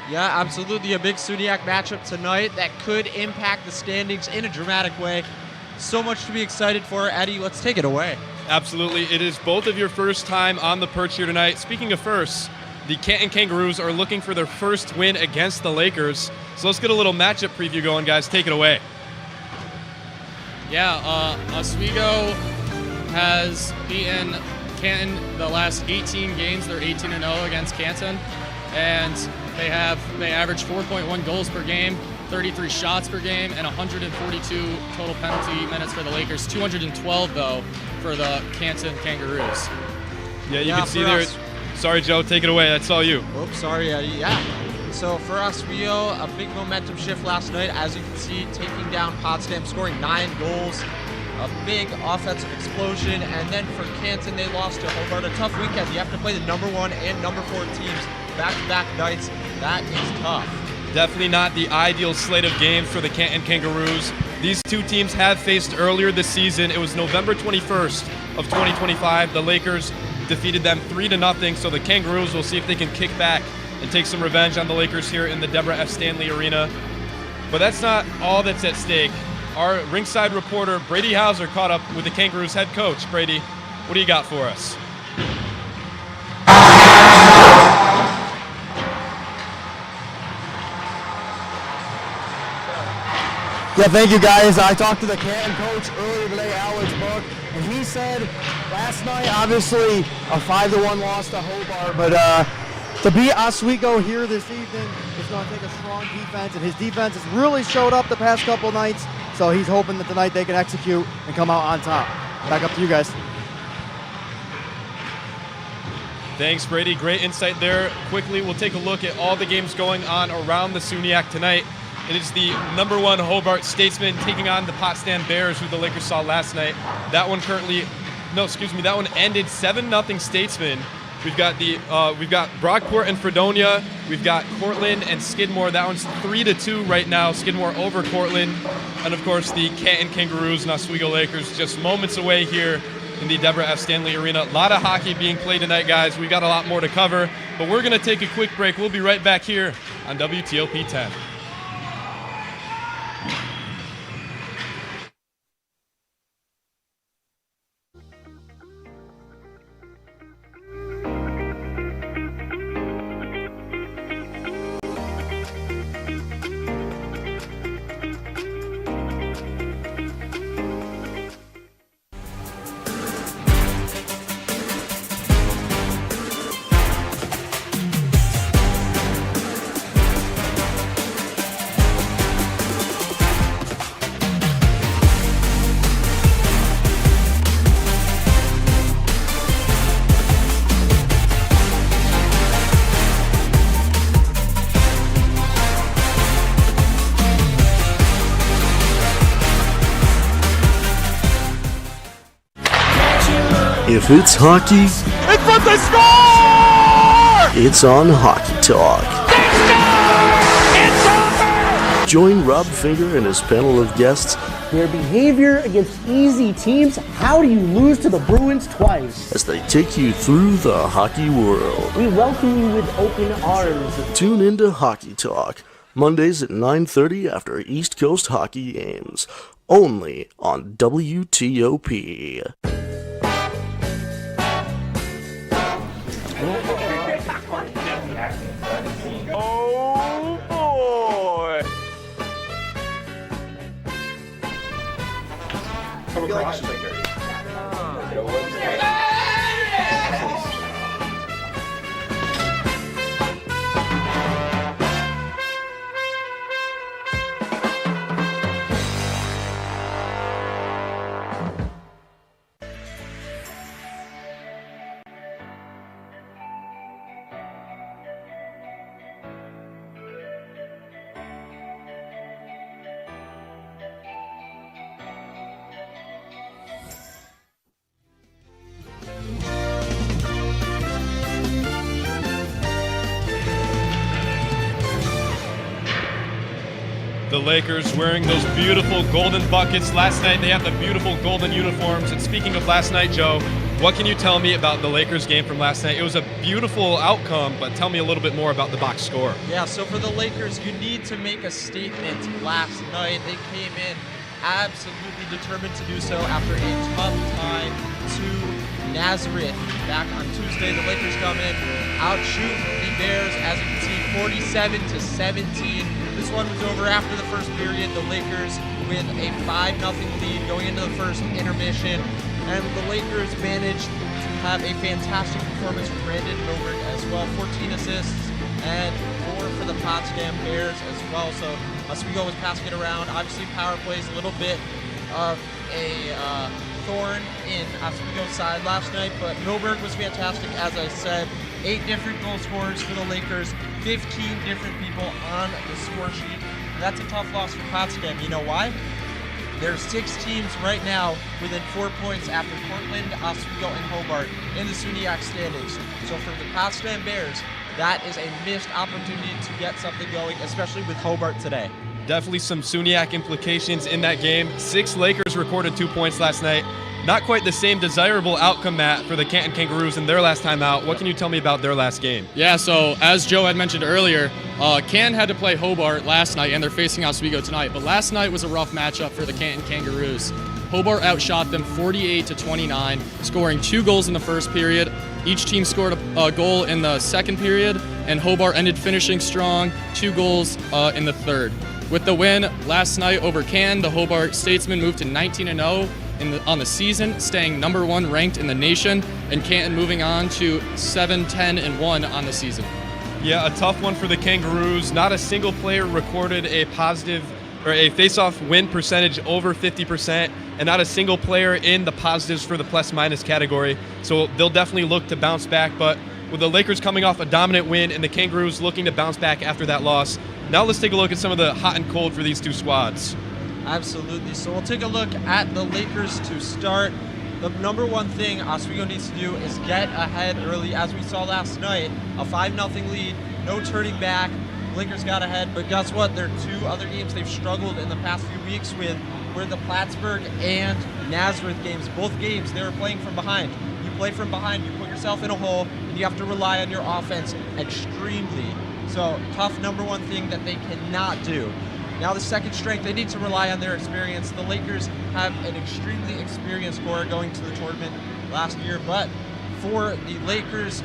Yeah, absolutely. A big SUNY matchup tonight that could impact the standings in a dramatic way. So much to be excited for. Eddie, let's take it away. Absolutely. It is both of your first time on the perch here tonight. Speaking of firsts, the Canton Kangaroos are looking for their first win against the Lakers. So let's get a little matchup preview going, guys. Take it away. Yeah, Oswego has beaten Canton the last 18 games. They're 18-0 against Canton, and they average 4.1 goals per game, 33 shots per game, and 142 total penalty minutes for the Lakers. 212 though for the Canton Kangaroos. Yeah, you can see there. Sorry, Joe, take it away. That's all you. Oops, sorry, Eddie. Yeah. So for Oswego, a big momentum shift last night, as you can see, taking down Potsdam, scoring 9 goals. A big offensive explosion, and then for Canton, they lost to Hobart. A tough weekend. You have to play the number 1 and number 4 teams back-to-back nights. That is tough. Definitely not the ideal slate of games for the Canton Kangaroos. These two teams have faced earlier this season. It was November 21st of 2025. The Lakers defeated them 3-0, so the Kangaroos will see if they can kick back and take some revenge on the Lakers here in the Deborah F. Stanley Arena. But that's not all that's at stake. Our ringside reporter, Brady Hauser, caught up with the Kangaroos head coach. Brady, what do you got for us? Yeah, thank you guys. I talked to the Canton coach earlier today, Alex Buck, and he said last night, obviously, a 5-1 loss to Hobart, but to beat Oswego here this evening is going to take a strong defense, and his defense has really showed up the past couple nights, so he's hoping that tonight they can execute and come out on top. Back up to you guys. Thanks, Brady. Great insight there. Quickly, we'll take a look at all the games going on around the SUNYAC tonight. It is the number 1 Hobart Statesmen taking on the Potsdam Bears, who the Lakers saw last night. That one ended 7-0 Statesmen. We've got Brockport and Fredonia. We've got Cortland and Skidmore. That one's 3-2 right now. Skidmore over Cortland. And of course, the Canton Kangaroos and Oswego Lakers just moments away here in the Deborah F. Stanley Arena. A lot of hockey being played tonight, guys. We got a lot more to cover, but we're going to take a quick break. We'll be right back here on WTOP 10. If it's hockey, it's what they score! It's on Hockey Talk. It's over! Join Rob Finger and his panel of guests. Their behavior against easy teams. How do you lose to the Bruins twice? As they take you through the hockey world. We welcome you with open arms. Tune into Hockey Talk, Mondays at 9:30 after East Coast hockey games. Only on WTOP. Oh boy! Come across. The Lakers wearing those beautiful golden buckets. Last night they had the beautiful golden uniforms. And speaking of last night, Joe, What can you tell me about the Lakers game from last night? It was a beautiful outcome, but tell me a little bit more about the box score. Yeah, so for the Lakers, you need to make a statement last night. They came in absolutely determined to do so after a tough time to Nazareth back on Tuesday. The Lakers come in, outshoot the Bears, as you can see, 47-17. This one was over after the first period. The Lakers with a 5-0 lead going into the first intermission. And the Lakers managed to have a fantastic performance from Brandon Milberg as well. 14 assists and 4 for the Potsdam Bears as well. So Oswego was passing it around. Obviously, power plays a little bit of a thorn in Oswego's side last night, but Milberg was fantastic, as I said. 8 different goal scorers for the Lakers, 15 different people on the score sheet. And that's a tough loss for Potsdam. You know why? There's 6 teams right now within 4 points after Portland, Oswego, and Hobart in the SUNY standings. So for the Potsdam Bears, that is a missed opportunity to get something going, especially with Hobart today. Definitely some SUNY implications in that game. 6 Lakers recorded 2 points last night. Not quite the same desirable outcome, Matt, for the Canton Kangaroos in their last time out. What can you tell me about their last game? Yeah, so as Joe had mentioned earlier, Canton had to play Hobart last night, and they're facing Oswego tonight. But last night was a rough matchup for the Canton Kangaroos. Hobart outshot them 48-29, scoring 2 goals in the first period. Each team scored a goal in the second period, and Hobart ended finishing strong, 2 goals in the third. With the win last night over Canton, the Hobart Statesmen moved to 19-0 on the season, staying number 1 ranked in the nation, and Canton moving on to 7-10-1 on the season. Yeah, a tough one for the Kangaroos. Not a single player recorded a positive or a face-off win percentage over 50%, and not a single player in the positives for the plus-minus category. So they'll definitely look to bounce back, but with the Lakers coming off a dominant win and the Kangaroos looking to bounce back after that loss, now let's take a look at some of the hot and cold for these 2 squads. Absolutely. So we'll take a look at the Lakers to start. The number one thing Oswego needs to do is get ahead early. As we saw last night, a 5-0 lead, no turning back. Lakers got ahead, but guess what? There are 2 other games they've struggled in the past few weeks with, were the Plattsburgh and Nazareth games. Both games, they were playing from behind. You play from behind, you put yourself in a hole, and you have to rely on your offense extremely. So, tough number one thing that they cannot do. Now the second strength, they need to rely on their experience. The Lakers have an extremely experienced core going to the tournament last year, but for the Lakers,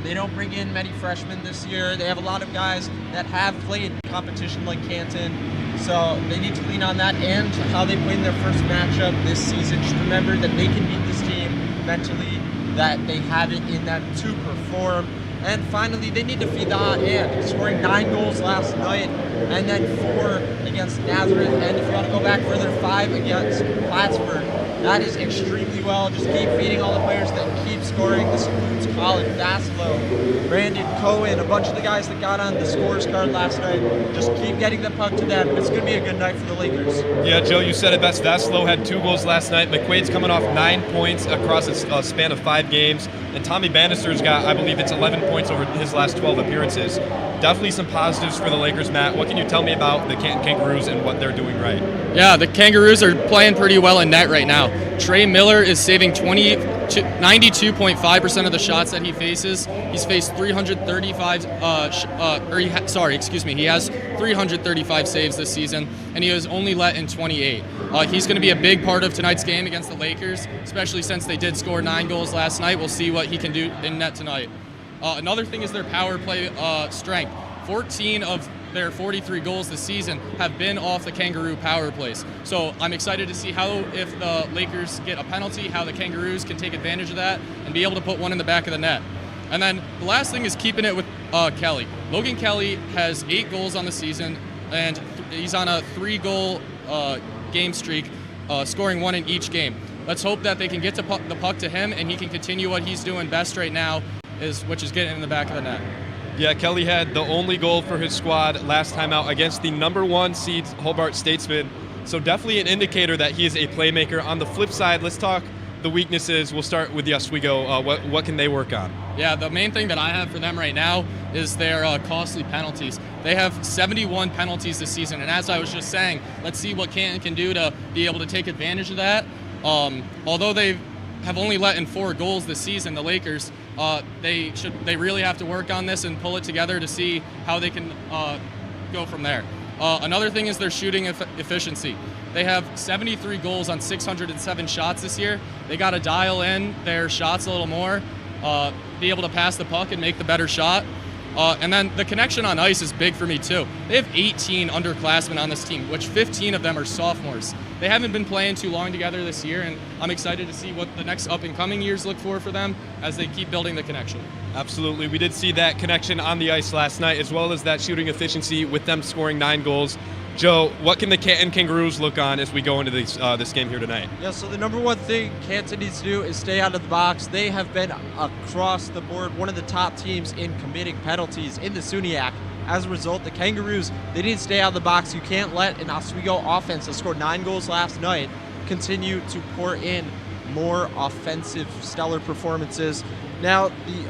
they don't bring in many freshmen this year. They have a lot of guys that have played competition like Canton, so they need to lean on that and how they played their first matchup this season. Just remember that they can beat this team mentally, that they have it in them to perform. And finally, they need to feed the hot hand, scoring 9 goals last night, and then 4 against Nazareth, and if you want to go back further, 5 against Plattsburgh. That is extremely well. Just keep feeding all the players that keep scoring. This includes Colin Vaslow, Brandon Cohen, a bunch of the guys that got on the scorers card last night. Just keep getting the puck to them. It's going to be a good night for the Lakers. Yeah, Joe, you said it best. Vaslow had 2 goals last night. McQuaid's coming off 9 points across a span of 5 games. And Tommy Bannister's got, I believe it's 11 points over his last 12 appearances. Definitely some positives for the Lakers, Matt. What can you tell me about the Canton Kangaroos and what they're doing right? Yeah, the Kangaroos are playing pretty well in net right now. Trey Miller is saving 92.5% of the shots that he faces. He's faced 335, he has 335 saves this season, and he has only let in 28. He's going to be a big part of tonight's game against the Lakers, especially since they did score 9 goals last night. We'll see what he can do in net tonight. Another thing is their power play strength. 14 of their 43 goals this season have been off the Kangaroo power plays. So I'm excited to see how, if the Lakers get a penalty, how the Kangaroos can take advantage of that and be able to put one in the back of the net. And then the last thing is keeping it with Kelly. Logan Kelly has 8 goals on the season, and he's on a 3-goal game streak, scoring 1 in each game. Let's hope that they can get the puck to him and he can continue what he's doing best right now, which is getting in the back of the net. Yeah, Kelly had the only goal for his squad last time out against the number 1 seed Hobart Statesmen. So definitely an indicator that he is a playmaker. On the flip side, let's talk the weaknesses. We'll start with the Oswego. What can they work on? Yeah, the main thing that I have for them right now is their costly penalties. They have 71 penalties this season, and as I was just saying, let's see what Canton can do to be able to take advantage of that. Although they've have only let in 4 goals this season. The Lakers, they really have to work on this and pull it together to see how they can go from there. Another thing is their shooting efficiency. They have 73 goals on 607 shots this year. They got to dial in their shots a little more, be able to pass the puck and make the better shot. And then the connection on ice is big for me too. They have 18 underclassmen on this team, which 15 of them are sophomores. They haven't been playing too long together this year, and I'm excited to see what the next up-and-coming years look for them as they keep building the connection. Absolutely. We did see that connection on the ice last night, as well as that shooting efficiency with them scoring 9 goals. Joe, what can the Canton Kangaroos look on as we go into this game here tonight? Yeah, so the number one thing Canton needs to do is stay out of the box. They have been across the board one of the top teams in committing penalties in the SUNY. As a result, the Kangaroos, they need to stay out of the box. You can't let an Oswego offense that scored 9 goals last night continue to pour in more offensive stellar performances. Now, the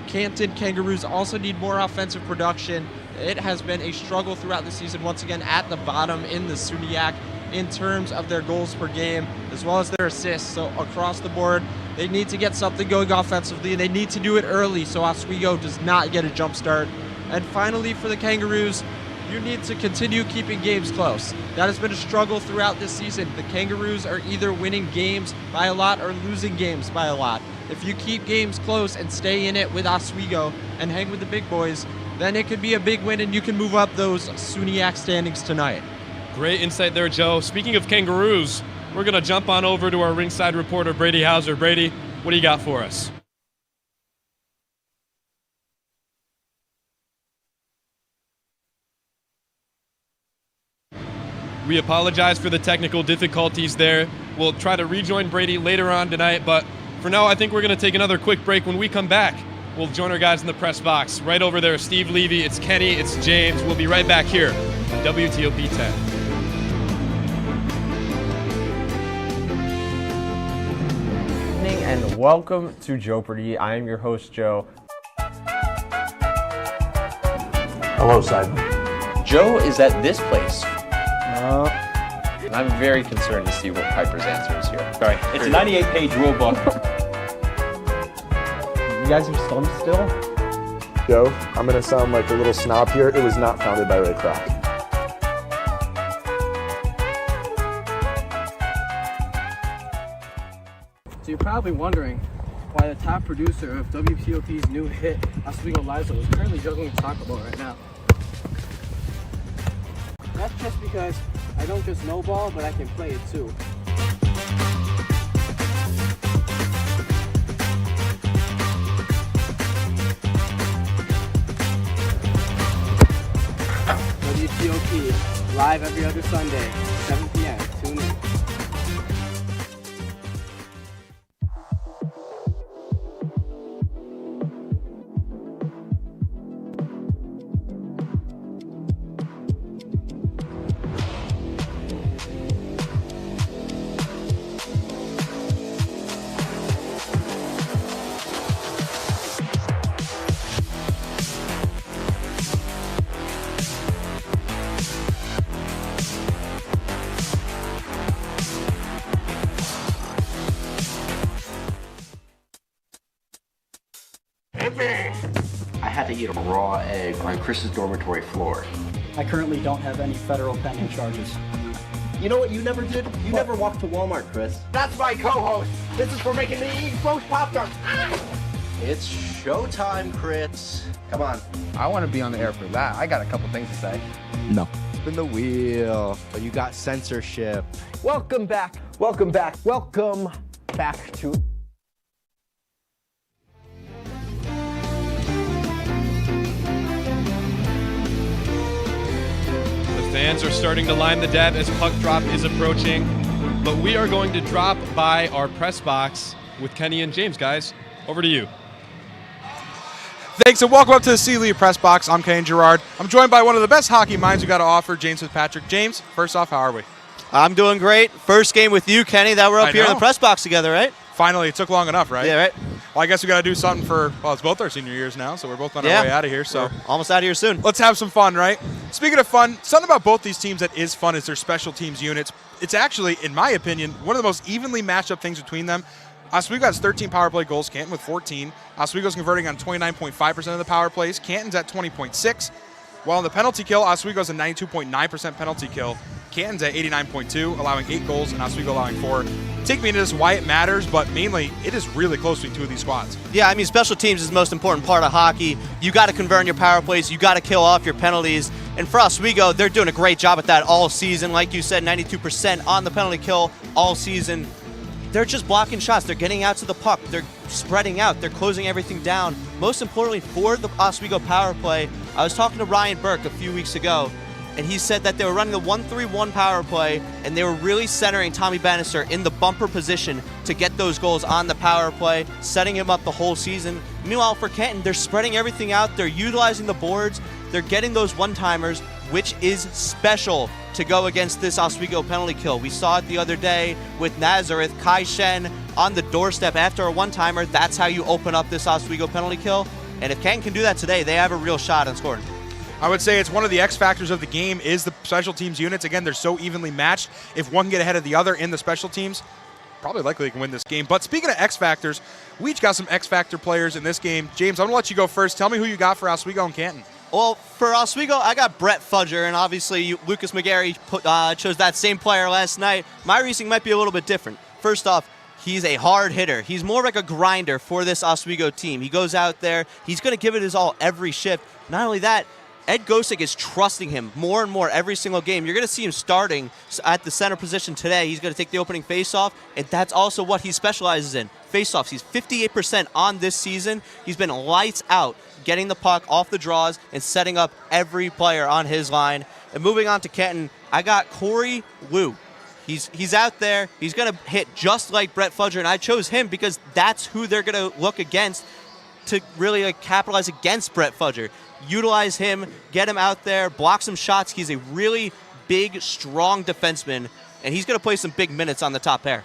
Canton Kangaroos also need more offensive production. It has been a struggle throughout the season, once again at the bottom in the SUNY in terms of their goals per game, as well as their assists. So across the board, they need to get something going offensively, and they need to do it early so Oswego does not get a jump start. And finally, for the Kangaroos, you need to continue keeping games close. That has been a struggle throughout this season. The Kangaroos are either winning games by a lot or losing games by a lot. If you keep games close and stay in it with Oswego and hang with the big boys, then it could be a big win and you can move up those SUNY standings tonight. Great insight there, Joe. Speaking of Kangaroos, we're going to jump on over to our ringside reporter, Brady Hauser. Brady, what do you got for us? We apologize for the technical difficulties there. We'll try to rejoin Brady later on tonight, but for now, I think we're going to take another quick break. When we come back, we'll join our guys in the press box. Right over there, Steve Levy, it's Kenny, it's James. We'll be right back here on WTOP 10. And welcome to Jeopardy. I am your host, Joe. Hello, Simon. Joe is at this place. And I'm very concerned to see what Piper's answer is here. Sorry, it's a 98-page rule book. You guys are stunned still? Joe, I'm going to sound like a little snob here. It was not founded by Ray Kroc. So you're probably wondering why the top producer of WTOP's new hit, Oswego Liza, is currently juggling a soccer ball right now. That's just because I don't just know ball, but I can play it too. WTOP, live every other Sunday, 7 p.m. Tune in. I had to eat a raw egg on Chris's dormitory floor. I currently don't have any federal pending charges. You know what you never did? You never walked to Walmart, Chris. That's my co-host. This is for making me eat roast Pop-Tarts. It's showtime, Chris. Come on. I want to be on the air for that. I got a couple things to say. No. Spin the wheel. But you got censorship. Welcome back. Welcome back. Welcome back to... Fans are starting to line the dab as puck drop is approaching, but we are going to drop by our press box with Kenny and James. Guys, over to you. Thanks, and welcome up to the C-League Press Box. I'm Kane Gerard. I'm joined by one of the best hockey minds we got to offer, James Fitzpatrick. James, first off, how are we? I'm doing great. First game with you, Kenny, that we're up here in the press box together, right? Finally, it took long enough, right? Yeah, right. Well, I guess we got to do something for, well, it's both our senior years now, so we're both on our way out of here. So we're almost out of here soon. Let's have some fun, right? Speaking of fun, something about both these teams that is fun is their special teams units. It's actually, in my opinion, one of the most evenly matched up things between them. Oswego has 13 power play goals, Canton with 14. Oswego's converting on 29.5% of the power plays. Canton's at 20.6. While in the penalty kill, Oswego's a 92.9% penalty kill. Canton's at 89.2, allowing 8 goals, and Oswego allowing 4. Take me into this why it matters, but mainly it is really close between two of these squads. Yeah, I mean, special teams is the most important part of hockey. You got to convert on your power plays. You got to kill off your penalties. And for Oswego, they're doing a great job at that all season. Like you said, 92% on the penalty kill all season. They're just blocking shots. They're getting out to the puck. They're spreading out. They're closing everything down. Most importantly, for the Oswego power play, I was talking to Ryan Burke a few weeks ago, and he said that they were running the 1-3-1 power play, and they were really centering Tommy Bannister in the bumper position to get those goals on the power play, setting him up the whole season. Meanwhile, for Canton, they're spreading everything out. They're utilizing the boards. They're getting those one-timers, which is special to go against this Oswego penalty kill. We saw it the other day with Nazareth, Kai Shen on the doorstep after a one-timer. That's how you open up this Oswego penalty kill. And if Canton can do that today, they have a real shot on scoring. I would say it's one of the X factors of the game is the special teams units. Again, they're so evenly matched. If one can get ahead of the other in the special teams, probably likely they can win this game. But speaking of X factors, we each got some X factor players in this game. James, I'm going to let you go first. Tell me who you got for Oswego and Canton. Well, for Oswego, I got Brett Fudger, and obviously Lucas McGarry chose that same player last night. My reasoning might be a little bit different. First off, he's a hard hitter. He's more like a grinder for this Oswego team. He goes out there. He's going to give it his all every shift. Not only that, Ed Gosick is trusting him more and more every single game. You're going to see him starting at the center position today. He's going to take the opening faceoff, and that's also what he specializes in, faceoffs. He's 58% on this season. He's been lights out, getting the puck off the draws and setting up every player on his line. And moving on to Canton, I got Corey Wu. He's out there. He's going to hit just like Brett Fudger, and I chose him because that's who they're going to look against to really capitalize against Brett Fudger. Utilize him, get him out there, block some shots. He's a really big, strong defenseman, and he's going to play some big minutes on the top pair.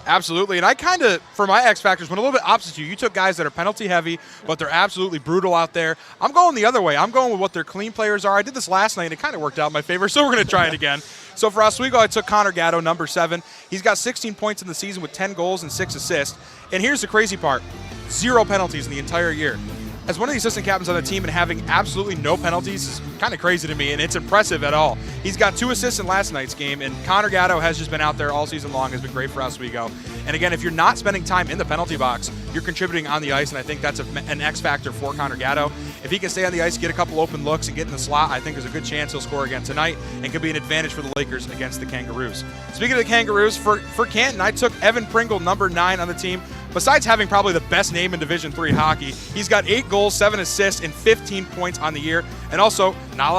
Absolutely, and I kind of, for my X factors, went a little bit opposite you. You took guys that are penalty heavy, but they're absolutely brutal out there. I'm going the other way. I'm going with what their clean players are. I did this last night, and it kind of worked out in my favor, so we're going to try it again. So for Oswego, I took Connor Gatto, number 7. He's got 16 points in the season with 10 goals and 6 assists. And here's the crazy part. 0 penalties in the entire year. As one of the assistant captains on the team and having absolutely no penalties is kind of crazy to me, and it's impressive at all. He's got 2 assists in last night's game, and Connor Gatto has just been out there all season long, has been great for Oswego. And again, if you're not spending time in the penalty box, you're contributing on the ice, and I think that's an X factor for Connor Gatto. If he can stay on the ice, get a couple open looks, and get in the slot, I think there's a good chance he'll score again tonight and could be an advantage for the Lakers against the Kangaroos. Speaking of the Kangaroos, for Canton, I took Evan Pringle, number 9 on the team. Besides having probably the best name in Division III hockey, he's got 8 goals, 7 assists, and 15 points on the year. And also, not a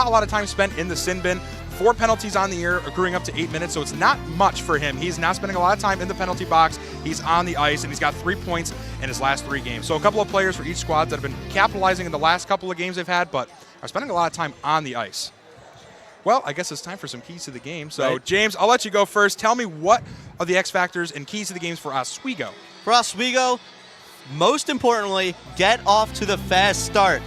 lot of time spent in the sin bin. 4 penalties on the year, accruing up to 8 minutes, so it's not much for him. He's not spending a lot of time in the penalty box. He's on the ice, and he's got 3 points in his last 3 games. So a couple of players for each squad that have been capitalizing in the last couple of games they've had, but are spending a lot of time on the ice. Well, I guess it's time for some keys to the game. So, right. James, I'll let you go first. Tell me what are the X factors and keys to the games for Oswego. For Oswego, most importantly, get off to the fast start.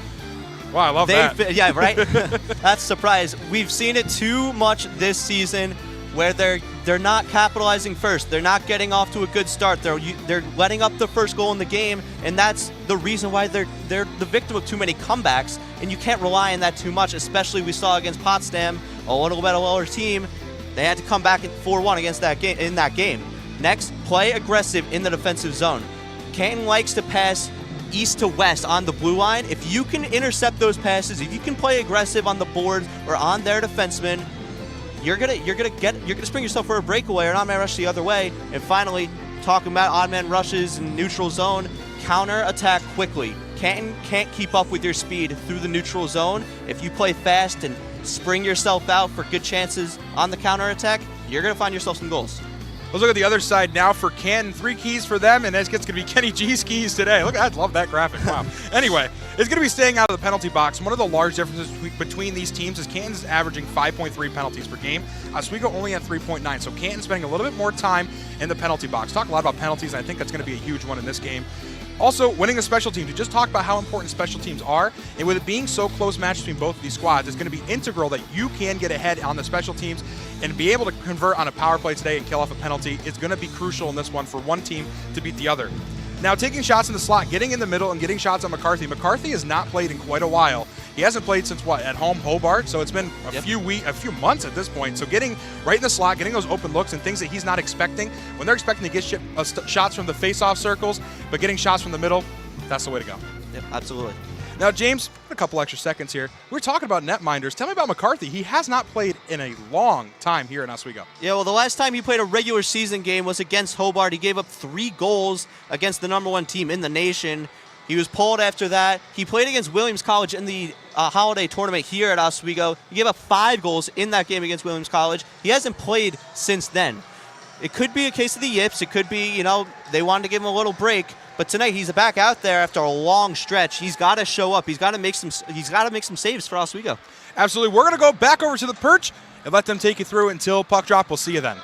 Wow, I love that. Yeah, right? That's a surprise. We've seen it too much this season where they're not capitalizing first. They're not getting off to a good start. They're letting up the first goal in the game, and that's the reason why they're the victim of too many comebacks, and you can't rely on that too much, especially we saw against Potsdam, a little bit lower team. They had to come back at 4-1 against that game. Next, play aggressive in the defensive zone. Canton likes to pass east to west on the blue line. If you can intercept those passes, if you can play aggressive on the boards or on their defensemen, you're gonna spring yourself for a breakaway or an odd man rush the other way. And finally, talking about odd man rushes in neutral zone, counter attack quickly. Canton can't keep up with your speed through the neutral zone. If you play fast and spring yourself out for good chances on the counter attack, you're gonna find yourself some goals. Let's look at the other side now for Canton. 3 keys for them, and it's going to be Kenny G's keys today. Look, I love that graphic. Wow. Anyway, it's going to be staying out of the penalty box. One of the large differences between these teams is Canton's averaging 5.3 penalties per game. Oswego only at 3.9, so Canton's spending a little bit more time in the penalty box. Talk a lot about penalties, and I think that's going to be a huge one in this game. Also, winning a special team. We just talked about how important special teams are, and with it being so close match between both of these squads, it's going to be integral that you can get ahead on the special teams and be able to convert on a power play today and kill off a penalty. It's going to be crucial in this one for one team to beat the other. Now, taking shots in the slot, getting in the middle and getting shots on McCarthy. McCarthy has not played in quite a while. He hasn't played since what, at home Hobart? So it's been a few months at this point. So getting right in the slot, getting those open looks and things that he's not expecting. When they're expecting to get shots from the face-off circles, but getting shots from the middle, that's the way to go. Yep, absolutely. Now, James, a couple extra seconds here. We were talking about netminders. Tell me about McCarthy. He has not played in a long time here in Oswego. Yeah, well, the last time he played a regular season game was against Hobart. He gave up 3 goals against the #1 team in the nation. He was pulled after that. He played against Williams College in the holiday tournament here at Oswego. He gave up 5 goals in that game against Williams College. He hasn't played since then. It could be a case of the yips. It could be, they wanted to give him a little break. But tonight he's back out there after a long stretch. He's got to show up. He's got to make some saves for Oswego. Absolutely. We're going to go back over to the perch and let them take you through until puck drop. We'll see you then.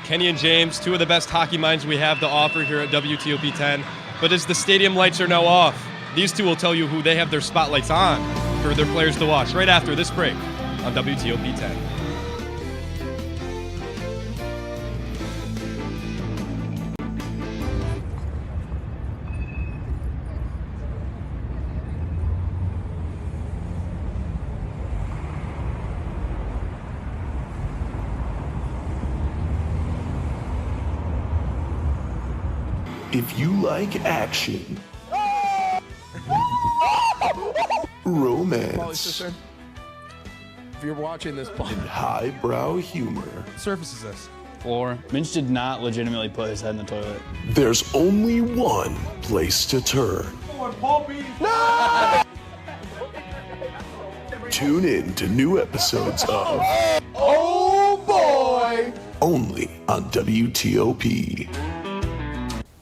Kenny and James, 2 of the best hockey minds we have to offer here at WTOP 10. But as the stadium lights are now off, these 2 will tell you who they have their spotlights on for their players to watch right after this break on WTOP 10. If you like action, romance, If you're watching this, and highbrow humor, surface is this? Floor. Minch did not legitimately put his head in the toilet. there's only one place to turn. No! Tune in to new episodes of Oh boy! Only on WTOP.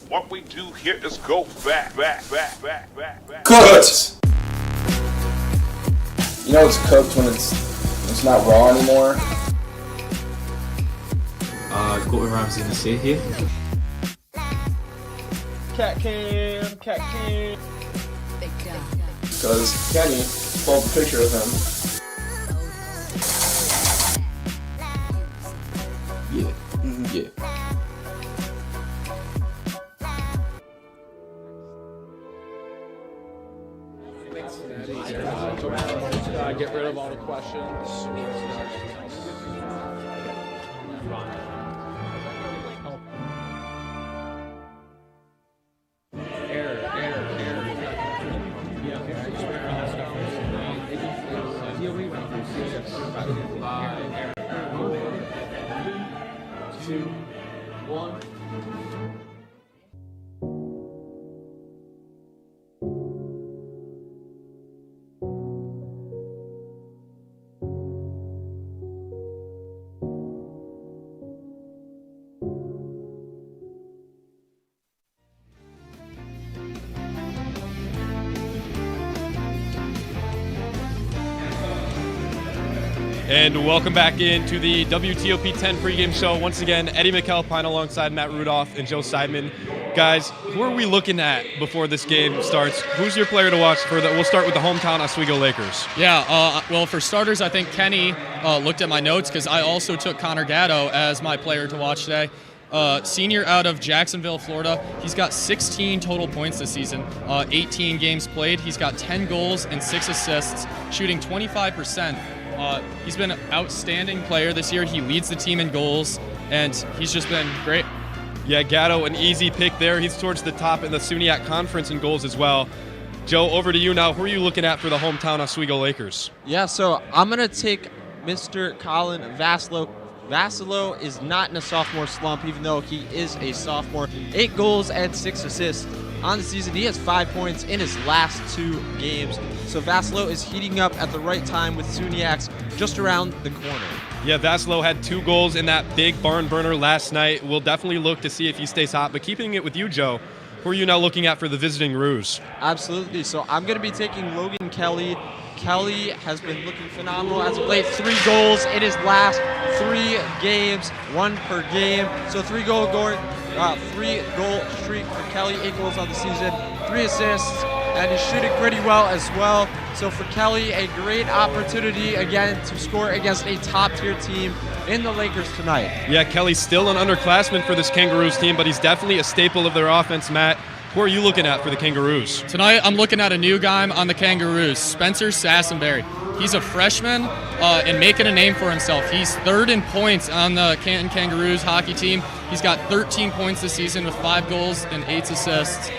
What we do here is go back. Cooked! You know it's cooked when it's not raw anymore? Gordon Ramsay in the sea here. Cat cam. Because Kenny pulled a picture of him. Yeah. Yeah. Get rid of all the questions. And welcome back into the WTOP 10 pregame show. Once again, Eddie McAlpine alongside Matt Rudolph and Joe Seidman. Guys, who are we looking at before this game starts? Who's your player to watch for that? We'll start with the hometown Oswego Lakers. Yeah, well, for starters, I think Kenny looked at my notes because I also took Connor Gatto as my player to watch today. Senior out of Jacksonville, Florida. He's got 16 total points this season, 18 games played. He's got 10 goals and 6 assists, shooting 25%. He's been an outstanding player this year. He leads the team in goals, and he's just been great. Yeah, Gatto, an easy pick there. He's towards the top in the SUNY Conference in goals as well. Joe, over to you now. Who are you looking at for the hometown Oswego Lakers? Yeah, so I'm going to take Mr. Colin Vassilo. Vassilo is not in a sophomore slump, even though he is a sophomore. 8 goals and 6 assists on the season. He has 5 points in his last 2 games. So Vassilo is heating up at the right time with SUNYACs just around the corner. Yeah, Vassilo had 2 goals in that big barn burner last night. We'll definitely look to see if he stays hot. But keeping it with you, Joe, who are you now looking at for the visiting Roos? Absolutely. So I'm going to be taking Logan Kelly. Kelly has been looking phenomenal as of late. 3 goals in his last 3 games, 1 per game. So 3-goal streak for Kelly, 8 goals on the season, 3 assists, and he's shooting pretty well as well. So for Kelly, a great opportunity again to score against a top-tier team in the Lakers tonight. Yeah, Kelly's still an underclassman for this Kangaroos team, but he's definitely a staple of their offense, Matt. Who are you looking at for the Kangaroos? Tonight, I'm looking at a new guy on the Kangaroos, Spencer Sassenberry. He's a freshman and making a name for himself. He's 3rd in points on the Canton Kangaroos hockey team. He's got 13 points this season with 5 goals and 8 assists.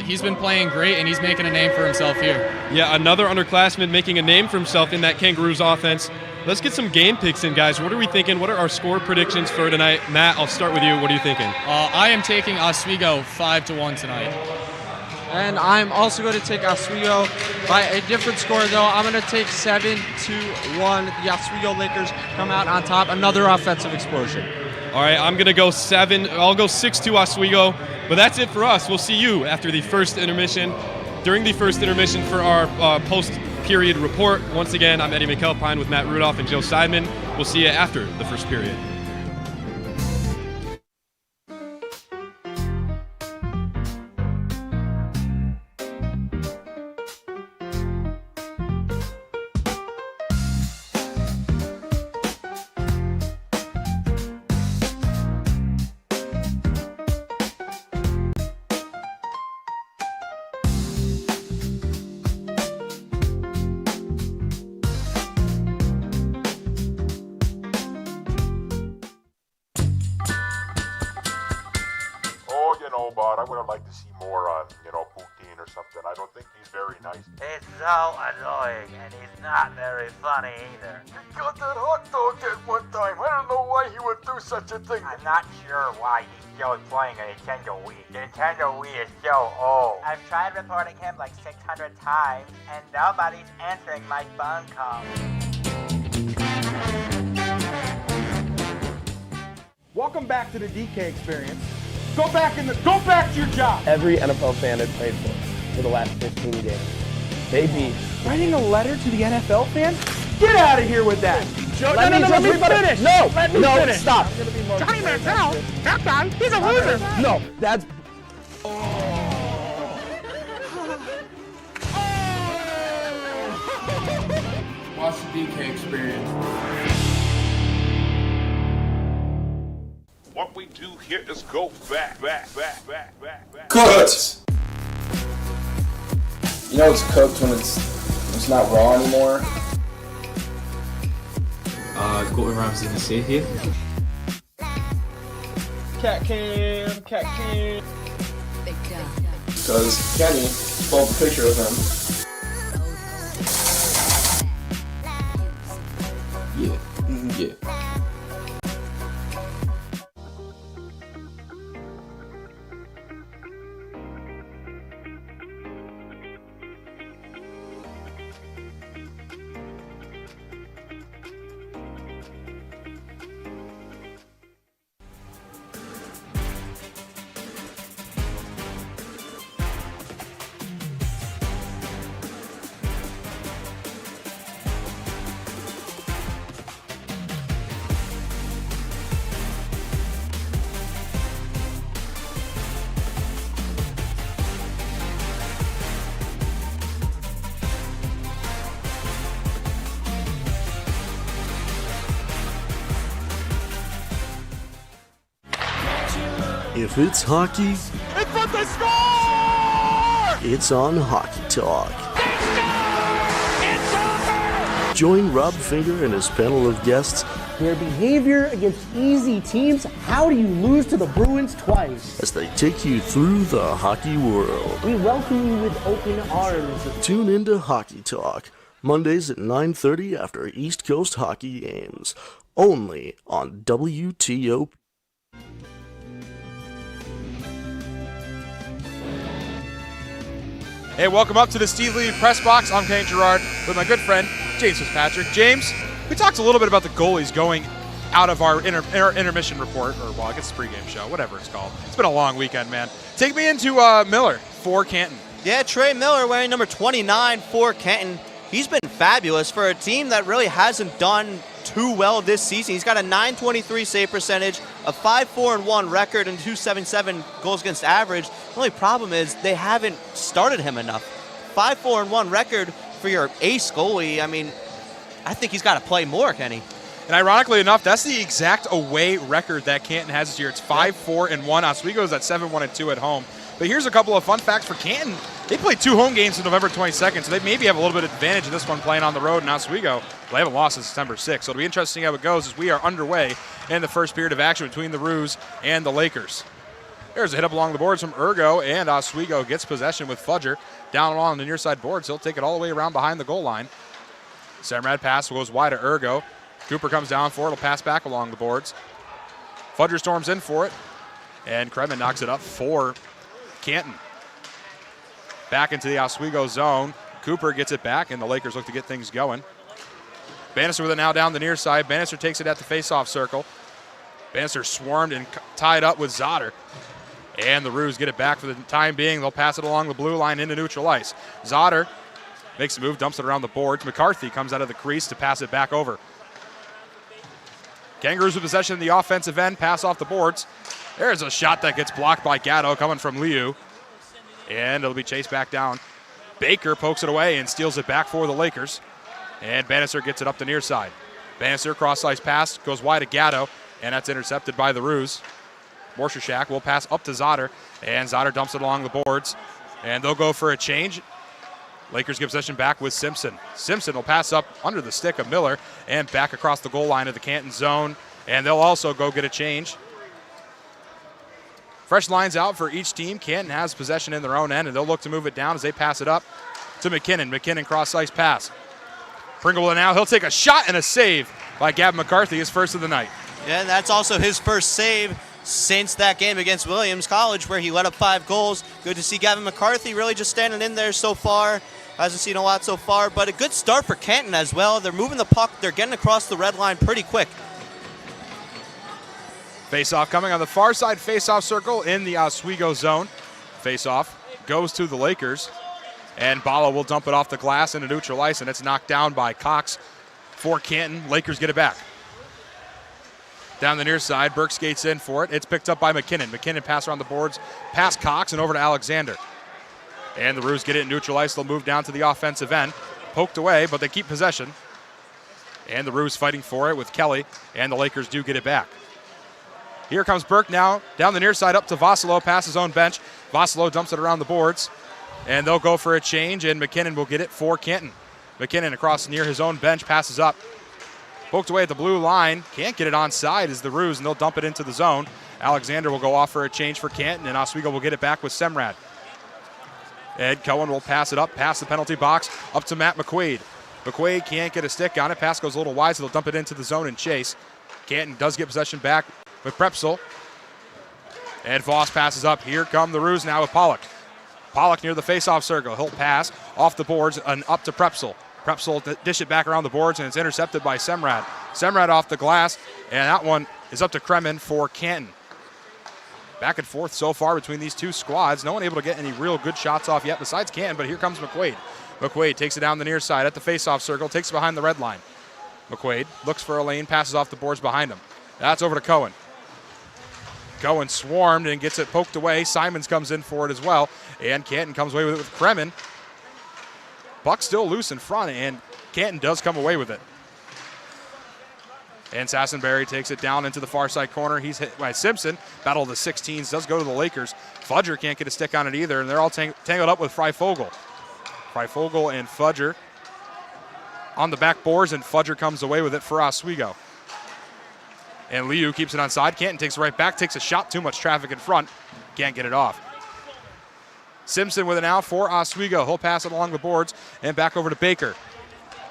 He's been playing great, and he's making a name for himself here. Yeah, another underclassman making a name for himself in that Kangaroos offense. Let's get some game picks in, guys. What are we thinking? What are our score predictions for tonight? Matt, I'll start with you. What are you thinking? I am taking Oswego 5-1 tonight. And I'm also going to take Oswego by a different score, though. I'm going to take 7-1. The Oswego Lakers come out on top. Another offensive explosion. All right, I'm going to go 7. I'll go 6-2 Oswego. But that's it for us. We'll see you after the first intermission. During the first intermission for our post-period report. Once again, I'm Eddie McAlpine with Matt Rudolph and Joe Seidman. We'll see you after the first period. But I would have liked to see more on, Putin or something. I don't think he's very nice. He's so annoying, and he's not very funny either. He got that hot dog at one time. I don't know why he would do such a thing. I'm not sure why he's still playing a Nintendo Wii. The Nintendo Wii is so old. I've tried reporting him like 600 times, and nobody's answering my phone calls. Welcome back to the DK experience. Go back to your job. Every NFL fan had played for the last 15 games. They beat. Writing a letter to the NFL fans? Get out of here with that. Joe, let me finish. No, let me finish. Stop. Johnny Manziel, that guy, he's a loser. No, that's. Watch the DK experience. What we do here is go back. Cooked! You know it's cooked when it's not raw anymore? Gordon Ramsay in the safe here. Cat cam. Because Kenny pulled a picture of him. Yeah. Yeah. If it's hockey, It's what they score! it's on Hockey Talk. Join Rob Finger and his panel of guests. Their behavior against easy teams. How do you lose to the Bruins twice? As they take you through the hockey world. We welcome you with open arms. Tune into Hockey Talk, Mondays at 9:30 after East Coast hockey games. Only on WTOP. Hey, welcome up to the Steve Lee Press Box. I'm Kenny Gerard with my good friend, James Fitzpatrick. James, we talked a little bit about the goalies going out of our intermission report, or, well, I guess pregame show, whatever it's called. It's been a long weekend, man. Take me into Miller for Canton. Yeah, Trey Miller wearing number 29 for Canton. he's been fabulous for a team that really hasn't done too well this season. He's got a .923 save percentage, a 5-4-1 record, and .277 goals against average. The only problem is they haven't started him enough. 5-4-1 record for your ace goalie. I mean, I think he's got to play more, Kenny. And ironically enough, that's the exact away record that Canton has this year. It's 5-4-1. Oswego's at 7-1-2 at home. But here's a couple of fun facts for Canton. They played 2 home games on November 22nd, so they maybe have a little bit of advantage in this one playing on the road in Oswego. They haven't lost since September 6th, so it'll be interesting how it goes as we are underway in the first period of action between the Roos and the Lakers. There's a hit up along the boards from Ergo, and Oswego gets possession with Fudger down along the near side boards. He'll take it all the way around behind the goal line. Semrad pass goes wide to Ergo. Cooper comes down for it. He'll pass back along the boards. Fudger storms in for it, and Kremen knocks it up for Canton. Back into the Oswego zone. Cooper gets it back, and the Lakers look to get things going. Bannister with it now down the near side. Bannister takes it at the face-off circle. Bannister swarmed and tied up with Zotter. And the Roos get it back for the time being. They'll pass it along the blue line into neutral ice. Zotter makes a move, dumps it around the boards. McCarthy comes out of the crease to pass it back over. Kangaroos with possession in the offensive end, pass off the boards. There's a shot that gets blocked by Gatto coming from Liu. And it'll be chased back down. Baker pokes it away and steals it back for the Lakers. And Bannister gets it up the near side. Bannister cross-ice pass, goes wide to Gatto, and that's intercepted by the Roos. Morshashak will pass up to Zotter, and Zotter dumps it along the boards. And they'll go for a change. Lakers get possession back with Simpson. Simpson will pass up under the stick of Miller and back across the goal line of the Canton zone. And they'll also go get a change. Fresh lines out for each team. Canton has possession in their own end, and they'll look to move it down as they pass it up to McKinnon. McKinnon cross-ice pass. Pringle now. He'll take a shot and a save by Gavin McCarthy, his first of the night. Yeah, and that's also his first save since that game against Williams College where he let up 5 goals. Good to see Gavin McCarthy really just standing in there so far. Hasn't seen a lot so far, but a good start for Canton as well. They're moving the puck. They're getting across the red line pretty quick. Face-off coming on the far side face-off circle in the Oswego zone. Face-off goes to the Lakers, and Bala will dump it off the glass into neutral ice, and it's knocked down by Cox for Canton. Lakers get it back. Down the near side, Burke skates in for it. It's picked up by McKinnon. McKinnon pass around the boards, past Cox and over to Alexander. And the Roos get it in neutral ice. They'll move down to the offensive end. Poked away, but they keep possession. And the Roos fighting for it with Kelly, and the Lakers do get it back. Here comes Burke now, down the near side up to Vossilo, past his own bench. Vossilo dumps it around the boards, and they'll go for a change, and McKinnon will get it for Canton. McKinnon across near his own bench, passes up. Poked away at the blue line, can't get it onside is the Roos, and they'll dump it into the zone. Alexander will go off for a change for Canton, and Oswego will get it back with Semrad. Ed Cohen will pass it up past the penalty box, up to Matt McQuaid. McQuaid can't get a stick on it. Pass goes a little wide, so they'll dump it into the zone and chase. Canton does get possession back with Prepsel. And Voss passes up. Here come the Roos now with Pollock. Pollock near the face-off circle. He'll pass off the boards and up to Prepsel. Prepsel dish it back around the boards, and it's intercepted by Semrad. Semrad off the glass, and that one is up to Kremen for Canton. Back and forth so far between these two squads. No one able to get any real good shots off yet besides Canton, but here comes McQuaid. McQuaid takes it down the near side at the face-off circle, takes it behind the red line. McQuaid looks for a lane, passes off the boards behind him. That's over to Cohen. Cohen swarmed and gets it poked away. Simons comes in for it as well, and Canton comes away with it with Kremen. Puck still loose in front, and Canton does come away with it. And Sassenberry takes it down into the far side corner. He's hit by Simpson. Battle of the 16s does go to the Lakers. Fudger can't get a stick on it either, and they're all tangled up with Freifogel. Freifogel and Fudger on the back boards, and Fudger comes away with it for Oswego. And Liu keeps it onside. Canton takes it right back, takes a shot, too much traffic in front. Can't get it off. Simpson with it now for Oswego. He'll pass it along the boards and back over to Baker.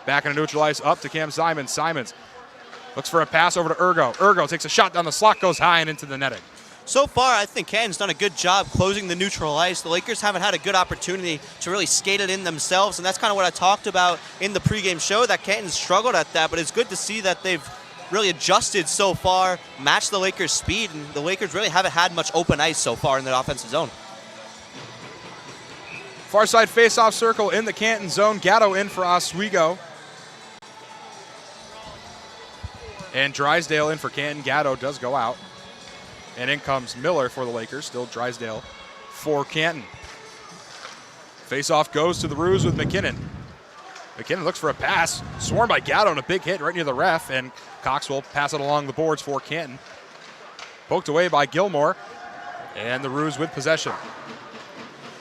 Back into neutral ice, up to Cam Simons. Simons looks for a pass over to Ergo. Ergo takes a shot down the slot, goes high and into the netting. So far, I think Canton's done a good job closing the neutral ice. The Lakers haven't had a good opportunity to really skate it in themselves, and that's kind of what I talked about in the pregame show, that Canton struggled at that, but it's good to see that they've really adjusted so far, matched the Lakers' speed, and the Lakers really haven't had much open ice so far in the offensive zone. Far side face-off circle in the Canton zone. Gatto in for Oswego. And Drysdale in for Canton. Gatto does go out. And in comes Miller for the Lakers. Still Drysdale for Canton. Face-off goes to the Roos with McKinnon. McKinnon looks for a pass. Swarmed by Gatto and a big hit right near the ref. And Cox will pass it along the boards for Canton. Poked away by Gilmore. And the Roos with possession.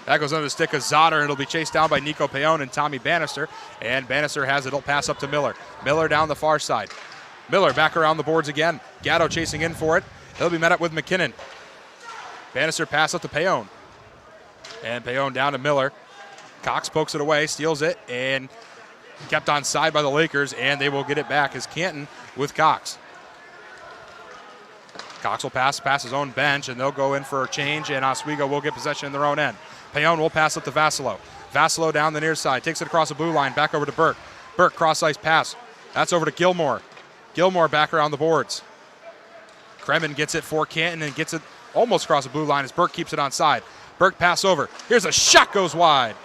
That goes under the stick of Zotter, and it'll be chased down by Nico Payon and Tommy Bannister. And Bannister has it. It'll pass up to Miller. Miller down the far side. Miller back around the boards again. Gatto chasing in for it. He'll be met up with McKinnon. Bannister pass up to Payon. And Payon down to Miller. Cox pokes it away, steals it, and kept on side by the Lakers, and they will get it back as Canton with Cox. Cox will pass his own bench, and they'll go in for a change, and Oswego will get possession in their own end. Payon will pass up to Vassalo. Vassalo down the near side, takes it across the blue line, back over to Burke. Burke cross-ice pass. That's over to Gilmore. Gilmore back around the boards. Kremen gets it for Canton and gets it almost across the blue line as Burke keeps it on side. Burke pass over. Here's a shot, goes wide.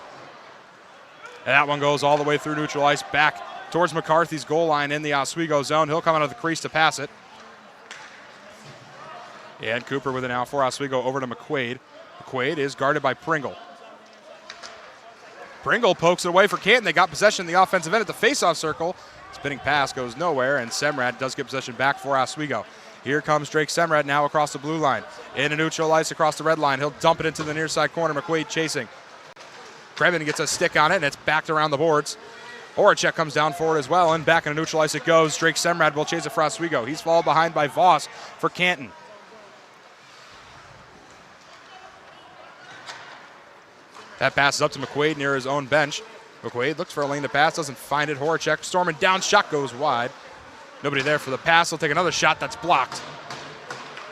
And that one goes all the way through neutral ice back towards McCarthy's goal line in the Oswego zone. He'll come out of the crease to pass it. And Cooper with it now for Oswego over to McQuaid. McQuaid is guarded by Pringle. Pringle pokes it away for Canton. They got possession in the offensive end at the faceoff circle. Spinning pass goes nowhere, and Semrad does get possession back for Oswego. Here comes Drake Semrad now across the blue line. In a neutral ice across the red line. He'll dump it into the near side corner. McQuaid chasing. Kremen gets a stick on it, and it's backed around the boards. Horacek comes down forward as well, and back in a neutral ice it goes. Drake Semrad will chase it for Oswego. He's followed behind by Voss for Canton. That passes up to McQuaid near his own bench. McQuaid looks for a lane to pass, doesn't find it. Horacek storming down, shot goes wide. Nobody there for the pass. He'll take another shot that's blocked.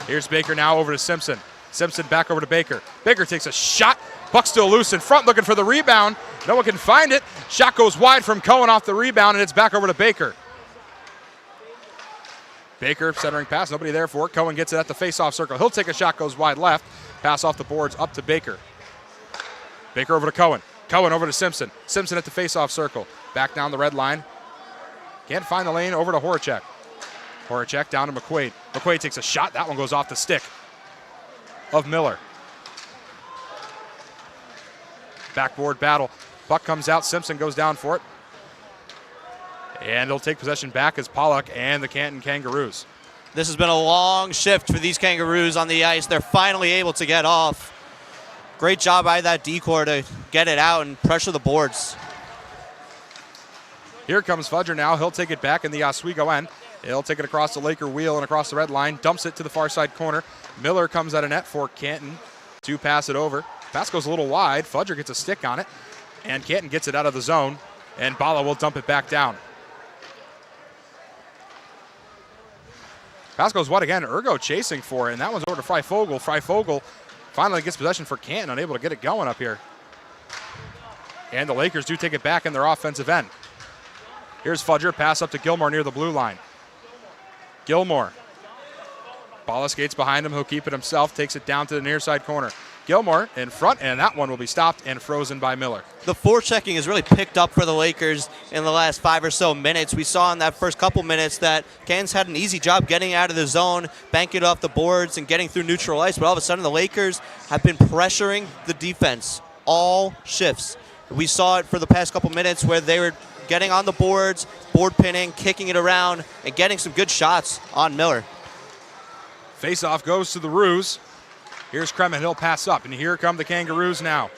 Here's Baker now over to Simpson. Simpson back over to Baker. Baker takes a shot. Puck still loose in front, looking for the rebound. No one can find it. Shot goes wide from Cohen off the rebound, and it's back over to Baker. Baker centering pass, nobody there for it. Cohen gets it at the face-off circle. He'll take a shot, goes wide left. Pass off the boards up to Baker. Baker over to Cohen. Cohen over to Simpson. Simpson at the face-off circle. Back down the red line. Can't find the lane, over to Horacek. Horacek down to McQuaid. McQuaid takes a shot. That one goes off the stick of Miller. Backboard battle. Puck comes out. Simpson goes down for it. And he'll take possession back as Pollock and the Canton Kangaroos. This has been a long shift for these Kangaroos on the ice. They're finally able to get off. Great job by that decor to get it out and pressure the boards. Here comes Fudger now. He'll take it back in the Oswego end. He'll take it across the Laker wheel and across the red line. Dumps it to the far side corner. Miller comes out of net for Canton to pass it over. Pass goes a little wide. Fudger gets a stick on it. And Canton gets it out of the zone. And Bala will dump it back down. Pass goes wide again. Ergo chasing for it. And that one's over to Freifogel. Freifogel finally gets possession for Canton, unable to get it going up here. And the Lakers do take it back in their offensive end. Here's Fudger, pass up to Gilmore near the blue line. Gilmore. Bala skates behind him, he'll keep it himself, takes it down to the near side corner. Gilmore in front, and that one will be stopped and frozen by Miller. The forechecking has really picked up for the Lakers in the last 5 or so minutes. We saw in that first couple minutes that Canton's had an easy job getting out of the zone, banking it off the boards, and getting through neutral ice. But all of a sudden, the Lakers have been pressuring the defense all shifts. We saw it for the past couple minutes where they were getting on the boards, board pinning, kicking it around, and getting some good shots on Miller. Face-off goes to the Roos. Here's Kremen, he'll pass up, and here come the Kangaroos now.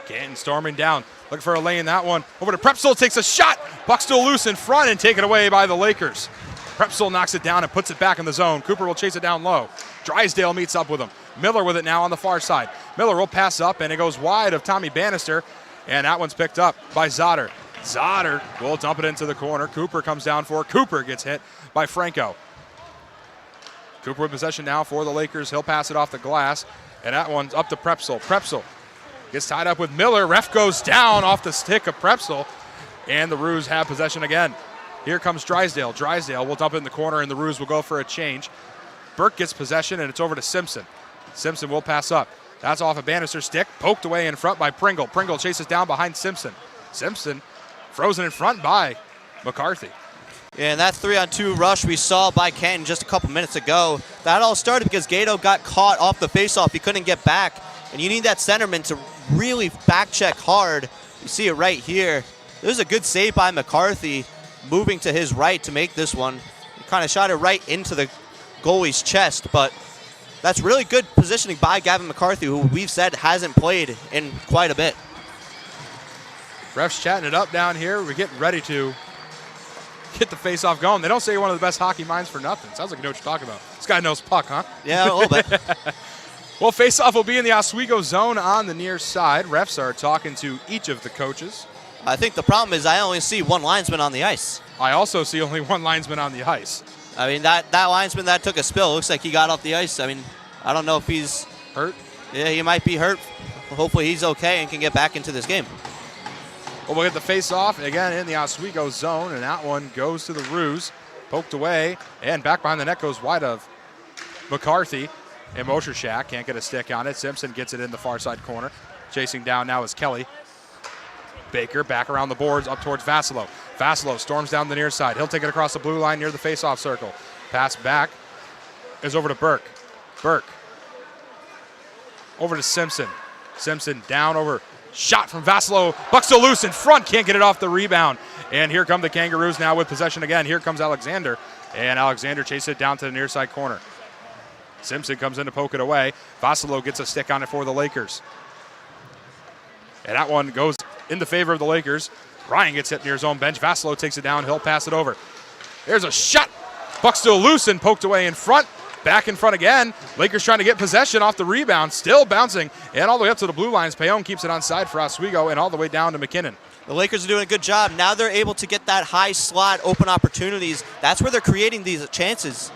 Canton storming down, looking for a lane, that one. Over to Prepsel, takes a shot. Puck still loose in front and taken away by the Lakers. Prepsel knocks it down and puts it back in the zone. Cooper will chase it down low. Drysdale meets up with him. Miller with it now on the far side. Miller will pass up, and it goes wide of Tommy Bannister, and that one's picked up by Zotter. Zotter will dump it into the corner. Cooper comes down for it. Cooper gets hit by Franco. Cooper with possession now for the Lakers. He'll pass it off the glass, and that one's up to Prepsel. Prepsel gets tied up with Miller. Ref goes down off the stick of Prepsel, and the Roos have possession again. Here comes Drysdale. Drysdale will dump it in the corner, and the Roos will go for a change. Burke gets possession, and it's over to Simpson. Simpson will pass up. That's off a Bannister stick, poked away in front by Pringle. Pringle chases down behind Simpson. Simpson frozen in front by McCarthy. Yeah, and that 3-on-2 rush we saw by Canton just a couple minutes ago, that all started because Gato got caught off the faceoff. He couldn't get back, and you need that centerman to really back check hard. You see it right here. There's a good save by McCarthy, moving to his right to make this one. He kind of shot it right into the goalie's chest, but that's really good positioning by Gavin McCarthy, who we've said hasn't played in quite a bit. Refs chatting it up down here. We're getting ready to get the face-off going. They don't say you're one of the best hockey minds for nothing. Sounds like you know what you're talking about. This guy knows puck, huh? Yeah, a little bit. Well, face-off will be in the Oswego zone on the near side. Refs are talking to each of the coaches. I think the problem is I only see one linesman on the ice. I also see only one linesman on the ice. I mean, that linesman that took a spill, looks like he got off the ice. I mean, I don't know if he's hurt. Yeah, he might be hurt. Hopefully he's okay and can get back into this game. Well, we'll get the face-off again in the Oswego zone, and that one goes to the Roos. Poked away, and back behind the net goes wide of McCarthy. And Moshershack can't get a stick on it. Simpson gets it in the far side corner. Chasing down now is Kelly. Baker back around the boards up towards Vassilo. Vassilo storms down the near side. He'll take it across the blue line near the face-off circle. Pass back is over to Burke. Burke over to Simpson. Simpson down over. Shot from Vassilo. Puck still loose in front. Can't get it off the rebound. And here come the Kangaroos now with possession again. Here comes Alexander. And Alexander chases it down to the near side corner. Simpson comes in to poke it away. Vassilo gets a stick on it for the Lakers. And that one goes in the favor of the Lakers. Ryan gets hit near his own bench. Vassilo takes it down. He'll pass it over. There's a shot. Puck still loose and poked away in front. Back in front again. Lakers trying to get possession off the rebound. Still bouncing. And all the way up to the blue lines. Payon keeps it on side for Oswego and all the way down to McKinnon. The Lakers are doing a good job. Now they're able to get that high slot open opportunities. That's where they're creating these chances.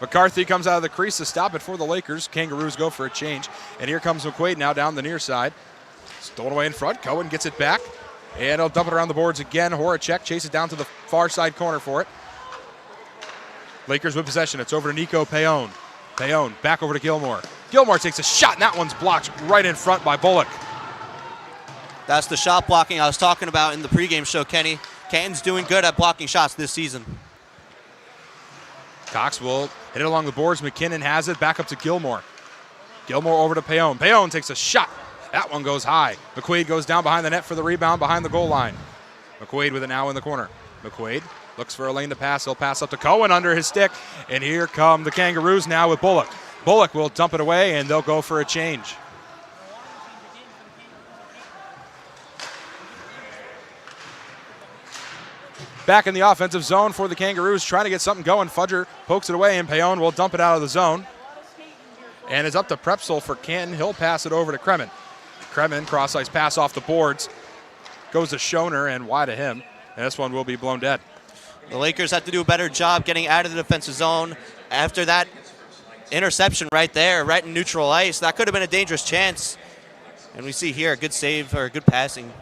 McCarthy comes out of the crease to stop it for the Lakers. Kangaroos go for a change. And here comes McQuaid now down the near side. Stolen away in front. Cohen gets it back. And he'll dump it around the boards again. Horacek chases down to the far side corner for it. Lakers with possession. It's over to Nico Payon. Payon back over to Gilmore. Gilmore takes a shot, and that one's blocked right in front by Bullock. That's the shot blocking I was talking about in the pregame show, Kenny. Canton's doing good at blocking shots this season. Cox will hit it along the boards. McKinnon has it. Back up to Gilmore. Gilmore over to Payon. Payon takes a shot. That one goes high. McQuaid goes down behind the net for the rebound behind the goal line. McQuaid with it now in the corner. McQuaid looks for a lane to pass. He'll pass up to Cohen under his stick. And here come the Kangaroos now with Bullock. Bullock will dump it away, and they'll go for a change. Back in the offensive zone for the Kangaroos, trying to get something going. Fudger pokes it away, and Payon will dump it out of the zone. And it's up to Prepsel for Canton. He'll pass it over to Kremen. Kremen, cross-ice pass off the boards. Goes to Schoner and wide of him. And this one will be blown dead. The Lakers have to do a better job getting out of the defensive zone. After that interception right there, right in neutral ice, that could have been a dangerous chance. And we see here a good save, or a good passing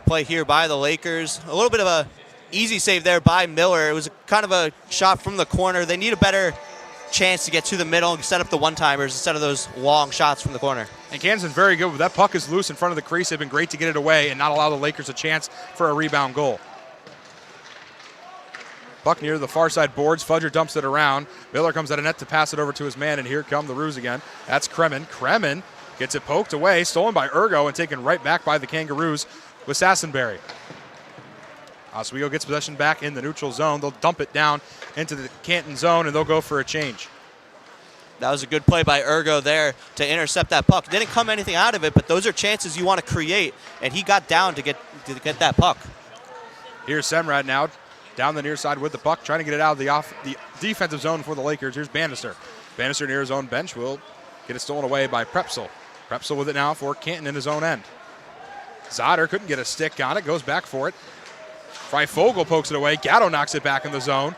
play here by the Lakers. A little bit of a easy save there by Miller. It was kind of a shot from the corner. They need a better chance to get to the middle and set up the one-timers instead of those long shots from the corner. And Kansas is very good. When that puck is loose in front of the crease, they've been great to get it away and not allow the Lakers a chance for a rebound goal. Puck near the far side boards. Fudger dumps it around. Miller comes out of net to pass it over to his man, and here come the Roos again. That's Kremen. Kremen gets it poked away, stolen by Ergo, and taken right back by the Kangaroos with Sassenberry. Oswego gets possession back in the neutral zone. They'll dump it down into the Canton zone, and they'll go for a change. That was a good play by Ergo there to intercept that puck. Didn't come anything out of it, but those are chances you want to create, and he got down to get that puck. Here's Semrad now down the near side with the puck, trying to get it out of the defensive zone for the Lakers. Here's Bannister. Bannister near his own bench will get it stolen away by Prepsel. Prepsel with it now for Canton in his own end. Zotter couldn't get a stick on it, goes back for it. Freifogel pokes it away. Gatto knocks it back in the zone.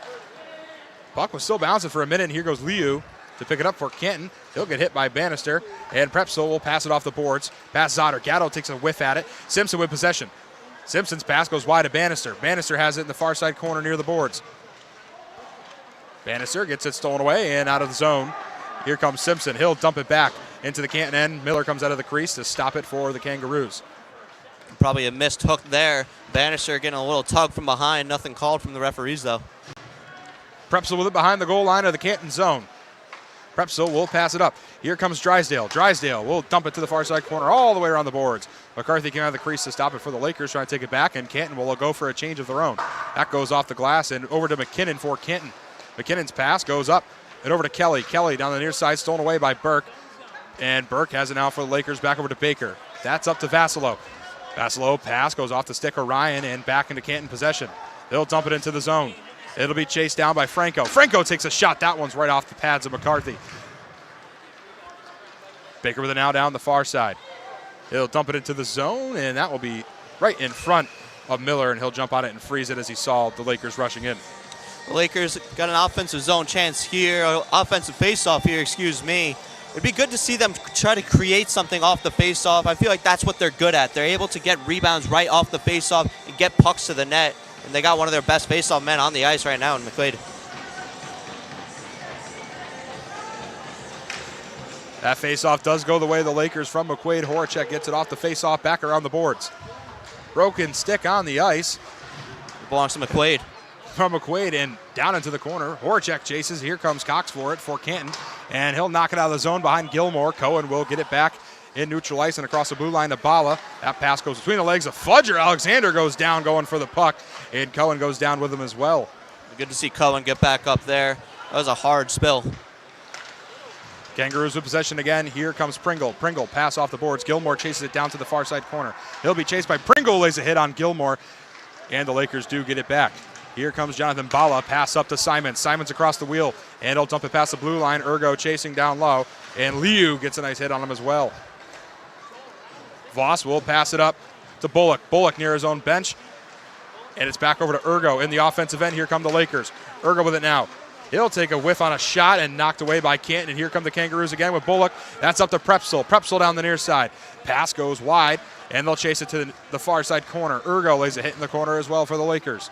Puck was still bouncing for a minute, and here goes Liu to pick it up for Canton. He'll get hit by Bannister, and Prepsel will pass it off the boards. Pass Zotter. Gatto takes a whiff at it. Simpson with possession. Simpson's pass goes wide to Bannister. Bannister has it in the far side corner near the boards. Bannister gets it stolen away and out of the zone. Here comes Simpson. He'll dump it back into the Canton end. Miller comes out of the crease to stop it for the Kangaroos. Probably a missed hook there. Bannister getting a little tug from behind. Nothing called from the referees, though. Prepsel with it behind the goal line of the Canton zone. Prepsel will pass it up. Here comes Drysdale. Drysdale will dump it to the far side corner all the way around the boards. McCarthy came out of the crease to stop it for the Lakers, trying to take it back, and Canton will go for a change of their own. That goes off the glass and over to McKinnon for Canton. McKinnon's pass goes up and over to Kelly. Kelly down the near side, stolen away by Burke. And Burke has it now for the Lakers, back over to Baker. That's up to Vassilo. Vassilo pass goes off the stick of Ryan and back into Canton possession. They'll dump it into the zone. It'll be chased down by Franco. Franco takes a shot. That one's right off the pads of McCarthy. Baker with it now down the far side. He'll dump it into the zone, and that will be right in front of Miller, and he'll jump on it and freeze it as he saw the Lakers rushing in. The Lakers got an offensive zone chance here, offensive face-off here, excuse me. It'd be good to see them try to create something off the face-off. I feel like that's what they're good at. They're able to get rebounds right off the face-off and get pucks to the net. And they got one of their best face-off men on the ice right now in McQuaid. That face-off does go the way of the Lakers from McQuaid. Horacek gets it off the face-off, back around the boards. Broken stick on the ice. It belongs to McQuaid. From McQuaid and down into the corner. Horacek chases. Here comes Cox for it for Canton. And he'll knock it out of the zone behind Gilmore. Cohen will get it back in neutral ice and across the blue line to Bala. That pass goes between the legs of Fudger. Alexander goes down going for the puck, and Cohen goes down with him as well. Good to see Cohen get back up there. That was a hard spill. Kangaroos with possession again. Here comes Pringle. Pringle pass off the boards. Gilmore chases it down to the far side corner. He'll be chased by Pringle, lays a hit on Gilmore, and the Lakers do get it back. Here comes Jonathan Bala, pass up to Simons. Simons across the wheel, and he'll dump it past the blue line. Ergo chasing down low, and Liu gets a nice hit on him as well. Voss will pass it up to Bullock. Bullock near his own bench, and it's back over to Ergo in the offensive end. Here come the Lakers. Ergo with it now. He'll take a whiff on a shot and knocked away by Canton, and here come the Kangaroos again with Bullock. That's up to Prepsel. Prepsel down the near side. Pass goes wide, and they'll chase it to the far side corner. Ergo lays a hit in the corner as well for the Lakers.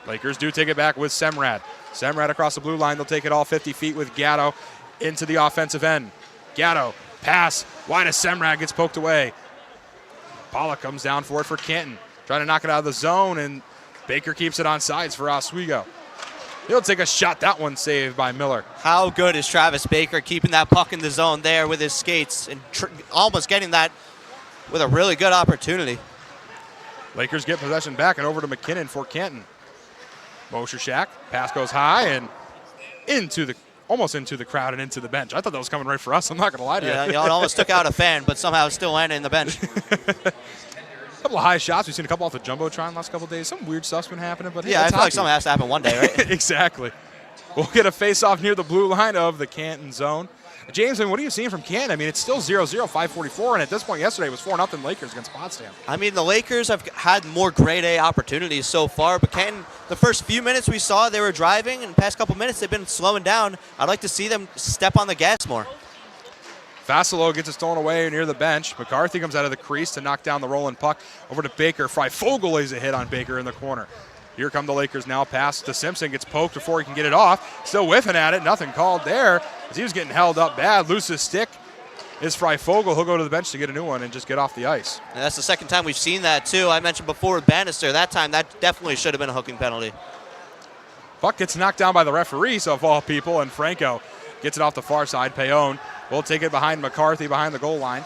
Lakers do take it back with Semrad. Semrad across the blue line. They'll take it all 50 feet with Gatto into the offensive end. Gatto, pass, wide as Semrad gets poked away. Pollock comes down for it for Canton. Trying to knock it out of the zone, and Baker keeps it on sides for Oswego. He'll take a shot. That one saved by Miller. How good is Travis Baker keeping that puck in the zone there with his skates and almost getting that with a really good opportunity. Lakers get possession back and over to McKinnon for Canton. Mosher Shack, pass goes high and almost into the crowd and into the bench. I thought that was coming right for us. I'm not going to lie to you. Yeah, it almost took out a fan, but somehow it still landed in the bench. A couple of high shots. We've seen a couple off the Jumbotron last couple of days. Some weird stuff's been happening, but yeah, I feel like something has to happen one day, right? Exactly. We'll get a face-off near the blue line of the Canton zone. James, I mean, what are you seeing from Canton? I mean, it's still 0-0, 5:44, and at this point yesterday it was 4-0 Lakers against Potsdam. I mean, the Lakers have had more grade A opportunities so far, but Canton, the first few minutes we saw, they were driving, and the past couple minutes they've been slowing down. I'd like to see them step on the gas more. Vassilo gets it stolen away near the bench. McCarthy comes out of the crease to knock down the rolling puck over to Baker. Freifogel lays a hit on Baker in the corner. Here come the Lakers now. Pass to Simpson. Gets poked before he can get it off. Still whiffing at it. Nothing called there as he was getting held up bad. Loses stick is Freifogel. He'll go to the bench to get a new one and just get off the ice. And that's the second time we've seen that, too. I mentioned before with Bannister. That time, that definitely should have been a hooking penalty. Puck gets knocked down by the referee, so of all people, and Franco gets it off the far side. Payon will take it behind McCarthy behind the goal line.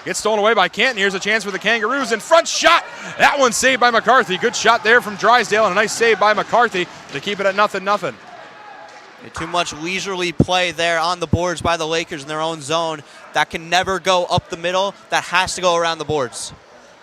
Gets stolen away by Canton. Here's a chance for the Kangaroos. In front shot. That one saved by McCarthy. Good shot there from Drysdale and a nice save by McCarthy to keep it at 0-0. Too much leisurely play there on the boards by the Lakers in their own zone. That can never go up the middle. That has to go around the boards.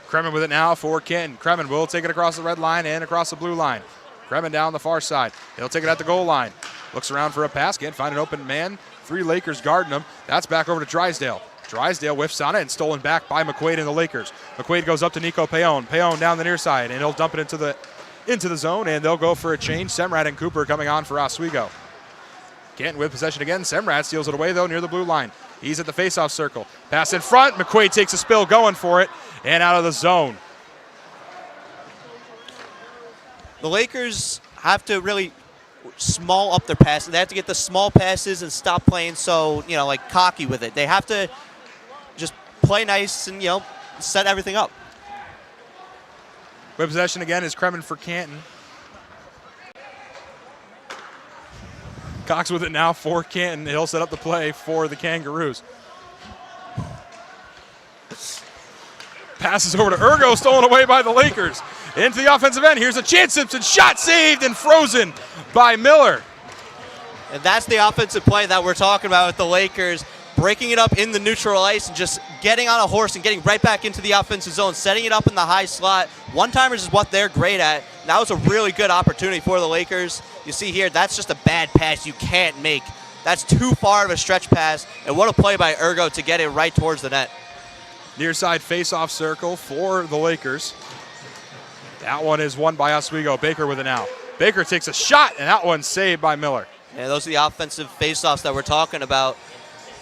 Kremen with it now for Canton. Kremen will take it across the red line and across the blue line. Kremen down the far side. He'll take it at the goal line. Looks around for a pass. Can't find an open man. 3 Lakers guarding him. That's back over to Drysdale. Drysdale whiffs on it and stolen back by McQuaid and the Lakers. McQuaid goes up to Nico Payon. Payon down the near side, and he'll dump it into the zone, and they'll go for a change. Semrad and Cooper coming on for Oswego. Canton with possession again. Semrad steals it away, though, near the blue line. He's at the faceoff circle. Pass in front. McQuaid takes a spill going for it, and out of the zone. The Lakers have to really small up their passes. They have to get the small passes and stop playing so, like cocky with it. They have to just play nice and, set everything up. With possession again is Kremen for Canton. Cox with it now for Canton. He'll set up the play for the Kangaroos. Passes over to Ergo, stolen away by the Lakers. Into the offensive end. Here's a chance. Simpson shot saved and frozen by Miller. And that's the offensive play that we're talking about with the Lakers. Breaking it up in the neutral ice and just getting on a horse and getting right back into the offensive zone, setting it up in the high slot. One-timers is what they're great at. And that was a really good opportunity for the Lakers. You see here, that's just a bad pass you can't make. That's too far of a stretch pass. And what a play by Ergo to get it right towards the net. Near side face-off circle for the Lakers. That one is won by Oswego. Baker with it now. Baker takes a shot, and that one's saved by Miller. Yeah, those are the offensive face-offs that we're talking about.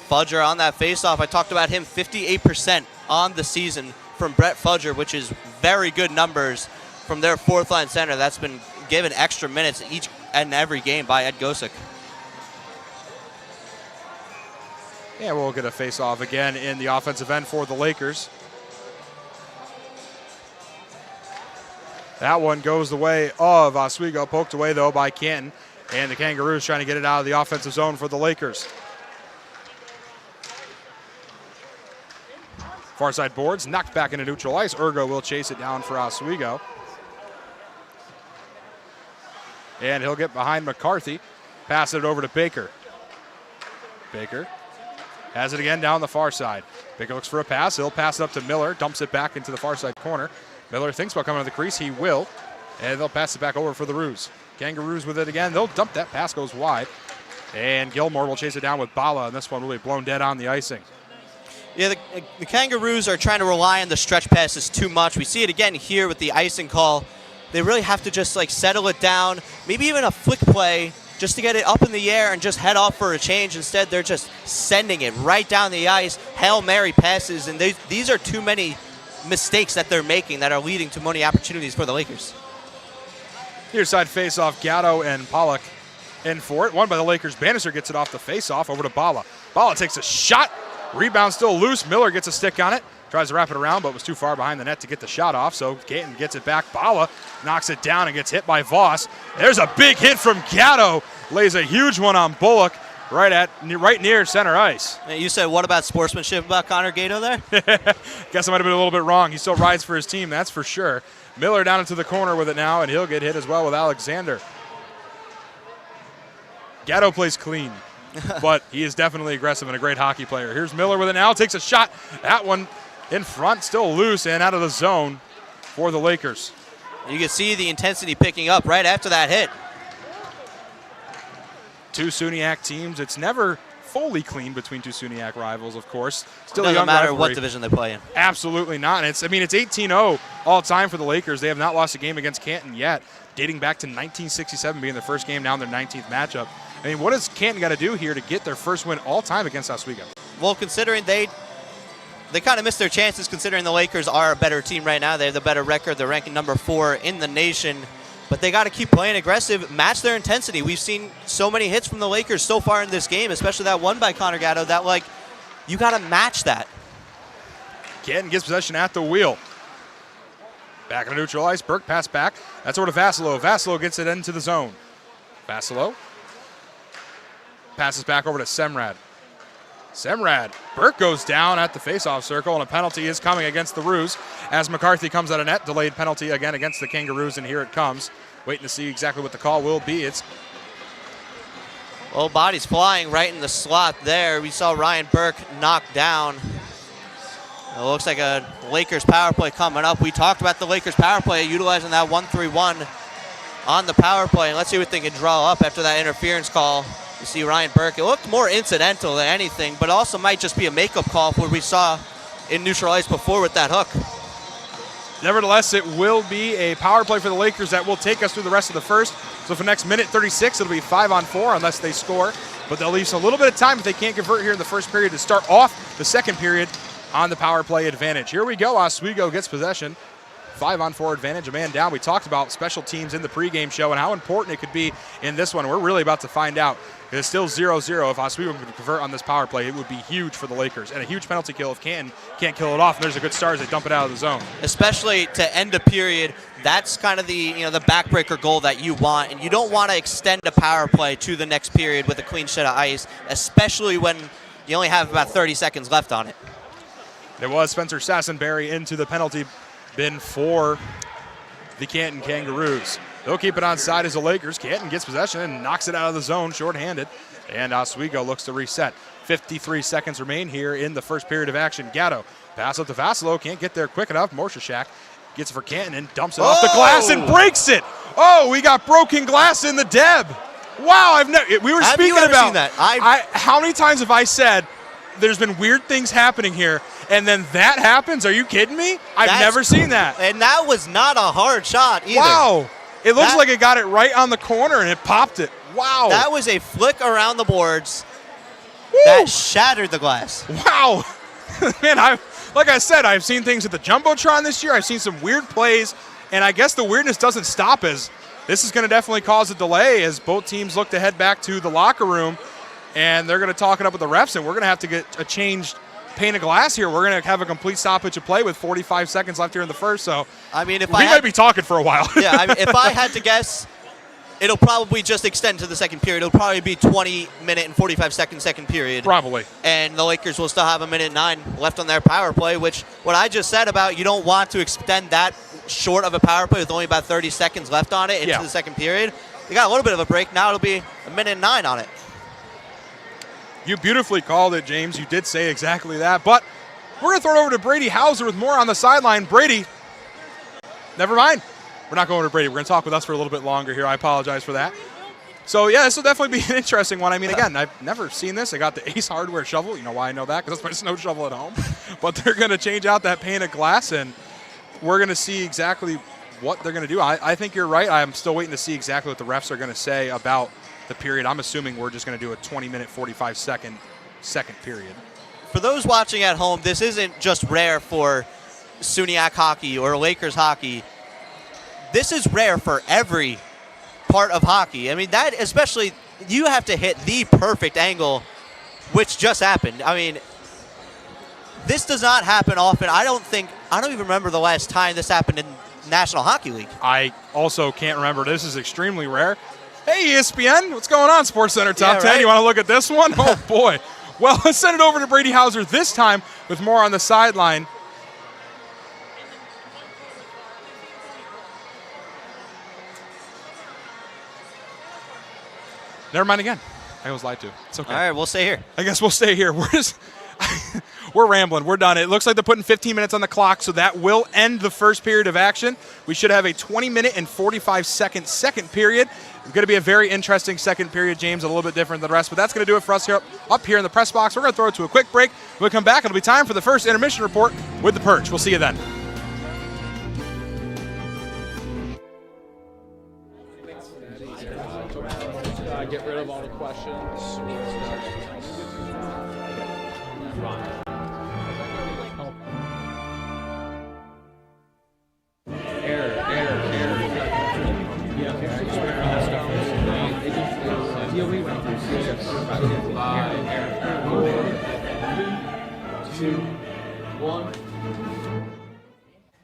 Fudger on that face-off. I talked about him 58% on the season from Brett Fudger, which is very good numbers from their fourth-line center. That's been given extra minutes each and every game by Ed Gosick. Yeah, we'll get a face-off again in the offensive end for the Lakers. That one goes the way of Oswego, poked away, though, by Canton. And the Kangaroos trying to get it out of the offensive zone for the Lakers. Far side boards, knocked back into neutral ice. Ergo will chase it down for Oswego. And he'll get behind McCarthy. Pass it over to Baker. Baker has it again down the far side. Baker looks for a pass. He'll pass it up to Miller. Dumps it back into the far side corner. Miller thinks about coming to the crease. He will. And they'll pass it back over for the Roos. Kangaroos with it again. They'll dump that. Pass goes wide. And Gilmore will chase it down with Bala. And this one really blown dead on the icing. Yeah, the Kangaroos are trying to rely on the stretch passes too much. We see it again here with the icing call. They really have to just settle it down. Maybe even a flick play just to get it up in the air and just head off for a change. Instead, they're just sending it right down the ice. Hail Mary passes, and these are too many mistakes that they're making that are leading to many opportunities for the Lakers. Near side face-off, Gatto and Pollock in for it. Won by the Lakers. Bannister gets it off the face-off over to Bala. Bala takes a shot. Rebound still loose. Miller gets a stick on it. Tries to wrap it around, but was too far behind the net to get the shot off. So Canton gets it back. Bala knocks it down and gets hit by Voss. There's a big hit from Gatto. Lays a huge one on Bullock right near center ice. You said, what about sportsmanship about Connor Gatto there? Guess I might have been a little bit wrong. He still rides for his team, that's for sure. Miller down into the corner with it now, and he'll get hit as well with Alexander. Gatto plays clean, but he is definitely aggressive and a great hockey player. Here's Miller with it now, takes a shot. That one in front, still loose and out of the zone for the Lakers. You can see the intensity picking up right after that hit. Two SUNYAC teams. It's never fully clean between two SUNYAC rivals, of course. Still doesn't a young matter rivalry. what division they play in. Absolutely not. And it's 18-0 all time for the Lakers. They have not lost a game against Canton yet, dating back to 1967 being their first game, now their 19th matchup. I mean, what has Canton got to do here to get their first win all time against Oswego? Well, considering they kind of missed their chances, considering the Lakers are a better team right now. They have the better record. They're ranking number 4 in the nation. But they got to keep playing aggressive, match their intensity. We've seen so many hits from the Lakers so far in this game, especially that one by Connor Gatto, that, you got to match that. Canton gets possession at the wheel. Back in neutral ice. Burke pass back. That's over to Vassilo. Vassilo gets it into the zone. Vassilo passes back over to Semrad. Semrad. Burke goes down at the faceoff circle, and a penalty is coming against the Roos as McCarthy comes out of net. Delayed penalty again against the Kangaroos, and here it comes. Waiting to see exactly what the call will be. It's well, bodies flying right in the slot there. We saw Ryan Burke knocked down. It looks like a Lakers power play coming up. We talked about the Lakers power play, utilizing that 1-3-1 on the power play. And let's see what they can draw up after that interference call. You see Ryan Burke. It looked more incidental than anything, but also might just be a makeup call for what we saw in neutral ice before with that hook. Nevertheless, it will be a power play for the Lakers that will take us through the rest of the first. So for the next minute 36, it'll be 5-on-4 unless they score. But they'll leave a little bit of time if they can't convert here in the first period to start off the second period on the power play advantage. Here we go. Oswego gets possession 5-on-4 advantage, a man down. We talked about special teams in the pregame show and how important it could be in this one. We're really about to find out. It's still 0-0. If Oswego could convert on this power play, it would be huge for the Lakers. And a huge penalty kill if Canton can't kill it off. And there's a good start as they dump it out of the zone. Especially to end a period, that's kind of the the backbreaker goal that you want. And you don't want to extend a power play to the next period with a clean sheet of ice, especially when you only have about 30 seconds left on it. It was Spencer Sassenberry into the penalty bin for the Canton Kangaroos. They'll keep it on side as the Lakers. Canton gets possession and knocks it out of the zone shorthanded. And Oswego looks to reset. 53 seconds remain here in the first period of action. Gatto pass up to Vasilo. Can't get there quick enough. Morshashak gets it for Canton and dumps it off the glass and breaks it. Oh, we got broken glass in the Deb. Wow, we were speaking about that. How many times have I said there's been weird things happening here, and then that happens? Are you kidding me? I've never seen that. And that was not a hard shot either. Wow. It looks like it got it right on the corner and it popped it. Wow. That was a flick around the boards that shattered the glass. Wow. Man, like I said, I've seen things at the Jumbotron this year. I've seen some weird plays, and I guess the weirdness doesn't stop as this is going to definitely cause a delay as both teams look to head back to the locker room, and they're going to talk it up with the refs, and we're going to have to get a changed pane of glass here. We're going to have a complete stoppage of play with 45 seconds left here in the first. So I mean, we might be talking for a while. Yeah, I mean, if I had to guess, it'll probably just extend to the second period. It'll probably be 20-minute and 45-second second period. Probably. And the Lakers will still have 1:09 left on their power play, which what I just said about you don't want to extend that short of a power play with only about 30 seconds left on it into the second period. You got a little bit of a break. Now it'll be 1:09 on it. You beautifully called it, James. You did say exactly that. But we're going to throw it over to Brady Hauser with more on the sideline. Brady, never mind. We're not going over to Brady. We're going to talk with us for a little bit longer here. I apologize for that. So, yeah, this will definitely be an interesting one. I mean, again, I've never seen this. I got the Ace Hardware shovel. You know why I know that? Because that's my snow shovel at home. But they're going to change out that pane of glass, and we're going to see exactly what they're going to do. I think you're right. I'm still waiting to see exactly what the refs are going to say about the period. I'm assuming we're just going to do a 20-minute, 45-second second period. For those watching at home, this isn't just rare for SUNY hockey or Lakers hockey. This is rare for every part of hockey. I mean, that especially, you have to hit the perfect angle, which just happened. I mean, this does not happen often. I don't even remember the last time this happened in National Hockey League. I also can't remember. This is extremely rare. Hey, ESPN, what's going on, SportsCenter Top 10? You want to look at this one? Oh, boy. Well, let's send it over to Brady Hauser this time with more on the sideline. Never mind again. I was lied to. It's okay. All right, we'll stay here. I guess we'll stay here. We're rambling. We're done. It looks like they're putting 15 minutes on the clock, so that will end the first period of action. We should have a 20-minute and 45-second second period. It's going to be a very interesting second period, James, a little bit different than the rest, but that's going to do it for us here up here in the press box. We're going to throw it to a quick break. When we come back, it'll be time for the first intermission report with the Perch. We'll see you then. Get rid of all the questions.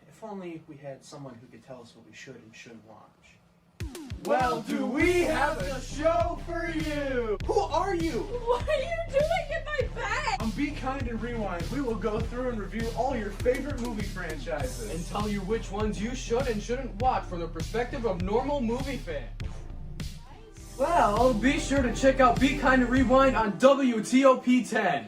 If only we had someone who could tell us what we should and shouldn't watch. Well, do we have a show for you? Who are you? What are you doing in my bed? On Be Kind and Rewind, we will go through and review all your favorite movie franchises. And tell you which ones you should and shouldn't watch from the perspective of normal movie fans. Well, be sure to check out Be Kind and Rewind on WTOP 10.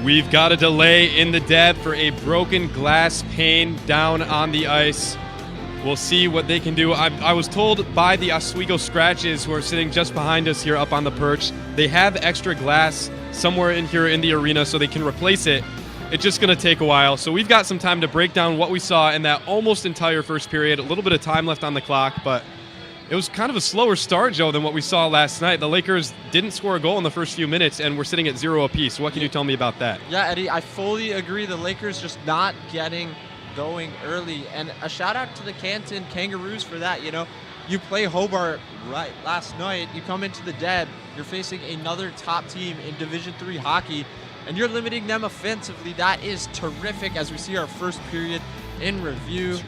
We've got a delay in the depth for a broken glass pane down on the ice. We'll see what they can do. I was told by the Oswego Scratches, who are sitting just behind us here up on the perch, they have extra glass somewhere in here in the arena so they can replace it. It's just going to take a while. So we've got some time to break down what we saw in that almost entire first period. A little bit of time left on the clock, but it was kind of a slower start, Joe, than what we saw last night. The Lakers didn't score a goal in the first few minutes, and we're sitting at 0 apiece. What can you tell me about that? Yeah, Eddie, I fully agree. The Lakers just not getting going early, and a shout out to the Canton Kangaroos for that. You know, you play Hobart right last night, you come into the dead, you're facing another top team in Division III hockey, and you're limiting them offensively. That is terrific as we see our first period in review.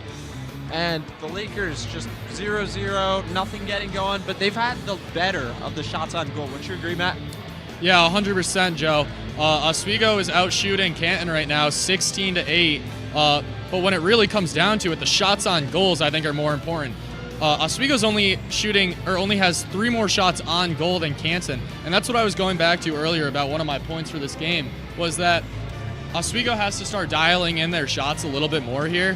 And the Lakers just 0-0, nothing getting going, but they've had the better of the shots on goal. Wouldn't you agree, Matt? Yeah, 100%, Joe. Oswego is out shooting Canton right now, 16-8. But when it really comes down to it, the shots on goals I think are more important. Oswego's only has 3 more shots on goal than Canton, and that's what I was going back to earlier about one of my points for this game, was that Oswego has to start dialing in their shots a little bit more here,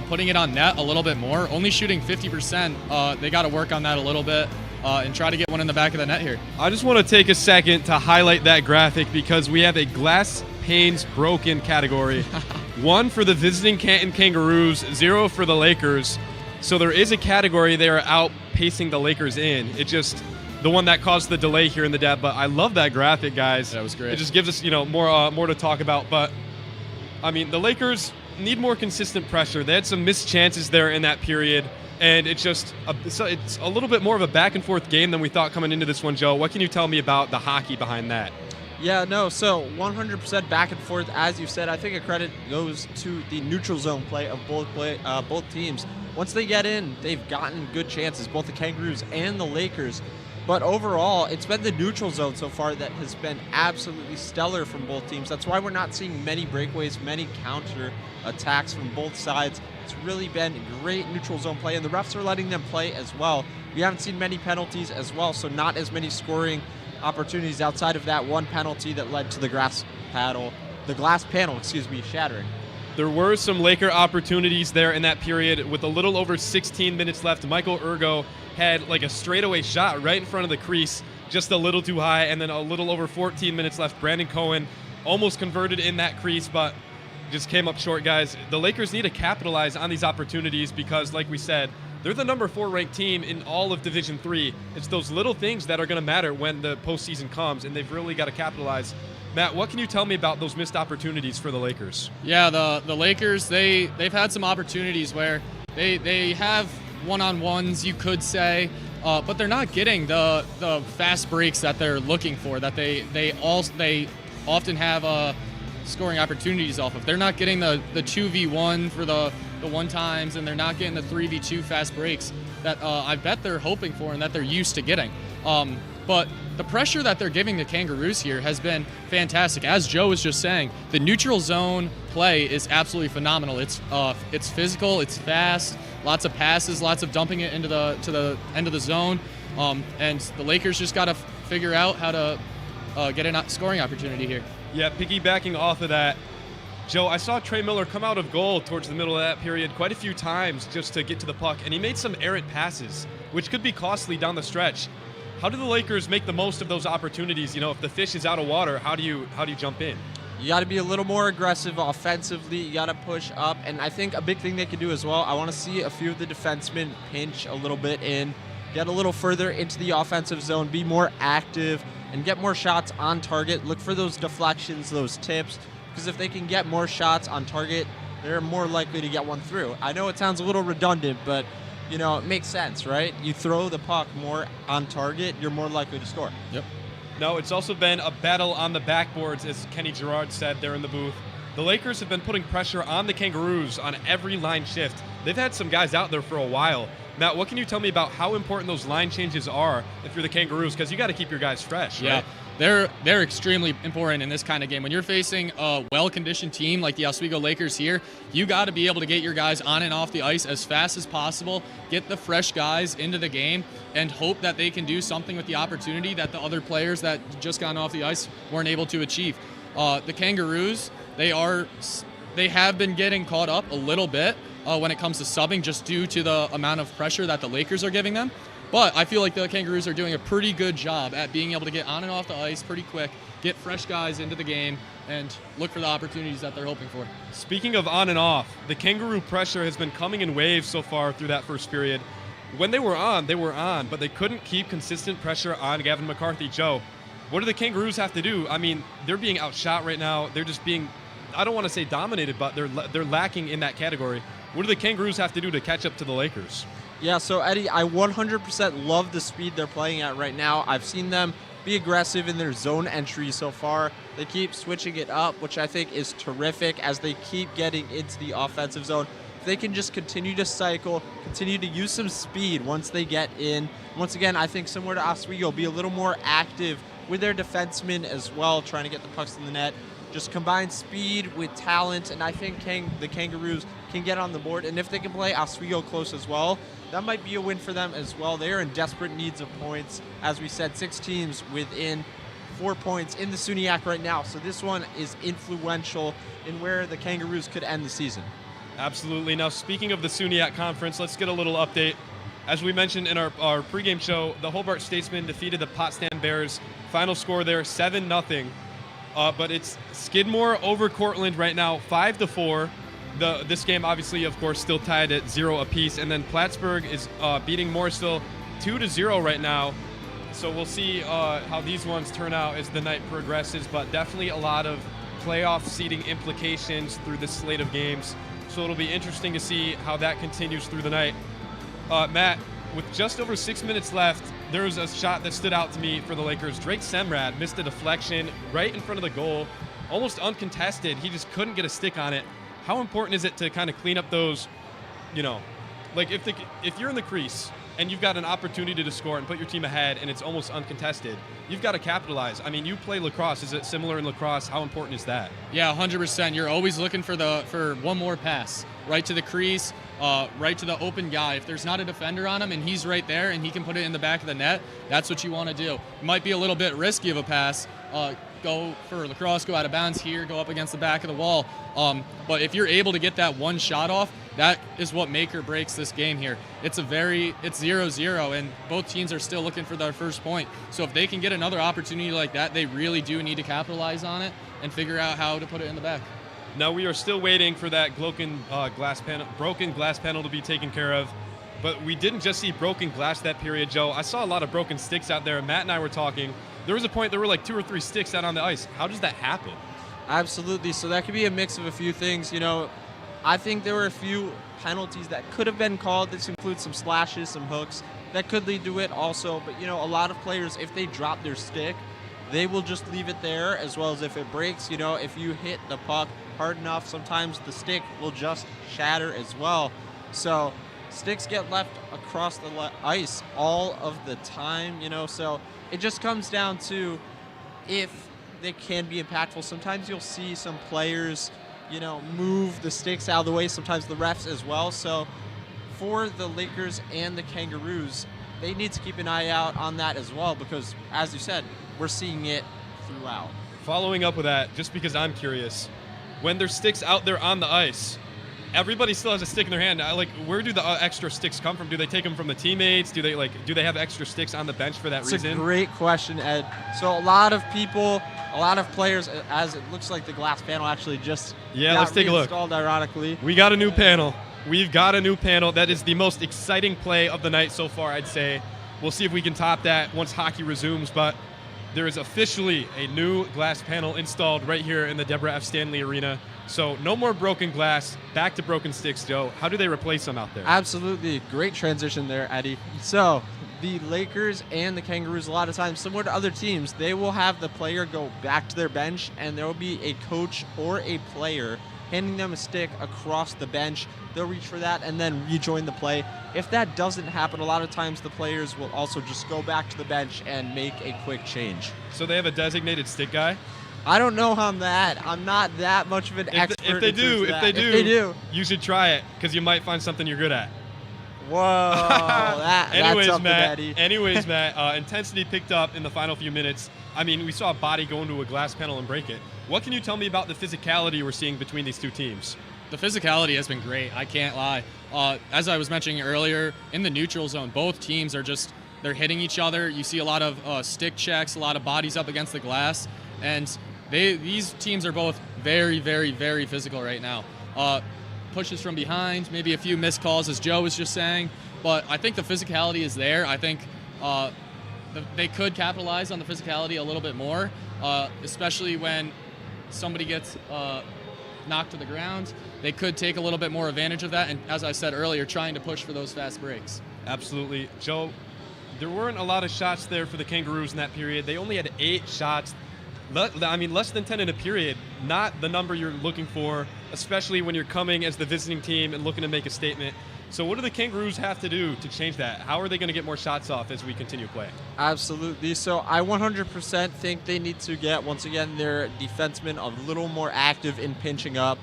putting it on net a little bit more. Only shooting 50%. They got to work on that a little bit and try to get one in the back of the net here. I just want to take a second to highlight that graphic because we have a glass panes broken category. 1 for the visiting Canton Kangaroos, 0 for the Lakers. So there is a category they are outpacing the Lakers in. It just the one that caused the delay here in the depth. But I love that graphic, guys. That was great. It just gives us, more to talk about. But I mean, the Lakers need more consistent pressure. They had some missed chances there in that period, and it's a little bit more of a back and forth game than we thought coming into this one, Joe. What can you tell me about the hockey behind that? Yeah, no, so 100% back and forth, as you said. I think a credit goes to the neutral zone play of both teams. Once they get in, they've gotten good chances, both the Kangaroos and the Lakers. But overall, it's been the neutral zone so far that has been absolutely stellar from both teams. That's why we're not seeing many breakaways, many counter attacks from both sides. It's really been great neutral zone play, and the refs are letting them play as well. We haven't seen many penalties as well, so not as many scoring opportunities outside of that one penalty that led to the glass panel, shattering. There were some Laker opportunities there in that period. With a little over 16 minutes left, Michael Ergo had like a straightaway shot right in front of the crease, just a little too high, and then a little over 14 minutes left. Brandon Cohen almost converted in that crease, but just came up short, guys. The Lakers need to capitalize on these opportunities because, like we said, they're the number 4 ranked team in all of Division III. It's those little things that are going to matter when the postseason comes, and they've really got to capitalize. Matt, what can you tell me about those missed opportunities for the Lakers? Yeah, the Lakers, they've had some opportunities where they have one-on-ones, you could say, but they're not getting the fast breaks that they're looking for, that they often have scoring opportunities off of. They're not getting the 2v1 for the one times, and they're not getting the 3v2 fast breaks that I bet they're hoping for and that they're used to getting. But the pressure that they're giving the Kangaroos here has been fantastic. As Joe was just saying, the neutral zone play is absolutely phenomenal. It's physical, it's fast, lots of passes, lots of dumping it to the end of the zone, and the Lakers just got to figure out how to get a scoring opportunity here. Yeah, piggybacking off of that, Joe, I saw Trey Miller come out of goal towards the middle of that period quite a few times just to get to the puck, and he made some errant passes, which could be costly down the stretch. How do the Lakers make the most of those opportunities? If the fish is out of water, how do you jump in? You got to be a little more aggressive offensively. You got to push up, and I think a big thing they can do as well, I want to see a few of the defensemen pinch a little bit in, get a little further into the offensive zone, be more active, and get more shots on target. Look for those deflections, those tips, because if they can get more shots on target, they're more likely to get one through. I know it sounds a little redundant, but it makes sense, right? You throw the puck more on target, you're more likely to score. Yep. No, it's also been a battle on the backboards, as Kenny Girard said there in the booth. The Lakers have been putting pressure on the Kangaroos on every line shift. They've had some guys out there for a while. Matt, what can you tell me about how important those line changes are if you're the Kangaroos? Because you got to keep your guys fresh, right? Yeah, they're extremely important in this kind of game. When you're facing a well-conditioned team like the Oswego Lakers here, you got to be able to get your guys on and off the ice as fast as possible, get the fresh guys into the game, and hope that they can do something with the opportunity that the other players that just gotten off the ice weren't able to achieve. The Kangaroos, they have been getting caught up a little bit when it comes to subbing, just due to the amount of pressure that the Lakers are giving them. But I feel like the Kangaroos are doing a pretty good job at being able to get on and off the ice pretty quick, get fresh guys into the game, and look for the opportunities that they're hoping for. Speaking of on and off, the Kangaroo pressure has been coming in waves so far through that first period. When they were on, but they couldn't keep consistent pressure on Gavin McCarthy. Joe, what do the Kangaroos have to do? I mean, they're being outshot right now. They're just being, I don't want to say dominated, but they're lacking in that category. What do the Kangaroos have to do to catch up to the Lakers? Yeah, so Eddie, I 100% love the speed they're playing at right now. I've seen them be aggressive in their zone entry so far. They keep switching it up, which I think is terrific as they keep getting into the offensive zone. If they can just continue to cycle, continue to use some speed once they get in. Once again, I think similar to Oswego, be a little more active with their defensemen as well, trying to get the pucks in the net. Just combine speed with talent, and I think the Kangaroos can get on the board. And if they can play Oswego close as well, that might be a win for them as well. They are in desperate needs of points. As we said, 6 teams within 4 points in the SUNY right now. So this one is influential in where the Kangaroos could end the season. Absolutely. Now, speaking of the SUNY Conference, let's get a little update. As we mentioned in our pregame show, the Hobart Statesmen defeated the Potsdam Bears. Final score there, 7-0. But it's Skidmore over Cortland right now, 5-4. This game, obviously, of course, still tied at 0 apiece. And then Plattsburgh is beating Morrisville 2-0 right now. So we'll see how these ones turn out as the night progresses. But definitely a lot of playoff seeding implications through this slate of games. So it'll be interesting to see how that continues through the night. Matt, with just over 6 minutes left, there was a shot that stood out to me for the Lakers. Drake Semrad missed a deflection right in front of the goal, almost uncontested. He just couldn't get a stick on it. How important is it to kind of clean up those, like if you're in the crease and you've got an opportunity to score and put your team ahead and it's almost uncontested, you've got to capitalize. I mean, you play lacrosse. Is it similar in lacrosse? How important is that? Yeah, 100%. You're always looking for one more pass, right to the crease, right to the open guy. If there's not a defender on him and he's right there and he can put it in the back of the net, that's what you want to do. It might be a little bit risky of a pass. Go for lacrosse, go out of bounds here, go up against the back of the wall. But if you're able to get that one shot off, that is what make or breaks this game here. It's 0-0, and both teams are still looking for their first point. So if they can get another opportunity like that, they really do need to capitalize on it and figure out how to put it in the back. Now we are still waiting for that broken glass panel to be taken care of. But we didn't just see broken glass that period, Joe. I saw a lot of broken sticks out there. Matt and I were talking. There was a point there were like 2 or 3 sticks out on the ice. How does that happen? Absolutely. So that could be a mix of a few things. I think there were a few penalties that could have been called. This includes some slashes, some hooks. That could lead to it also. But, a lot of players, if they drop their stick, they will just leave it there, as well as if it breaks. If you hit the puck hard enough, sometimes the stick will just shatter as well. So sticks get left across the ice all of the time, so it just comes down to if they can be impactful. Sometimes you'll see some players, move the sticks out of the way, sometimes the refs as well. So for the Lakers and the Kangaroos, they need to keep an eye out on that as well, because as you said, we're seeing it throughout. Following up with that, just because I'm curious, when there's sticks out there on the ice, everybody still has a stick in their hand. Where do the extra sticks come from? Do they take them from the teammates? Do they have extra sticks on the bench for that reason? It's a great question, Ed. So a lot of people, a lot of players, as it looks like the glass panel actually just let's take a look. Installed, ironically. We got a new panel. We've got a new panel. That is the most exciting play of the night so far, I'd say. We'll see if we can top that once hockey resumes, but there is officially a new glass panel installed right here in the Deborah F. Stanley Arena. So no more broken glass, back to broken sticks, Joe. How do they replace them out there? Absolutely. Great transition there, Eddie. So the Lakers and the Kangaroos, a lot of times, similar to other teams, they will have the player go back to their bench, and there will be a coach or a player handing them a stick across the bench. They'll reach for that and then rejoin the play. If that doesn't happen, a lot of times the players will also just go back to the bench and make a quick change. So they have a designated stick guy? I don't know how I'm that. I'm not that much of an expert. If they do, you should try it, because you might find something you're good at. Whoa. Anyways, that's Matt. Eddie. Anyways, Matt. Intensity picked up in the final few minutes. I mean, we saw a body go into a glass panel and break it. What can you tell me about the physicality we're seeing between these two teams? The physicality has been great. I can't lie. As I was mentioning earlier, in the neutral zone, both teams are they're hitting each other. You see a lot of stick checks, a lot of bodies up against the glass, and these teams are both very, very, very physical right now. Pushes from behind, maybe a few missed calls, as Joe was just saying, but I think the physicality is there. I think they could capitalize on the physicality a little bit more, especially when somebody gets knocked to the ground. They could take a little bit more advantage of that, and as I said earlier, trying to push for those fast breaks. Absolutely. Joe, there weren't a lot of shots there for the Kangaroos in that period. They only had 8 shots. I mean, less than 10 in a period, not the number you're looking for, especially when you're coming as the visiting team and looking to make a statement. So what do the Kangaroos have to do to change that? How are they going to get more shots off as we continue playing? Absolutely. So I 100% think they need to get, once again, their defensemen a little more active in pinching up.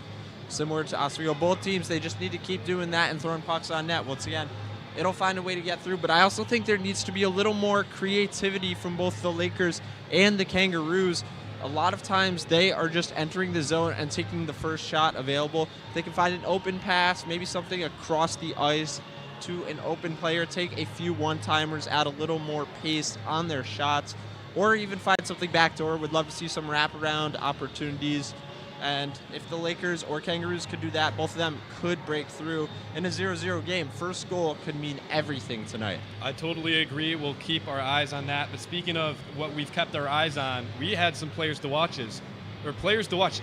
Similar to Oswego, both teams, they just need to keep doing that and throwing pucks on net. Once again, it'll find a way to get through. But I also think there needs to be a little more creativity from both the Lakers and the Kangaroos. A lot of times they are just entering the zone and taking the first shot available. They can find an open pass, maybe something across the ice to an open player, take a few one-timers, add a little more pace on their shots, or even find something backdoor. Would love to see some wraparound opportunities. And if the Lakers or Kangaroos could do that, both of them could break through in a 0-0 game. First goal could mean everything tonight. I totally agree. We'll keep our eyes on that. But speaking of what we've kept our eyes on, we had some players to watch.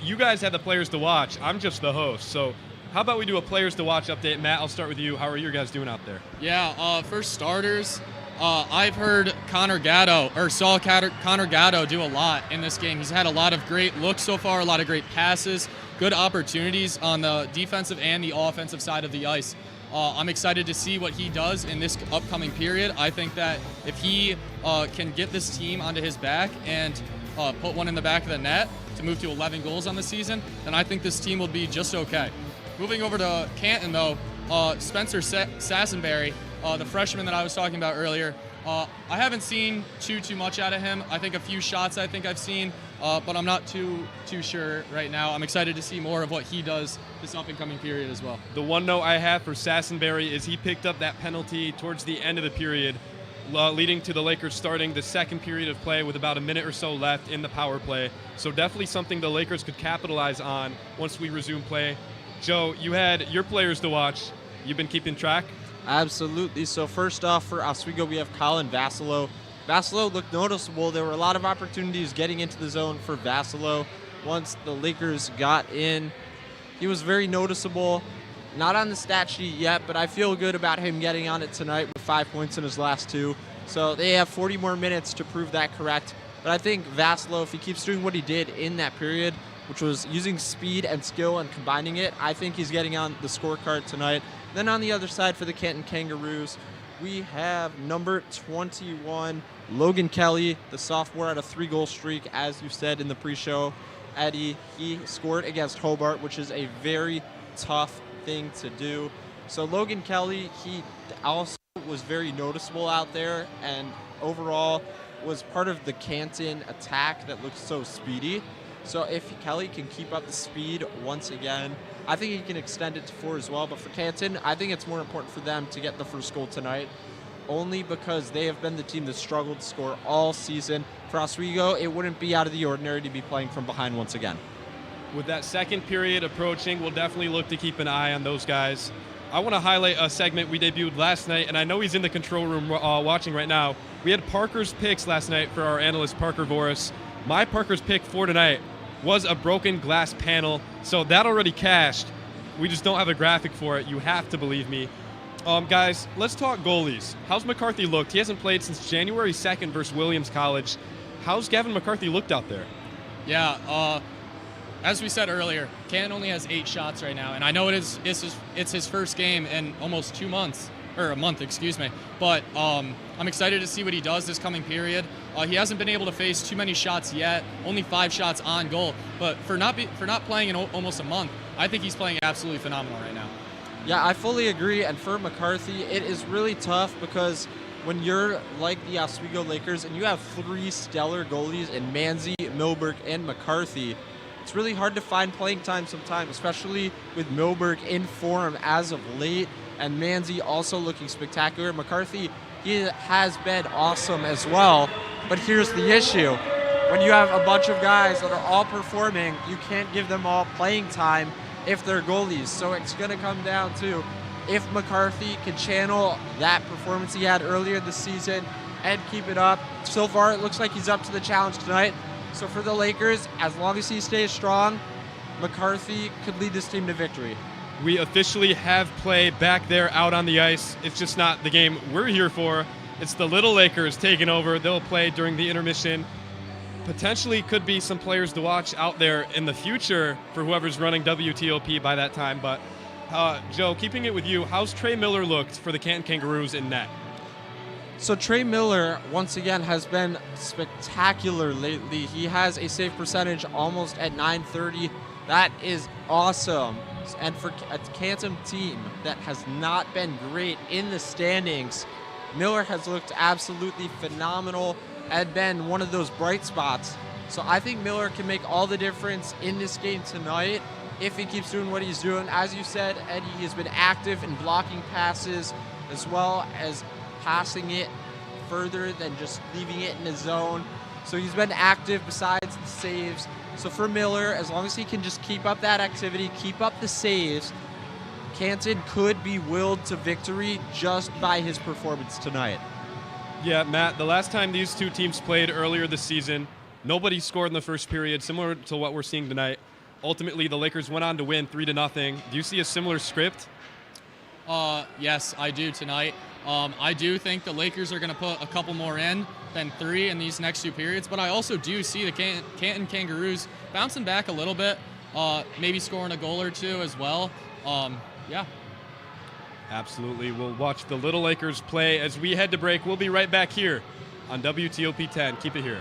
You guys had the players to watch. I'm just the host. So how about we do a players to watch update? Matt, I'll start with you. How are you guys doing out there? Yeah, for starters, I've heard Connor Gatto do a lot in this game. He's had a lot of great looks so far, a lot of great passes, good opportunities on the defensive and the offensive side of the ice. I'm excited to see what he does in this upcoming period. I think that if he can get this team onto his back and put one in the back of the net to move to 11 goals on the season, then I think this team will be just okay. Moving over to Canton, though, Spencer Sassenberry, the freshman that I was talking about earlier, I haven't seen too much out of him. I think a few shots I've seen, but I'm not too sure right now. I'm excited to see more of what he does this up-and-coming period as well. The one note I have for Sassenberry is he picked up that penalty towards the end of the period, leading to the Lakers starting the second period of play with about a minute or so left in the power play. So definitely something the Lakers could capitalize on once we resume play. Joe, you had your players to watch. You've been keeping track? Absolutely. So first off, for Oswego, we have Colin Vassilo. Vassilo looked noticeable. There were a lot of opportunities getting into the zone for Vassilo. Once the Lakers got in, he was very noticeable. Not on the stat sheet yet, but I feel good about him getting on it tonight with 5 points in his last 2. So they have 40 more minutes to prove that correct. But I think Vassilo, if he keeps doing what he did in that period, which was using speed and skill and combining it, I think he's getting on the scorecard tonight. Then on the other side for the Canton Kangaroos, we have number 21, Logan Kelly, the sophomore, at a 3-goal streak, as you said in the pre-show. Eddie, he scored against Hobart, which is a very tough thing to do. So Logan Kelly, he also was very noticeable out there and overall was part of the Canton attack that looks so speedy. So if Kelly can keep up the speed once again, I think he can extend it to 4 as well. But for Canton, I think it's more important for them to get the first goal tonight, only because they have been the team that struggled to score all season. For Oswego, it wouldn't be out of the ordinary to be playing from behind once again. With that second period approaching, we'll definitely look to keep an eye on those guys. I want to highlight a segment we debuted last night, and I know he's in the control room watching right now. We had Parker's picks last night for our analyst, Parker Voris. My Parker's pick for tonight was a broken glass panel, so that already cashed. We just don't have a graphic for it. You have to believe me. Guys, let's talk goalies. How's McCarthy looked? He hasn't played since January 2nd versus Williams College. How's Gavin McCarthy looked out there? Yeah, as we said earlier, Canton only has 8 shots right now, and I know it's his first game in almost 2 months, or a month, excuse me. But I'm excited to see what he does this coming period. He hasn't been able to face too many shots yet, only 5 shots on goal. But for not playing in almost a month, I think he's playing absolutely phenomenal right now. Yeah, I fully agree. And for McCarthy, it is really tough because when you're like the Oswego Lakers and you have 3 stellar goalies in Manzi, Milberg, and McCarthy, it's really hard to find playing time sometimes, especially with Milberg in form as of late and Manzi also looking spectacular. McCarthy, he has been awesome as well. But here's the issue. When you have a bunch of guys that are all performing, you can't give them all playing time if they're goalies. So it's going to come down to if McCarthy can channel that performance he had earlier this season and keep it up. So far, it looks like he's up to the challenge tonight. So for the Lakers, as long as he stays strong, McCarthy could lead this team to victory. We officially have play back there out on the ice. It's just not the game we're here for. It's the Little Lakers taking over. They'll play during the intermission. Potentially could be some players to watch out there in the future for whoever's running WTOP by that time. But Joe, keeping it with you, how's Trey Miller looked for the Canton Kangaroos in net? So Trey Miller, once again, has been spectacular lately. He has a save percentage almost at .930. That is awesome. And for a Canton team that has not been great in the standings, Miller has looked absolutely phenomenal and been one of those bright spots. So I think Miller can make all the difference in this game tonight if he keeps doing what he's doing. As you said, Eddie, he has been active in blocking passes as well as passing it further than just leaving it in his zone. So he's been active besides the saves. So for Miller, as long as he can just keep up that activity, keep up the saves, Canton could be willed to victory just by his performance tonight. Yeah, Matt, the last time these two teams played earlier this season, nobody scored in the first period, similar to what we're seeing tonight. Ultimately, the Lakers went on to win 3-0. Do you see a similar script? Yes, I do tonight. I do think the Lakers are going to put a couple more in than 3 in these next 2 periods, but I also do see the Canton Kangaroos bouncing back a little bit, maybe scoring a goal or 2 as well. Yeah. Absolutely. We'll watch the Little Lakers play as we head to break. We'll be right back here on WTOP 10. Keep it here.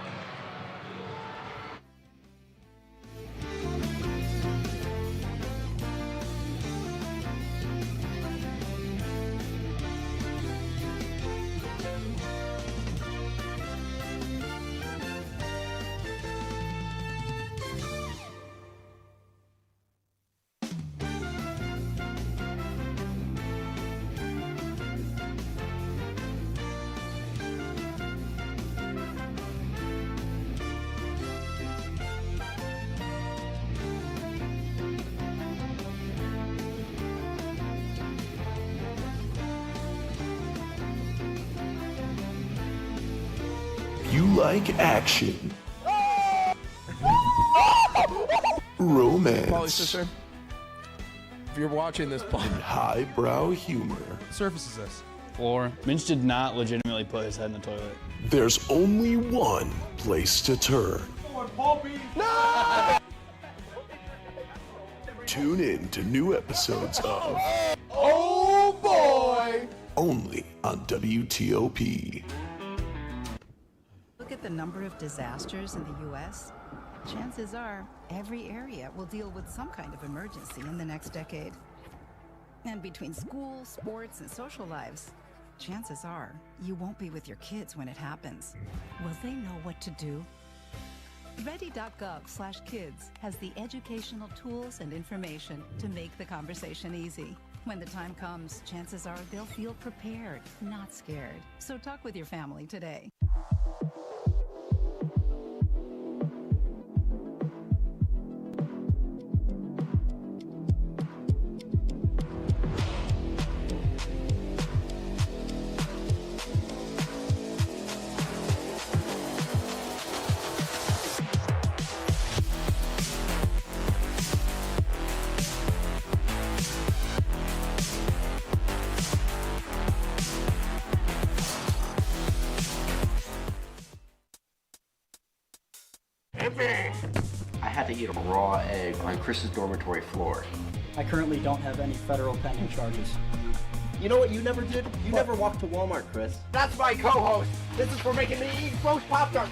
You like action, romance, if you're watching this, and highbrow humor. Surface is this? Floor. Minch did not legitimately put his head in the toilet. There's only one place to turn. No! Tune in to new episodes of Oh boy! only on WTOP. Look at the number of disasters in the U.S. Chances are every area will deal with some kind of emergency in the next decade. And between school, sports, and social lives, chances are you won't be with your kids when it happens. Will they know what to do? Ready.gov/kids has the educational tools and information to make the conversation easy. When the time comes, chances are they'll feel prepared, not scared. So talk with your family today. I had to eat a raw egg on Chris's dormitory floor. I currently don't have any federal pending charges. You know what you never did? You never walked to Walmart, Chris. That's my co-host. This is for making me eat roast Pop-Tarts.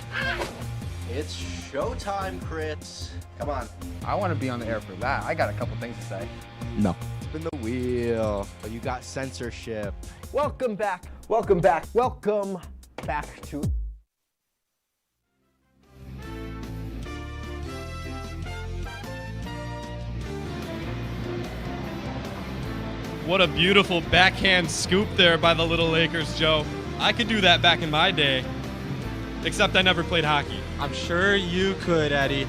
It's showtime, Chris. Come on. I want to be on the air for that. I got a couple things to say. No. spin the wheel. Oh, you got censorship. Welcome back. Welcome back. Welcome back to. What a beautiful backhand scoop there by the Little Lakers, Joe. I could do that back in my day, except I never played hockey. I'm sure you could, Eddie.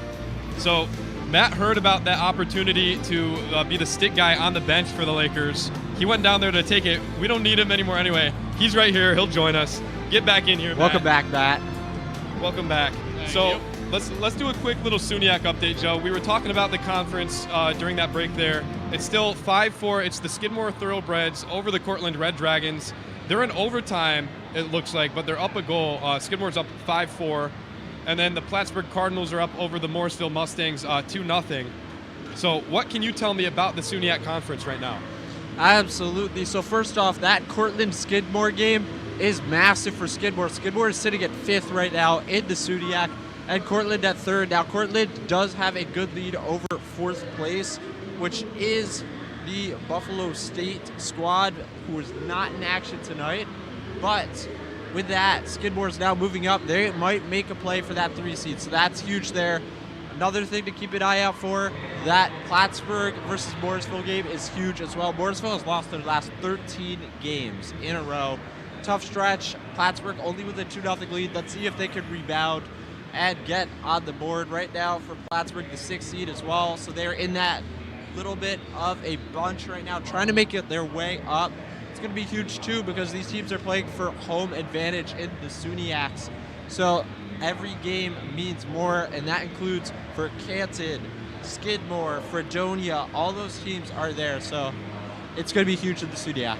So Matt heard about that opportunity to be the stick guy on the bench for the Lakers. He went down there to take it. We don't need him anymore anyway. He's right here. He'll join us. Get back in here, Matt. Welcome back, Matt. Welcome back. Let's do a quick little SUNYAC update, Joe. We were talking about the conference during that break there. It's still 5-4. It's the Skidmore Thoroughbreds over the Cortland Red Dragons. They're in overtime, it looks like, but they're up a goal. Skidmore's up 5-4. And then the Plattsburgh Cardinals are up over the Morrisville Mustangs 2-0. So what can you tell me about the SUNYAC conference right now? Absolutely. So first off, that Cortland-Skidmore game is massive for Skidmore. Skidmore is sitting at 5th right now in the SUNYAC, and Cortland at 3rd. Now, Cortland does have a good lead over 4th place, which is the Buffalo State squad, who is not in action tonight. But with that, Skidmore is now moving up. They might make a play for that 3 seed, so that's huge there. Another thing to keep an eye out for, that Plattsburgh versus Morrisville game is huge as well. Morrisville has lost their last 13 games in a row. Tough stretch. Plattsburgh only with a 2-0 lead. Let's see if they can rebound and get on the board. Right now for Plattsburgh, the 6th seed as well. So they're in that little bit of a bunch right now, trying to make it their way up. It's going to be huge too because these teams are playing for home advantage in the SUNYACs. So every game means more, and that includes for Canton, Skidmore, Fredonia. All those teams are there, so it's going to be huge in the SUNYAC.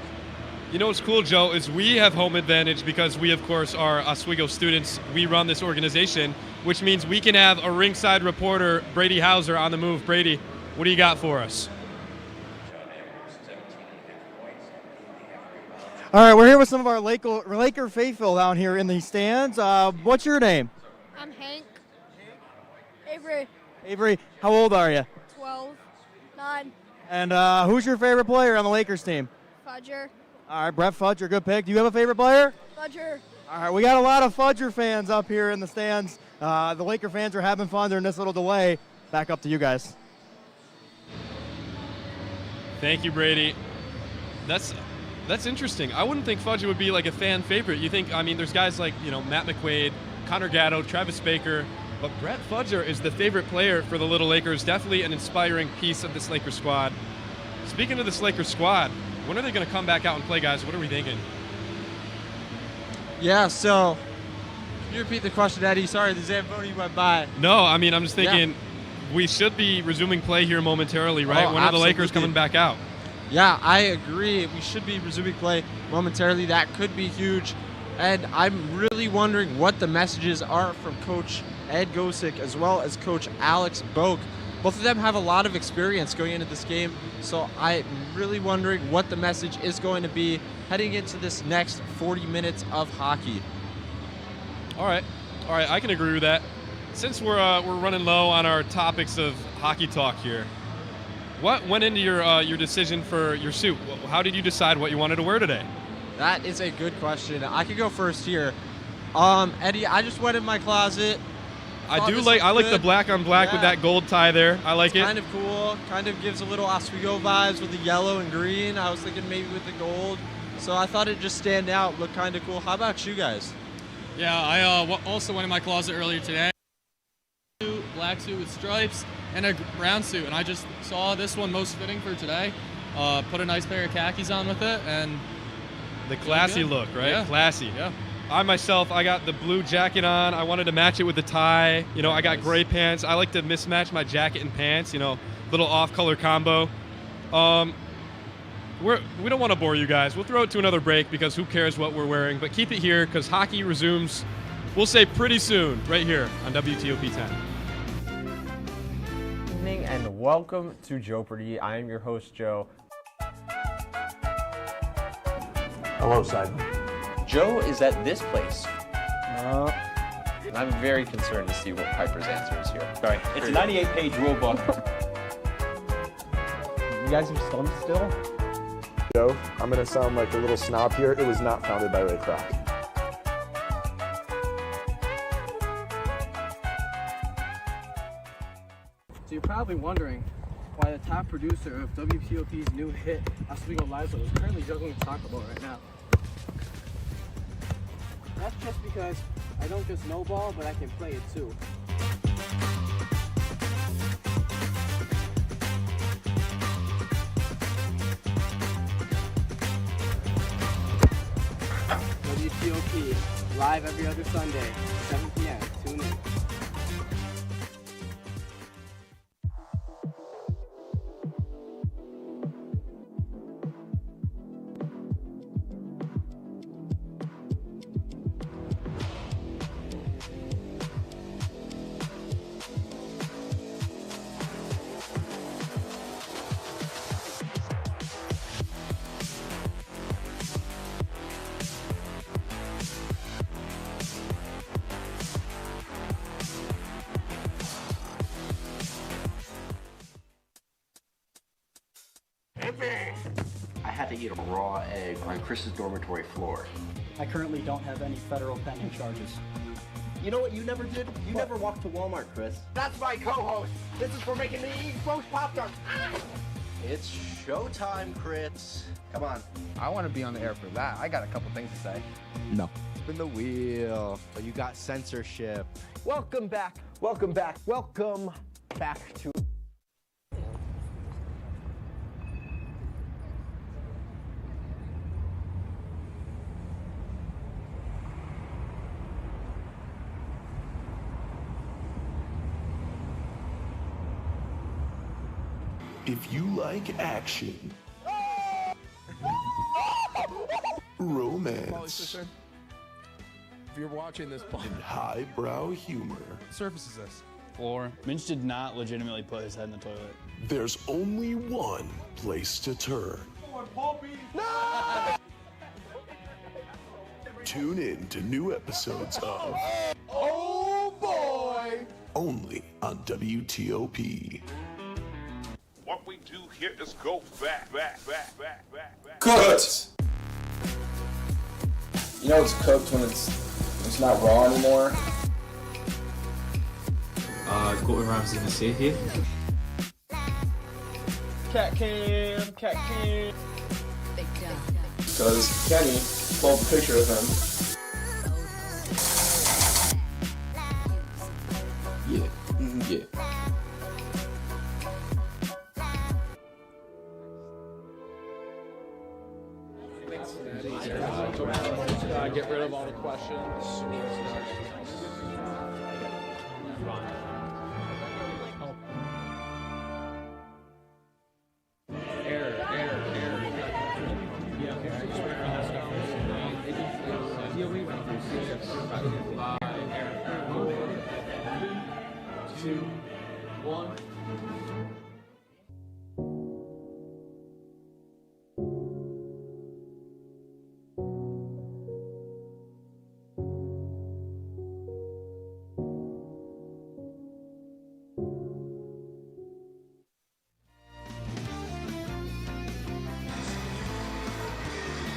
You know what's cool, Joe, is we have home advantage because we, of course, are Oswego students. We run this organization, which means we can have a ringside reporter, Brady Hauser, on the move. Brady, what do you got for us? All right, we're here with some of our Laker faithful down here in the stands. What's your name? I'm Hank. Avery. Avery, how old are you? 12. 9. And who's your favorite player on the Lakers team? Fudger. All right, Brett Fudger, good pick. Do you have a favorite player? Fudger. All right, we got a lot of Fudger fans up here in the stands. The Laker fans are having fun during this little delay. Back up to you guys. Thank you, Brady. That's interesting. I wouldn't think Fudger would be like a fan favorite. You think, I mean, there's guys like, Matt McQuaid, Connor Gatto, Travis Baker, but Brett Fudger is the favorite player for the Little Lakers. Definitely an inspiring piece of this Lakers squad. Speaking of this Lakers squad, when are they going to come back out and play, guys? What are we thinking? Yeah, so can you repeat the question, Eddie? Sorry, the Zamboni went by. No, I mean, I'm just thinking we should be resuming play here momentarily, right? When are the Lakers coming back out? Yeah, I agree. We should be resuming play momentarily. That could be huge. And I'm really wondering what the messages are from Coach Ed Gosick as well as Coach Alex Boak. Both of them have a lot of experience going into this game, so I'm really wondering what the message is going to be heading into this next 40 minutes of hockey. All right, I can agree with that. Since we're running low on our topics of hockey talk here, what went into your decision for your suit? How did you decide what you wanted to wear today? That is a good question. I could go first here. Eddie, I just went in my closet. I like the black on black with that gold tie there. I like it. Kind of cool. Kind of gives a little Oswego vibes with the yellow and green. I was thinking maybe with the gold. So I thought it'd just stand out, look kind of cool. How about you guys? Yeah, I also went in my closet earlier today. Black suit with stripes and a brown suit, and I just saw this one most fitting for today. Put a nice pair of khakis on with it, and the classy look, right? Yeah. Classy. Yeah. I got the blue jacket on. I wanted to match it with the tie. I got gray pants. I like to mismatch my jacket and pants, little off-color combo. We don't want to bore you guys. We'll throw it to another break because who cares what we're wearing. But keep it here because hockey resumes, we'll say pretty soon, right here on WTOP 10. Good evening and welcome to Jeopardy. I am your host, Joe. Hello, Simon. Joe is at this place. And I'm very concerned to see what Piper's answer is here. Sorry, it's a 98-page rule book. You guys are stumped still? Joe, I'm gonna sound like a little snob here. It was not founded by Ray Kroc. So you're probably wondering why the top producer of WTOP's new hit, Oswego Liza, is currently juggling Taco Bell right now. That's just because I don't just know ball, but I can play it too. WTOP, live every other Sunday, 7 p.m. Tune in. I had to eat a raw egg on Chris's dormitory floor. I currently don't have any federal pending charges. You know what you never did? You never walked to Walmart, Chris. That's my co-host. This is for making me eat roast Pop-Tarts. It's showtime, Crits. Come on. I want to be on the air for that. I got a couple things to say. No. Spin the wheel. Oh, you got censorship. Welcome back. Welcome back. Welcome back to... If you like action, romance, If you're watching this, and highbrow humor, what surface is this? Floor. Minch did not legitimately put his head in the toilet. there's only one place to turn. No! Tune in to new episodes of Oh boy! only on WTOP. What we do here is go back. Cooked! You know it's cooked when it's not raw anymore? Gordon Ramsay gonna see here. Cat cam. Because Kenny pulled a picture of him. Yeah. Yeah. Get rid of all the questions.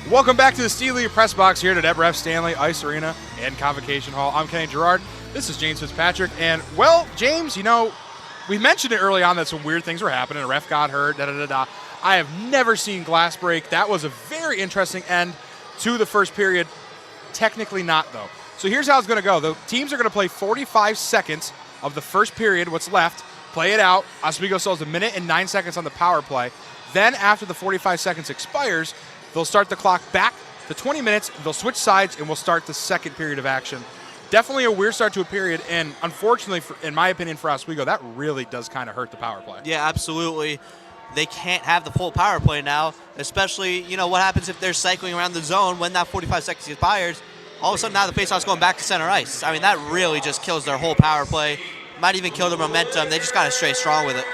Welcome back to the Steel League Press Box here at Deborah F. Stanley Ice Arena and Convocation Hall. I'm Kenny Gerard. This is James Fitzpatrick. And, well, James, you know, we mentioned it early on that some weird things were happening. A ref got hurt, da-da-da-da. I have never seen glass break. That was a very interesting end to the first period. Technically not, though. So here's how it's going to go. The teams are going to play 45 seconds of the first period, what's left, play it out. Oswego still has 1 minute and 9 seconds on the power play. Then after the 45 seconds expires, they'll start the clock back to 20 minutes. They'll switch sides, and we'll start the second period of action. Definitely a weird start to a period, and unfortunately, in my opinion, for Oswego, that really does kind of hurt the power play. Yeah, absolutely. They can't have the full power play now, especially, you know, what happens if they're cycling around the zone when that 45 seconds expires. All of a sudden now the faceoff's going back to center ice. I mean, that really just kills their whole power play. Might even kill their momentum. They just got to stay strong with it.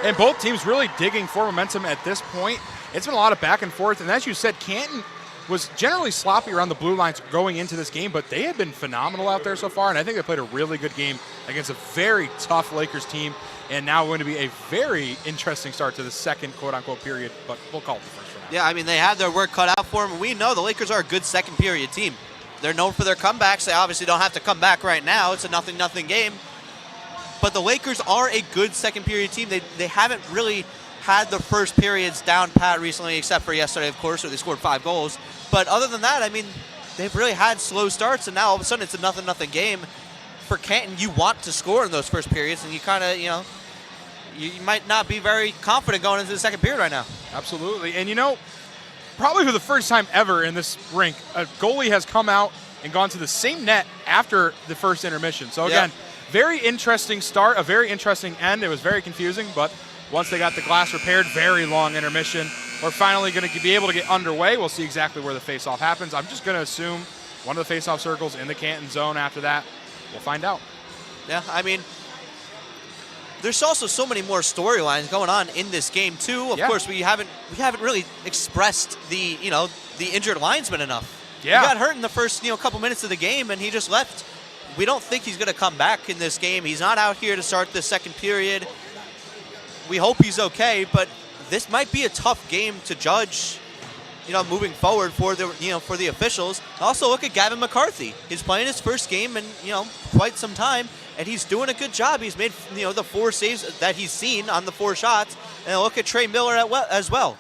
And both teams really digging for momentum at this point. It's been a lot of back and forth, and as you said, Canton was generally sloppy around the blue lines going into this game, but they have been phenomenal out there so far, and I think they played a really good game against a very tough Lakers team, and now going to be a very interesting start to the second quote-unquote period, but we'll call it the first for now. Yeah, I mean, they have their work cut out for them. We know the Lakers are a good second period team. They're known for their comebacks. They obviously don't have to come back right now. It's a 0-0 game. But the Lakers are a good second period team. They haven't really had the first periods down pat recently, except for yesterday, of course, where they scored 5 goals. But other than that, I mean, they've really had slow starts, and now all of a sudden it's a 0-0 game. For Canton, you want to score in those first periods, and you kind of, you might not be very confident going into the second period right now. Absolutely. And, probably for the first time ever in this rink, a goalie has come out and gone to the same net after the first intermission. So, again, very interesting start, a very interesting end. It was very confusing, but once they got the glass repaired, very long intermission. We're finally going to be able to get underway. We'll see exactly where the face-off happens. I'm just going to assume one of the face-off circles in the Canton zone after that. We'll find out. Yeah, I mean, there's also so many more storylines going on in this game too. Of course, we haven't really expressed the injured linesman enough. Yeah. He got hurt in the first couple minutes of the game, and he just left. We don't think he's going to come back in this game. He's not out here to start the second period. We hope he's okay, but this might be a tough game to judge, moving forward for the officials. Also, look at Gavin McCarthy. He's playing his first game in quite some time, and he's doing a good job. He's made the 4 saves that he's seen on the 4 shots. And look at Trey Miller as well.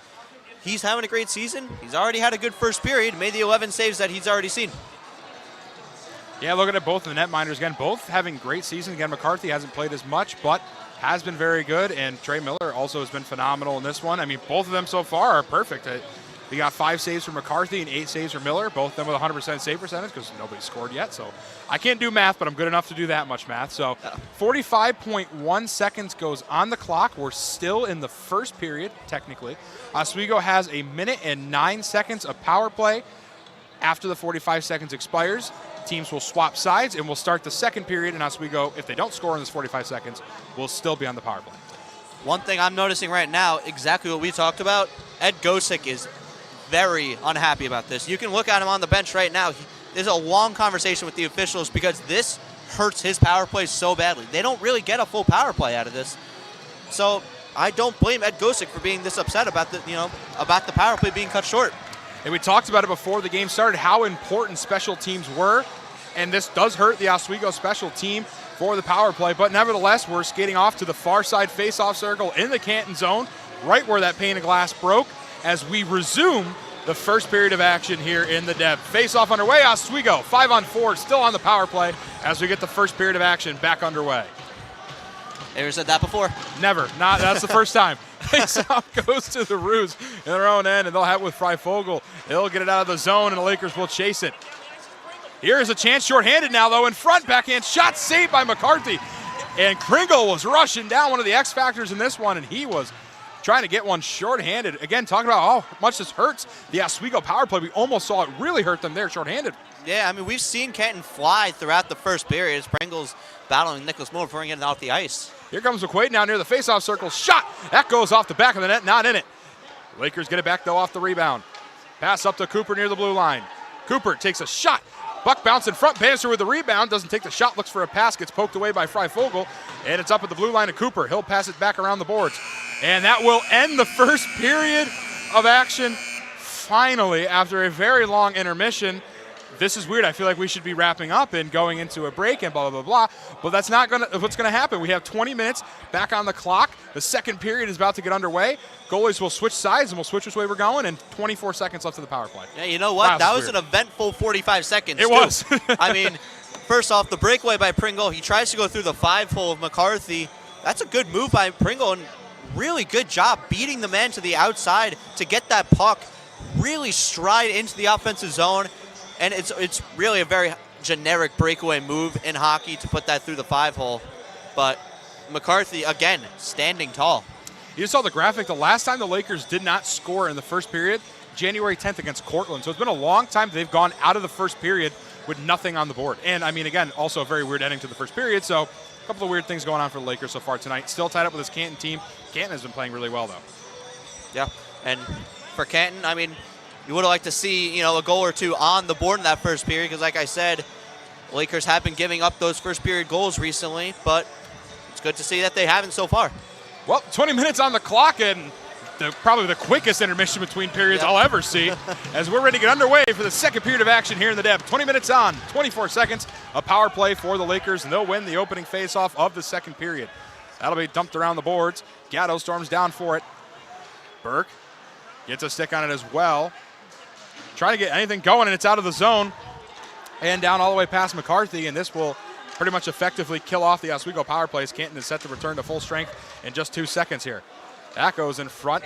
He's having a great season. He's already had a good first period, made the 11 saves that he's already seen. Yeah, looking at both of the netminders again, both having great seasons. Again, McCarthy hasn't played as much, but has been very good, and Trey Miller also has been phenomenal in this one. I mean, both of them so far are perfect. We got 5 saves from McCarthy and 8 saves from Miller, both of them with 100% save percentage because nobody scored yet. So I can't do math, but I'm good enough to do that much math. So 45.1 seconds goes on the clock. We're still in the first period, technically. Oswego has 1 minute and 9 seconds of power play. After the 45 seconds expires, teams will swap sides, and we'll start the second period, and Oswego, if they don't score in this 45 seconds, will still be on the power play. One thing I'm noticing right now, exactly what we talked about, Ed Gosick is very unhappy about this. You can look at him on the bench right now. There's a long conversation with the officials because this hurts his power play so badly. They don't really get a full power play out of this. So I don't blame Ed Gosick for being this upset about the power play being cut short. And we talked about it before the game started, how important special teams were. And this does hurt the Oswego special team for the power play. But nevertheless, we're skating off to the far side face-off circle in the Canton zone, right where that pane of glass broke, as we resume the first period of action here in the Deb. Face-off underway, Oswego 5-on-4, still on the power play as we get the first period of action back underway. Ever said that before? Never. That's the first time. Face-off goes to the Roos in their own end, and they'll have it with Freifogel. They'll get it out of the zone, and the Lakers will chase it. Here's a chance, shorthanded now, though, in front. Backhand shot saved by McCarthy. And Kringle was rushing down, one of the X factors in this one, and he was trying to get one shorthanded. Again, talking about how much this hurts the Oswego power play. We almost saw it really hurt them there shorthanded. Yeah, I mean, we've seen Canton fly throughout the first period as Pringle's battling Nicholas Moore before getting off the ice. Here comes McQuaid now near the faceoff circle. Shot! That goes off the back of the net, not in it. Lakers get it back, though, off the rebound. Pass up to Cooper near the blue line. Cooper takes a shot. Buck bounce in front. Bannister with the rebound. Doesn't take the shot. Looks for a pass. Gets poked away by Freifogel. And it's up at the blue line to Cooper. He'll pass it back around the boards. And that will end the first period of action. Finally, after a very long intermission. This is weird. I feel like we should be wrapping up and going into a break and blah, blah, blah, blah. But that's not what's going to happen. We have 20 minutes back on the clock. The second period is about to get underway. Goalies will switch sides, and we'll switch which way we're going, and 24 seconds left to the power play. Yeah, you know what? That was an eventful 45 seconds. It was. I mean, first off, the breakaway by Pringle. He tries to go through the 5-hole of McCarthy. That's a good move by Pringle, and really good job beating the man to the outside to get that puck, really stride into the offensive zone. And it's really a very generic breakaway move in hockey to put that through the 5-hole. But McCarthy, again, standing tall. You just saw the graphic. The last time the Lakers did not score in the first period, January 10th against Cortland. So it's been a long time they've gone out of the first period with nothing on the board. And, I mean, again, also a very weird ending to the first period. So a couple of weird things going on for the Lakers so far tonight. Still tied up with this Canton team. Canton has been playing really well, though. Yeah, and for Canton, I mean, you would have liked to see, a goal or two on the board in that first period because, like I said, Lakers have been giving up those first period goals recently, but it's good to see that they haven't so far. Well, 20 minutes on the clock and probably the quickest intermission between periods I'll ever see as we're ready to get underway for the second period of action here in the Deb. 20 minutes on, 24 seconds, a power play for the Lakers, and they'll win the opening faceoff of the second period. That'll be dumped around the boards. Gatto storms down for it. Burke gets a stick on it as well. Trying to get anything going, and it's out of the zone and down all the way past McCarthy, and this will pretty much effectively kill off the Oswego power plays. Canton is set to return to full strength in just 2 seconds here. That goes in front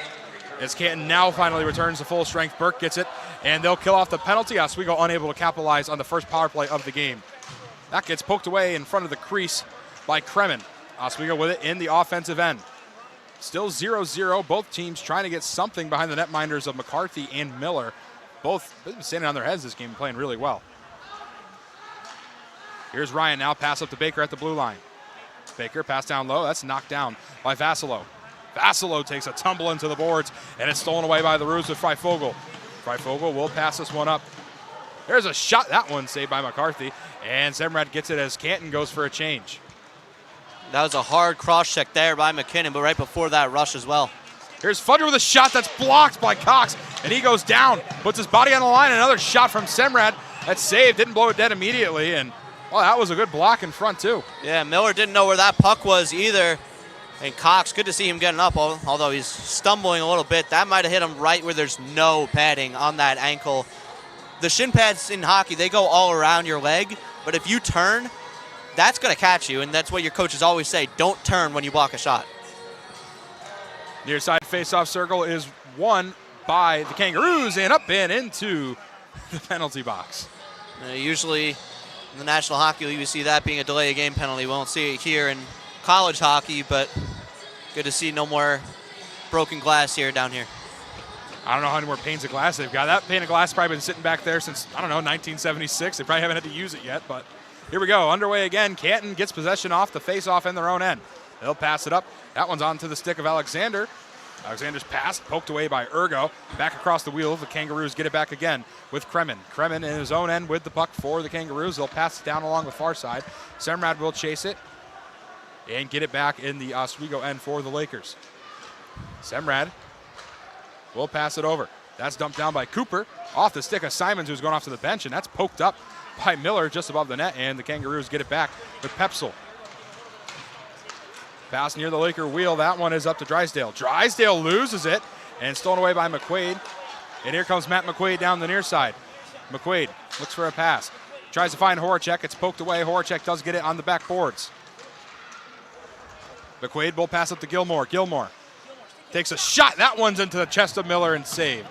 as Canton now finally returns to full strength. Burke gets it, and they'll kill off the penalty. Oswego unable to capitalize on the first power play of the game. That gets poked away in front of the crease by Kremen. Oswego with it in the offensive end. Still 0-0. Both teams trying to get something behind the netminders of McCarthy and Miller. Both been standing on their heads this game and playing really well. Here's Ryan now, pass up to Baker at the blue line. Baker, pass down low. That's knocked down by Vassilo. Vassilo takes a tumble into the boards, and it's stolen away by the Roos with Freifogel. Freifogel will pass this one up. There's a shot. That one saved by McCarthy, and Semrad gets it as Canton goes for a change. That was a hard cross-check there by McKinnon, but right before that rush as well. Here's Fudger with a shot that's blocked by Cox, and he goes down, puts his body on the line. Another shot from Semrad. That's saved, didn't blow it dead immediately, and well, that was a good block in front, too. Yeah, Miller didn't know where that puck was either. And Cox, good to see him getting up, although he's stumbling a little bit. That might have hit him right where there's no padding on that ankle. The shin pads in hockey, they go all around your leg, but if you turn, that's going to catch you, and that's what your coaches always say, don't turn when you block a shot. Near side face-off circle is won by the Kangaroos, and up and into the penalty box. Usually in the National Hockey League, we see that being a delay of game penalty. We won't see it here in college hockey, but good to see no more broken glass down here. I don't know how many more panes of glass they've got. That pane of glass has probably been sitting back there since, 1976. They probably haven't had to use it yet, but here we go. Underway again. Canton gets possession off the face-off in their own end. They'll pass it up. That one's onto the stick of Alexander. Alexander's pass poked away by Ergo. Back across the wheel. The Kangaroos get it back again with Kremen. Kremen in his own end with the puck for the Kangaroos. They'll pass it down along the far side. Semrad will chase it and get it back in the Oswego end for the Lakers. Semrad will pass it over. That's dumped down by Cooper off the stick of Simons, who's going off to the bench, and that's poked up by Miller just above the net, and the Kangaroos get it back with Pepsel. Pass near the Laker wheel. That one is up to Drysdale. Drysdale loses it and stolen away by McQuaid. And here comes Matt McQuaid down the near side. McQuaid looks for a pass. Tries to find Horacek. It's poked away. Horacek does get it on the back boards. McQuaid will pass up to Gilmore. Gilmore takes a shot. That one's into the chest of Miller and saved.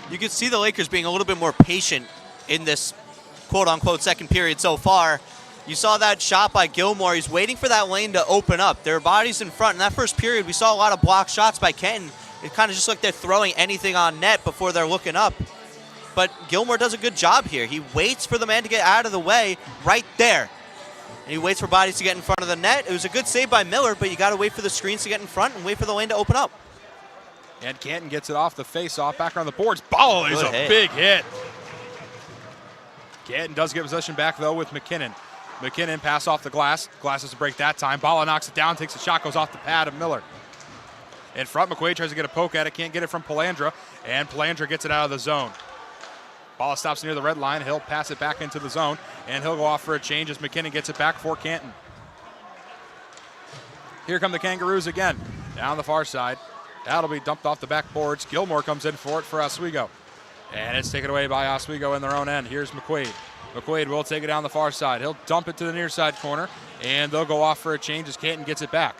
You can see the Lakers being a little bit more patient in this quote-unquote second period so far. You saw that shot by Gilmore. He's waiting for that lane to open up. Their bodies in front. In that first period, we saw a lot of blocked shots by Canton. It kind of just like they're throwing anything on net before they're looking up. But Gilmore does a good job here. He waits for the man to get out of the way right there. And he waits for bodies to get in front of the net. It was a good save by Miller, but you got to wait for the screens to get in front and wait for the lane to open up. And Canton gets it off the face-off, back on the boards. Ball is a big hit. Canton does get possession back, though, with McKinnon. McKinnon pass off the glass. Glass doesn't break that time. Bala knocks it down, takes a shot, goes off the pad of Miller. In front, McQuaid tries to get a poke at it, can't get it from Palandra, and Palandra gets it out of the zone. Bala stops near the red line. He'll pass it back into the zone, and he'll go off for a change as McKinnon gets it back for Canton. Here come the Kangaroos again, down the far side. That'll be dumped off the backboards. Gilmore comes in for it for Oswego. And it's taken away by Oswego in their own end. Here's McQuaid. McQuaid will take it down the far side. He'll dump it to the near side corner, and they'll go off for a change as Canton gets it back.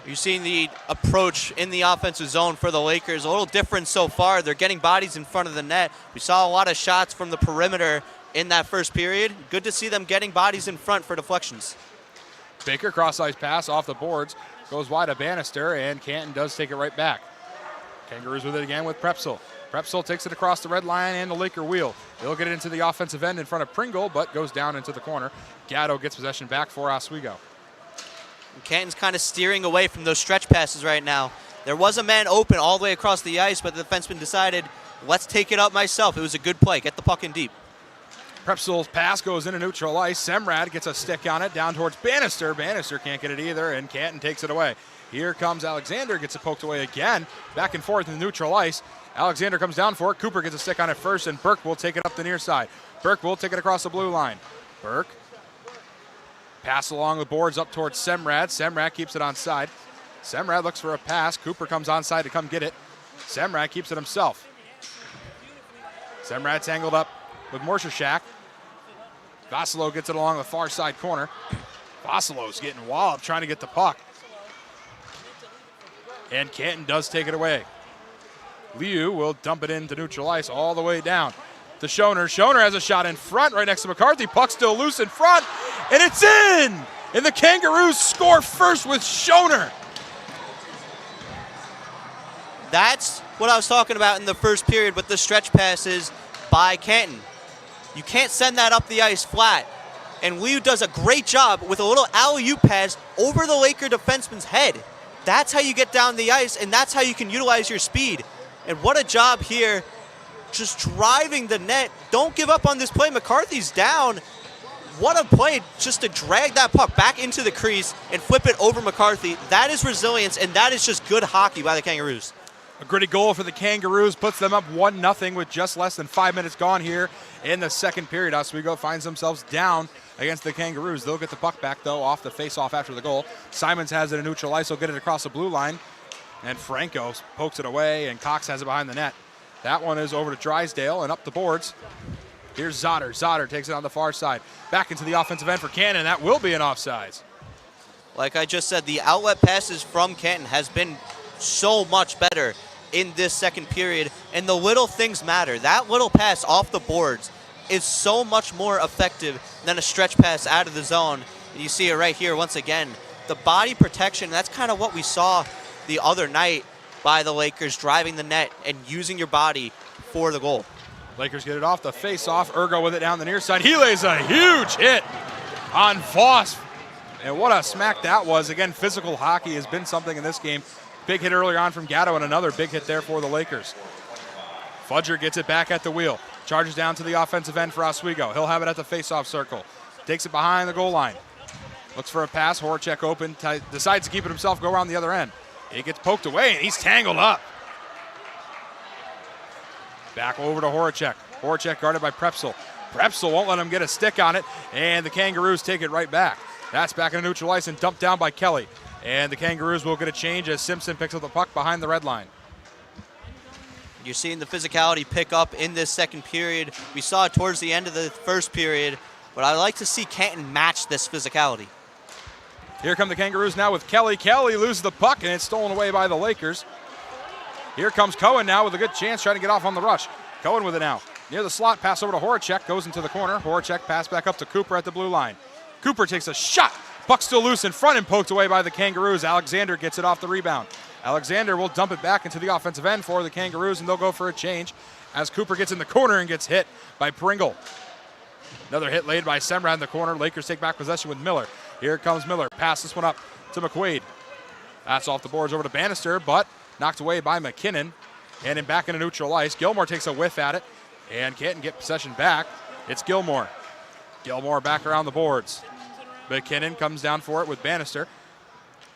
You're seeing the approach in the offensive zone for the Lakers. A little different so far. They're getting bodies in front of the net. We saw a lot of shots from the perimeter in that first period. Good to see them getting bodies in front for deflections. Baker cross-ice pass off the boards. Goes wide of Bannister, and Canton does take it right back. Kangaroos with it again with Prepsel. Prepsel takes it across the red line and the Laker wheel. They'll get it into the offensive end in front of Pringle, but goes down into the corner. Gatto gets possession back for Oswego. Canton's kind of steering away from those stretch passes right now. There was a man open all the way across the ice, but the defenseman decided let's take it up myself. It was a good play. Get the puck in deep. Prepsel's pass goes into neutral ice. Semrad gets a stick on it down towards Bannister. Bannister can't get it either, and Canton takes it away. Here comes Alexander, gets it poked away again. Back and forth in the neutral ice. Alexander comes down for it. Cooper gets a stick on it first, and Burke will take it up the near side. Burke will take it across the blue line. Burke. Pass along the boards up towards Semrad. Semrad keeps it on side. Semrad looks for a pass. Cooper comes on side to come get it. Semrad keeps it himself. Semrad tangled up with Morshashak. Vassilo gets it along the far side corner. Vassilo's getting walloped trying to get the puck. And Canton does take it away. Liu will dump it into neutral ice all the way down to Schoner. Schoner has a shot in front right next to McCarthy. Puck still loose in front, and it's in! And the Kangaroos score first with Schoner. That's what I was talking about in the first period with the stretch passes by Canton. You can't send that up the ice flat. And Liu does a great job with a little alley-oop pass over the Laker defenseman's head. That's how you get down the ice, and that's how you can utilize your speed. And what a job here, just driving the net. Don't give up on this play. McCarthy's down. What a play just to drag that puck back into the crease and flip it over McCarthy. That is resilience, and that is just good hockey by the Kangaroos. A gritty goal for the Kangaroos puts them up 1-0 with just less than 5 minutes gone here in the second period. Oswego finds themselves down against the Kangaroos. They'll get the puck back, though, off the face-off after the goal. Simons has it in neutral ice. He'll get it across the blue line. And Franco pokes it away, and Cox has it behind the net. That one is over to Drysdale and up the boards. Here's Zotter. Zotter takes it on the far side. Back into the offensive end for Canton. That will be an offsides. Like I just said, the outlet passes from Canton has been so much better in this second period, and the little things matter. That little pass off the boards is so much more effective than a stretch pass out of the zone. And you see it right here once again. The body protection, that's kind of what we saw the other night by the Lakers, driving the net and using your body for the goal. Lakers get it off the face-off. Ergo with it down the near side. He lays a huge hit on Voss. And what a smack that was. Again, physical hockey has been something in this game. Big hit earlier on from Gatto, and another big hit there for the Lakers. Fudger gets it back at the wheel. Charges down to the offensive end for Oswego. He'll have it at the face-off circle. Takes it behind the goal line. Looks for a pass. Horacek open. Decides to keep it himself, go around the other end. He gets poked away, and he's tangled up. Back over to Horacek. Horacek guarded by Prepsel. Prepsel won't let him get a stick on it, and the Kangaroos take it right back. That's back in neutral ice and dumped down by Kelly. And the Kangaroos will get a change as Simpson picks up the puck behind the red line. You're seeing the physicality pick up in this second period. We saw it towards the end of the first period, but I like to see Canton match this physicality. Here come the Kangaroos now with Kelly. Kelly loses the puck, and it's stolen away by the Lakers. Here comes Cohen now with a good chance, trying to get off on the rush. Cohen with it now. Near the slot, pass over to Horacek, goes into the corner. Horacek pass back up to Cooper at the blue line. Cooper takes a shot. Puck still loose in front and poked away by the Kangaroos. Alexander gets it off the rebound. Alexander will dump it back into the offensive end for the Kangaroos, and they'll go for a change as Cooper gets in the corner and gets hit by Pringle. Another hit laid by Semrad in the corner. Lakers take back possession with Miller. Here comes Miller. Pass this one up to McQuaid. That's off the boards over to Bannister, but knocked away by McKinnon. And then back into neutral ice. Gilmore takes a whiff at it and can't get possession back. It's Gilmore. Gilmore back around the boards. McKinnon comes down for it with Bannister.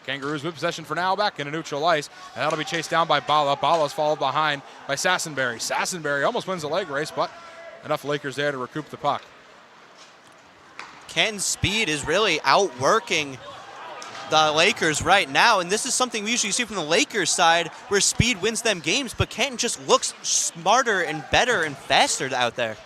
Kangaroos with possession for now, back into neutral ice. And that'll be chased down by Bala. Bala's followed behind by Sassenberry. Sassenberry almost wins the leg race, but enough Lakers there to recoup the puck. Canton's speed is really outworking the Lakers right now, and this is something we usually see from the Lakers side where speed wins them games, but Canton just looks smarter and better and faster out there.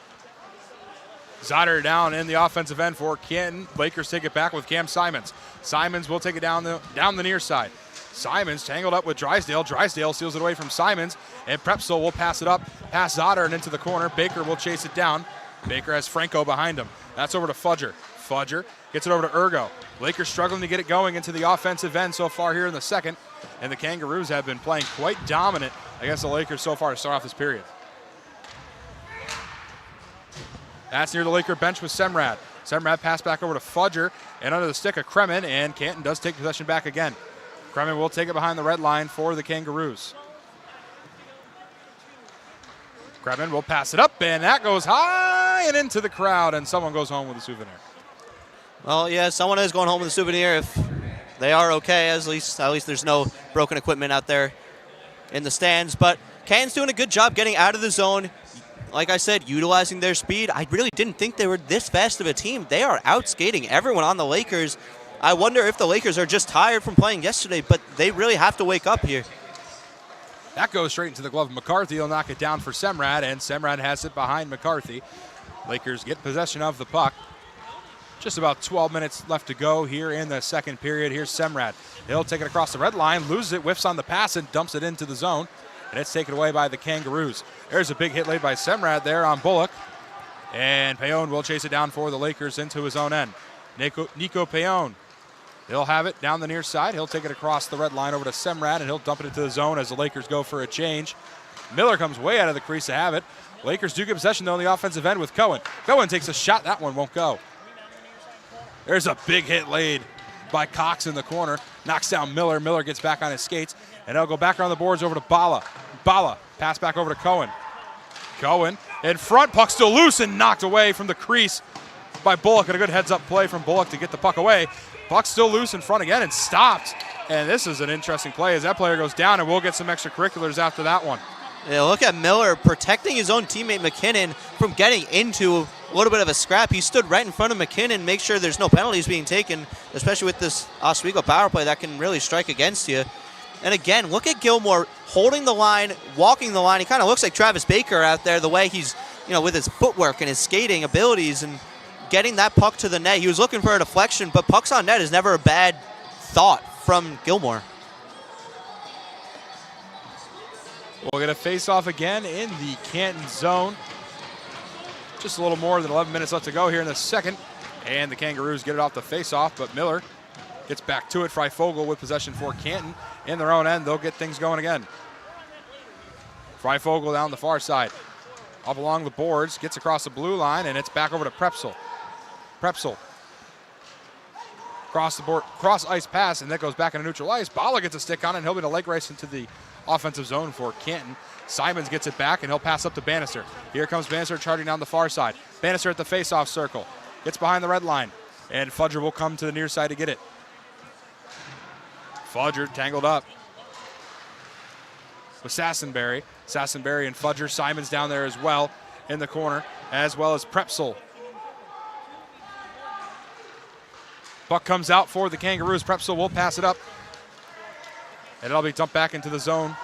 Zotter down in the offensive end for Canton. Lakers take it back with Cam Simons. Simons will take it down the near side. Simons tangled up with Drysdale. Drysdale steals it away from Simons, and Prepsel will pass it up past Zotter and into the corner. Baker will chase it down. Baker has Franco behind him. That's over to Fudger. Fudger gets it over to Ergo. Lakers struggling to get it going into the offensive end so far here in the second, and the Kangaroos have been playing quite dominant against the Lakers so far to start off this period. That's near the Laker bench with Semrad. Semrad passed back over to Fudger and under the stick of Kremen, and Canton does take possession back again. Kremen will take it behind the red line for the Kangaroos. Krebman will pass it up, and that goes high and into the crowd, and someone goes home with a souvenir. Well, yeah, someone is going home with a souvenir if they are okay. At least there's no broken equipment out there in the stands. But Canton's doing a good job getting out of the zone. Like I said, utilizing their speed. I really didn't think they were this fast of a team. They are outskating everyone on the Lakers. I wonder if the Lakers are just tired from playing yesterday, but they really have to wake up here. That goes straight into the glove of McCarthy. He'll knock it down for Semrad, and Semrad has it behind McCarthy. Lakers get possession of the puck. Just about 12 minutes left to go here in the second period. Here's Semrad. He'll take it across the red line, loses it, whiffs on the pass, and dumps it into the zone. And it's taken away by the Kangaroos. There's a big hit laid by Semrad there on Bullock. And Payon will chase it down for the Lakers into his own end. Nico Payon. He'll have it down the near side. He'll take it across the red line over to Semrad, and he'll dump it into the zone as the Lakers go for a change. Miller comes way out of the crease to have it. Lakers do get possession, though, on the offensive end with Cohen. Cohen takes a shot. That one won't go. There's a big hit laid by Cox in the corner. Knocks down Miller. Miller gets back on his skates, and he'll go back around the boards over to Bala. Bala, pass back over to Cohen. Cohen in front. Puck still loose and knocked away from the crease by Bullock. And a good heads-up play from Bullock to get the puck away. Puck still loose in front again and stopped. And this is an interesting play as that player goes down, and we'll get some extracurriculars after that one. Yeah, look at Miller protecting his own teammate McKinnon from getting into a little bit of a scrap. He stood right in front of McKinnon, make sure there's no penalties being taken, especially with this Oswego power play that can really strike against you. And again, look at Gilmore holding the line, walking the line. He kind of looks like Travis Baker out there, the way he's, with his footwork and his skating abilities and getting that puck to the net. He was looking for a deflection, but pucks on net is never a bad thought from Gilmore. We'll get a face-off again in the Canton zone. Just a little more than 11 minutes left to go here in the second. And the Kangaroos get it off the face-off, but Miller gets back to it. Freifogel with possession for Canton. In their own end, they'll get things going again. Freifogel down the far side. Up along the boards, gets across the blue line, and it's back over to Prepsel. Prepsel. Cross the board, cross ice pass, and that goes back into neutral ice. Bala gets a stick on it, and he'll be the leg race into the offensive zone for Canton. Simons gets it back, and he'll pass up to Bannister. Here comes Bannister charging down the far side. Bannister at the face-off circle. Gets behind the red line, and Fudger will come to the near side to get it. Fudger tangled up with Sassenberry. Sassenberry and Fudger. Simons down there as well in the corner, as well as Prepsel. Puck comes out for the Kangaroos. Prepsel will pass it up, and it'll be dumped back into the zone.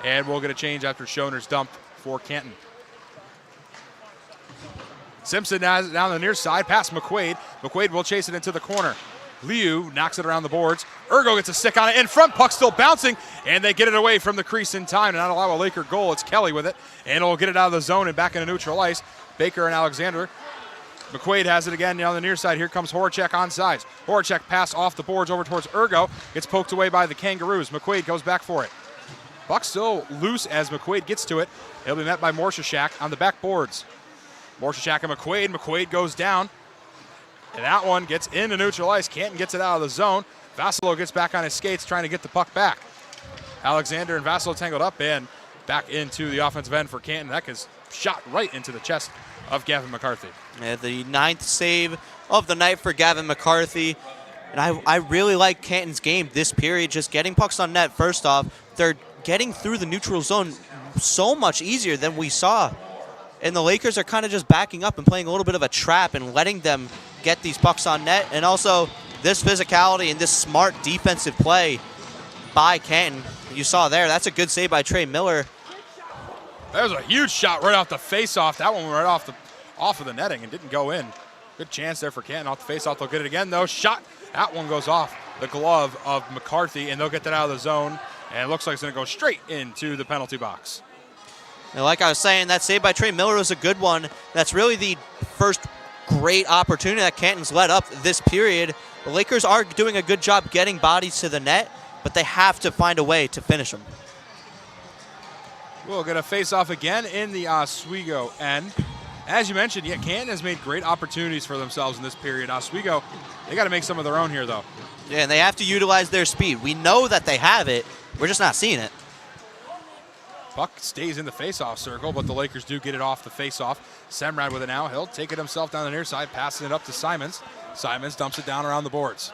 And we'll get a change after Schoner's dump for Canton. Simpson has it down the near side, past McQuaid. McQuaid will chase it into the corner. Liu knocks it around the boards. Ergo gets a stick on it in front. Puck still bouncing, and they get it away from the crease in time to not allow a Laker goal. It's Kelly with it, and it'll get it out of the zone and back into neutral ice. Baker and Alexander. McQuaid has it again on the near side. Here comes Horacek on sides. Horacek pass off the boards over towards Ergo. Gets poked away by the Kangaroos. McQuaid goes back for it. Puck still loose as McQuaid gets to it. He'll be met by Morshashak on the back boards. Morshashak and McQuaid. McQuaid goes down. And that one gets into neutral ice. Canton gets it out of the zone. Vassilo gets back on his skates trying to get the puck back. Alexander and Vassilo tangled up and back into the offensive end for Canton. That is shot right into the chest of Gavin McCarthy. Yeah, the 9th save of the night for Gavin McCarthy. And I really like Canton's game this period, just getting pucks on net. First off, they're getting through the neutral zone so much easier than we saw. And the Lakers are kind of just backing up and playing a little bit of a trap and letting them get these pucks on net. And also this physicality and this smart defensive play by Canton. You saw there, that's a good save by Trey Miller. That was a huge shot right off the face-off. That one went right off of the netting and didn't go in. Good chance there for Canton off the face-off. They'll get it again, though. Shot. That one goes off the glove of McCarthy, and they'll get that out of the zone. And it looks like it's going to go straight into the penalty box. And like I was saying, that save by Trey Miller was a good one. That's really the first great opportunity that Canton's led up this period. The Lakers are doing a good job getting bodies to the net, but they have to find a way to finish them. We'll get a face-off again in the Oswego end. As you mentioned, yeah, Canton has made great opportunities for themselves in this period. Oswego, they got to make some of their own here, though. Yeah, and they have to utilize their speed. We know that they have it. We're just not seeing it. Puck stays in the face-off circle, but the Lakers do get it off the face-off. Semrad with it now. He'll take it himself down the near side, passing it up to Simons. Simons dumps it down around the boards.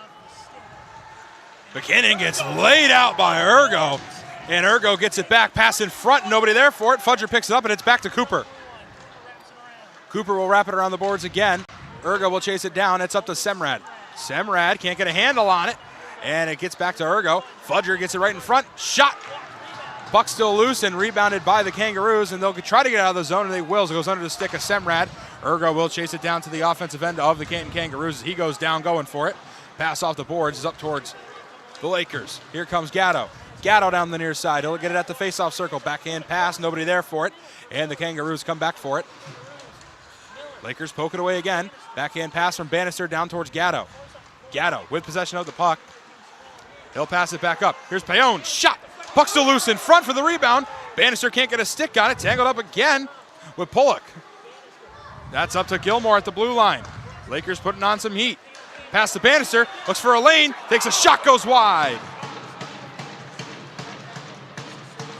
McKinnon gets laid out by Ergo, and Ergo gets it back, pass in front, nobody there for it. Fudger picks it up, and it's back to Cooper. Cooper will wrap it around the boards again. Ergo will chase it down. It's up to Semrad. Semrad can't get a handle on it, and it gets back to Ergo. Fudger gets it right in front. Shot. Puck still loose and rebounded by the Kangaroos, and they'll try to get out of the zone, and they will. So it goes under the stick of Semrad. Ergo will chase it down to the offensive end of the Canton Kangaroos. He goes down going for it. Pass off the boards is up towards the Lakers. Here comes Gatto. Gatto down the near side. He'll get it at the face-off circle. Backhand pass. Nobody there for it. And the Kangaroos come back for it. Lakers poke it away again. Backhand pass from Bannister down towards Gatto. Gatto with possession of the puck. He'll pass it back up. Here's Payon. Shot. Puck still loose in front for the rebound. Bannister can't get a stick on it. Tangled up again with Pollock. That's up to Gilmore at the blue line. Lakers putting on some heat. Pass to Bannister. Looks for a lane. Takes a shot. Goes wide.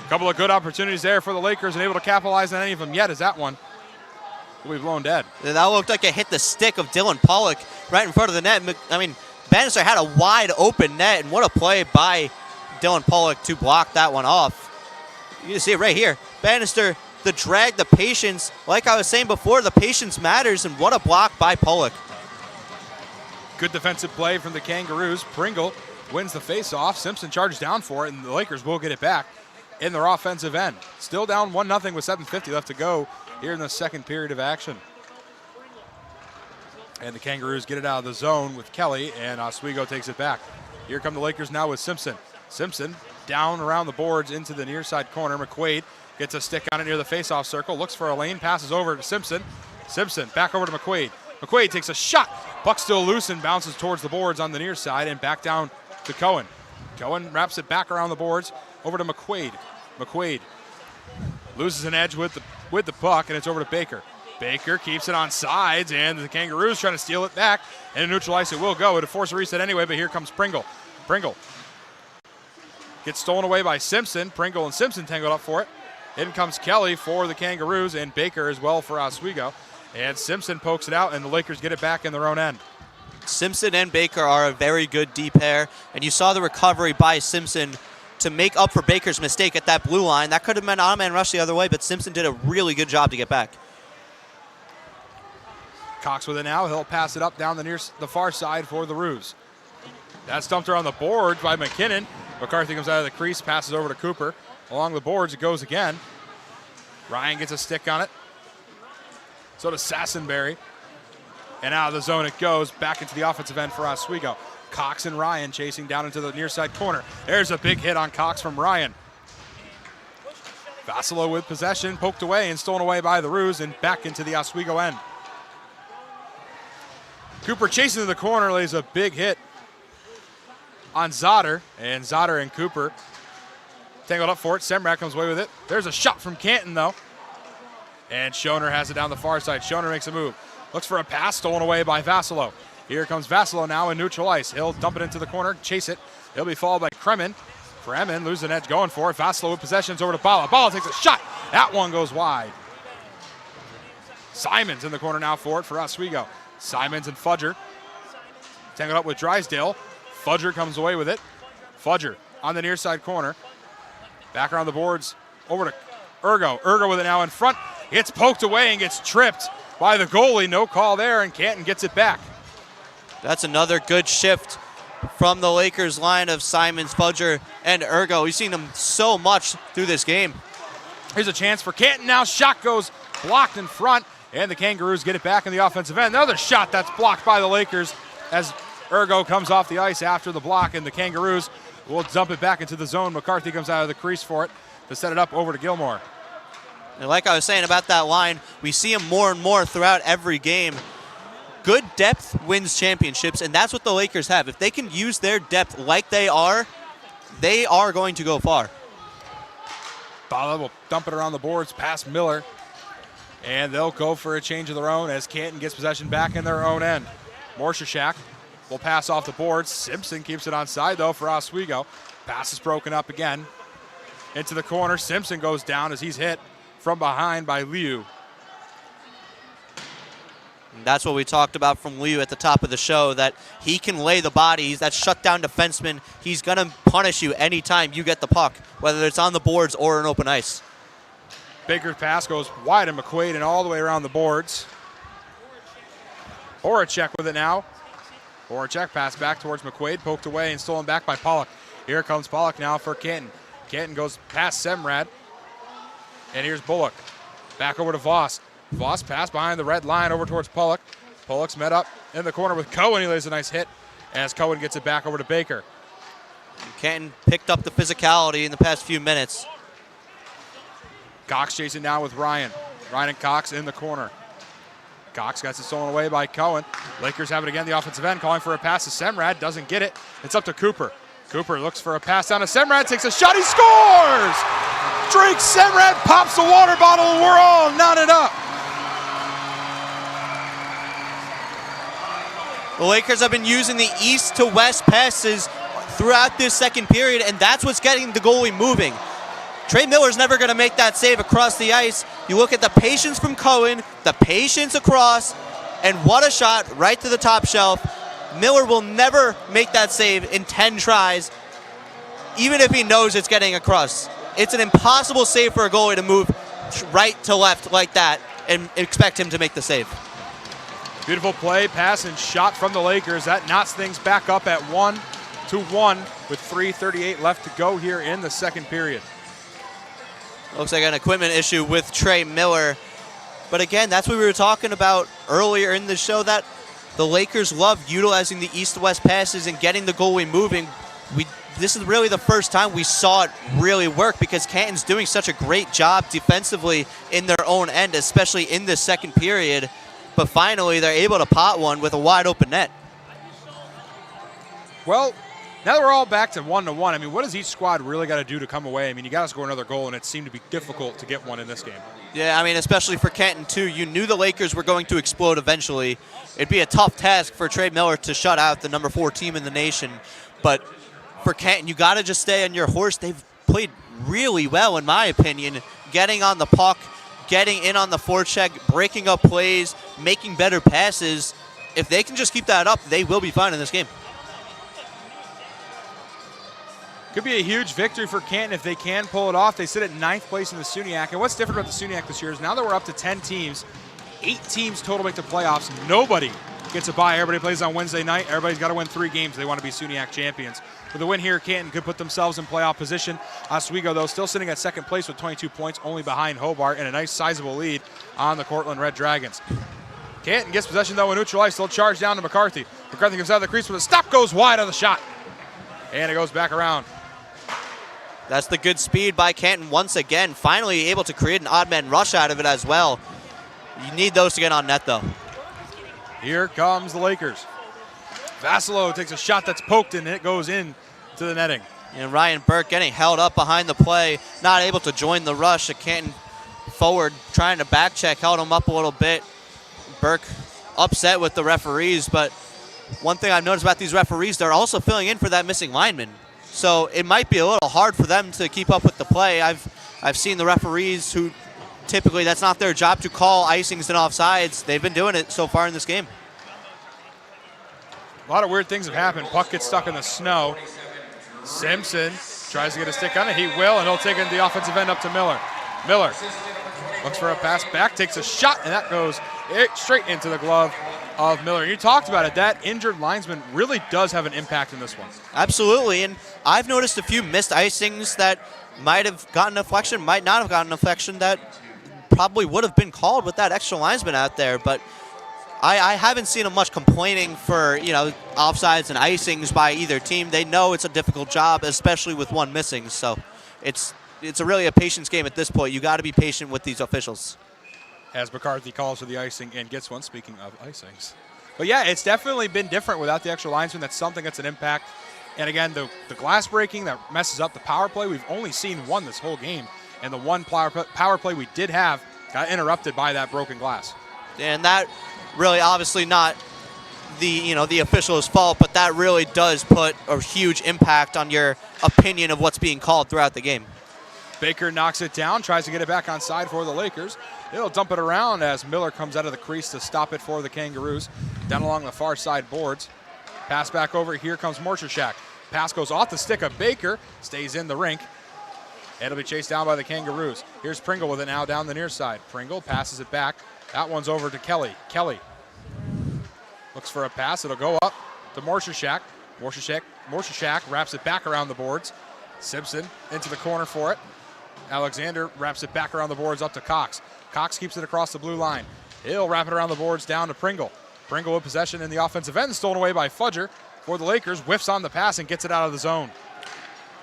A couple of good opportunities there for the Lakers, and able to capitalize on any of them yet. Is that one will be blown dead. That looked like it hit the stick of Dylan Pollock right in front of the net. I mean, Bannister had a wide open net, and what a play by Dylan Pollock to block that one off. You can see it right here. Bannister, the drag, the patience. Like I was saying before, the patience matters, and what a block by Pollock. Good defensive play from the Kangaroos. Pringle wins the face-off. Simpson charges down for it, and the Lakers will get it back in their offensive end. Still down 1-0 with 7:50 left to go here in the second period of action. And the Kangaroos get it out of the zone with Kelly, and Oswego takes it back. Here come the Lakers now with Simpson. Simpson down around the boards into the near side corner. McQuaid gets a stick on it near the face-off circle. Looks for a lane, passes over to Simpson. Simpson back over to McQuaid. McQuaid takes a shot. Puck still loose and bounces towards the boards on the near side and back down to Cohen. Cohen wraps it back around the boards over to McQuaid. McQuaid loses an edge with the puck, and it's over to Baker. Baker keeps it on sides, and the Kangaroos trying to steal it back, and a neutral ice it will go. It'll force a reset anyway, but here comes Pringle. Pringle gets stolen away by Simpson. Pringle and Simpson tangled up for it. In comes Kelly for the Kangaroos, and Baker as well for Oswego. And Simpson pokes it out, and the Lakers get it back in their own end. Simpson and Baker are a very good D pair, and you saw the recovery by Simpson to make up for Baker's mistake at that blue line. That could have been an on-man rush the other way, but Simpson did a really good job to get back. Cox with it now. He'll pass it up down the far side for the Roos. That's dumped around the board by McKinnon. McCarthy comes out of the crease, passes over to Cooper. Along the boards it goes again. Ryan gets a stick on it. So does Sassenberry. And out of the zone it goes, back into the offensive end for Oswego. Cox and Ryan chasing down into the near side corner. There's a big hit on Cox from Ryan. Vassilo with possession, poked away and stolen away by the Roos, and back into the Oswego end. Cooper chasing to the corner, lays a big hit on Zotter, and Zotter and Cooper tangled up for it. Semrad comes away with it. There's a shot from Canton, though. And Schoner has it down the far side. Schoner makes a move. Looks for a pass, stolen away by Vassilo. Here comes Vassilo now in neutral ice. He'll dump it into the corner, chase it. He'll be followed by Kremen. Kremen loses an edge going for it. Vassilo with possessions over to Bala. Bala takes a shot. That one goes wide. Simons in the corner now for it for Oswego. Simons and Fudger tangled up with Drysdale. Fudger comes away with it. Fudger on the near side corner. Back around the boards over to Ergo. Ergo with it now in front. Gets poked away and gets tripped by the goalie. No call there, and Canton gets it back. That's another good shift from the Lakers line of Simons, Fudger, and Ergo. We've seen them so much through this game. Here's a chance for Canton now. Shot goes blocked in front, and the Kangaroos get it back in the offensive end. Another shot that's blocked by the Lakers as Ergo comes off the ice after the block, and the Kangaroos will dump it back into the zone. McCarthy comes out of the crease for it to set it up over to Gilmore. And like I was saying about that line, we see them more and more throughout every game. Good depth wins championships, and that's what the Lakers have. If they can use their depth like they are going to go far. Bala will dump it around the boards past Miller, and they'll go for a change of their own as Canton gets possession back in their own end. Morshashak will pass off the boards. Simpson keeps it on side, though, for Oswego. Pass is broken up again. into the corner. Simpson goes down as he's hit from behind by Liu. And that's what we talked about from Liu at the top of the show, that he can lay the body. He's that shutdown defenseman. He's going to punish you anytime you get the puck, whether it's on the boards or in open ice. Baker's pass goes wide to McQuaid and all the way around the boards. Horacek with it now. Horacek pass back towards McQuaid, poked away and stolen back by Pollock. Here comes Pollock now for Canton. Canton goes past Semrad. And here's Bullock. Back over to Voss. Voss pass behind the red line over towards Pollock. Pollock's met up in the corner with Cohen. He lays a nice hit as Cohen gets it back over to Baker. Canton picked up the physicality in the past few minutes. Cox chasing down with Ryan. Ryan and Cox in the corner. Cox gets it stolen away by Cohen. Lakers have it again, the offensive end, calling for a pass to Semrad. Doesn't get it. It's up to Cooper. Cooper looks for a pass down to Semrad, takes a shot, he scores! Drake Semrad pops the water bottle, and we're all knotted up. The Lakers have been using the east to west passes throughout this second period, and that's what's getting the goalie moving. Trey Miller's never going to make that save across the ice. You look at the patience from Cohen, the patience across, and what a shot right to the top shelf. Miller will never make that save in 10 tries, even if he knows it's getting across. It's an impossible save for a goalie to move right to left like that and expect him to make the save. Beautiful play, pass, and shot from the Lakers. That knots things back up at 1-1 with 3:38 left to go here in the second period. Looks like an equipment issue with Trey Miller. But again, that's what we were talking about earlier in the show, that the Lakers love utilizing the east-to-west passes and getting the goalie moving. This is really the first time we saw it really work, because Canton's doing such a great job defensively in their own end, especially in this second period. But finally, they're able to pot one with a wide-open net. Well, now that we're all back to 1-1, I mean, what does each squad really got to do to come away? I mean, you got to score another goal, and it seemed to be difficult to get one in this game. Yeah, I mean, especially for Canton, too. You knew the Lakers were going to explode eventually. It'd be a tough task for Trey Miller to shut out the number 4 team in the nation. But for Canton, you got to just stay on your horse. They've played really well, in my opinion, getting on the puck, getting in on the forecheck, breaking up plays, making better passes. If they can just keep that up, they will be fine in this game. Could be a huge victory for Canton if they can pull it off. They sit at 9th place in the SUNYAC. And what's different about the SUNYAC this year is now that we're up to 10 teams, 8 teams total make the playoffs. Nobody gets a bye. Everybody plays on Wednesday night. Everybody's got to win 3 games. They want to be SUNYAC champions. With a win here, Canton could put themselves in playoff position. Oswego, though, still sitting at 2nd place with 22 points, only behind Hobart, and a nice sizable lead on the Cortland Red Dragons. Canton gets possession, though, in neutral ice. They'll charge down to McCarthy. McCarthy comes out of the crease, but the stop goes wide on the shot. And it goes back around. That's the good speed by Canton once again. Finally able to create an odd man rush out of it as well. You need those to get on net, though. Here comes the Lakers. Vassilo takes a shot that's poked, and it goes in to the netting. And Ryan Burke getting held up behind the play, not able to join the rush. A Canton forward trying to back check, held him up a little bit. Burke upset with the referees, but one thing I've noticed about these referees, they're also filling in for that missing lineman. So it might be a little hard for them to keep up with the play. I've seen the referees who typically that's not their job to call icings and offsides. They've been doing it so far in this game. A lot of weird things have happened. Puck gets stuck in the snow. Simpson tries to get a stick on it. He will, and he'll take it to the offensive end up to Miller. Miller looks for a pass back, takes a shot, and that goes straight into the glove of Miller. You talked about it. That injured linesman really does have an impact in this one. Absolutely, and I've noticed a few missed icings that might have gotten a deflection, might not have gotten a deflection that probably would have been called with that extra linesman out there, but I haven't seen them much complaining for, offsides and icings by either team. They know it's a difficult job, especially with one missing, so it's really a patience game at this point. You got to be patient with these officials. As McCarthy calls for the icing and gets one, speaking of icings. But yeah, it's definitely been different without the extra linesman. That's something that's an impact. And again, the glass breaking that messes up the power play, we've only seen one this whole game. And the one power play we did have got interrupted by that broken glass. And that really obviously not the official's fault, but that really does put a huge impact on your opinion of what's being called throughout the game. Baker knocks it down, tries to get it back on side for the Lakers. He'll dump it around as Miller comes out of the crease to stop it for the Kangaroos. Down along the far side boards. Pass back over, here comes Morchashak. Pass goes off the stick of Baker, stays in the rink. It'll be chased down by the Kangaroos. Here's Pringle with it now down the near side. Pringle passes it back. That one's over to Kelly. Kelly looks for a pass. It'll go up to Morchashak. Morchashak wraps it back around the boards. Simpson into the corner for it. Alexander wraps it back around the boards up to Cox. Cox keeps it across the blue line. He'll wrap it around the boards down to Pringle. Pringle with possession in the offensive end, stolen away by Fudger for the Lakers. Whiffs on the pass and gets it out of the zone.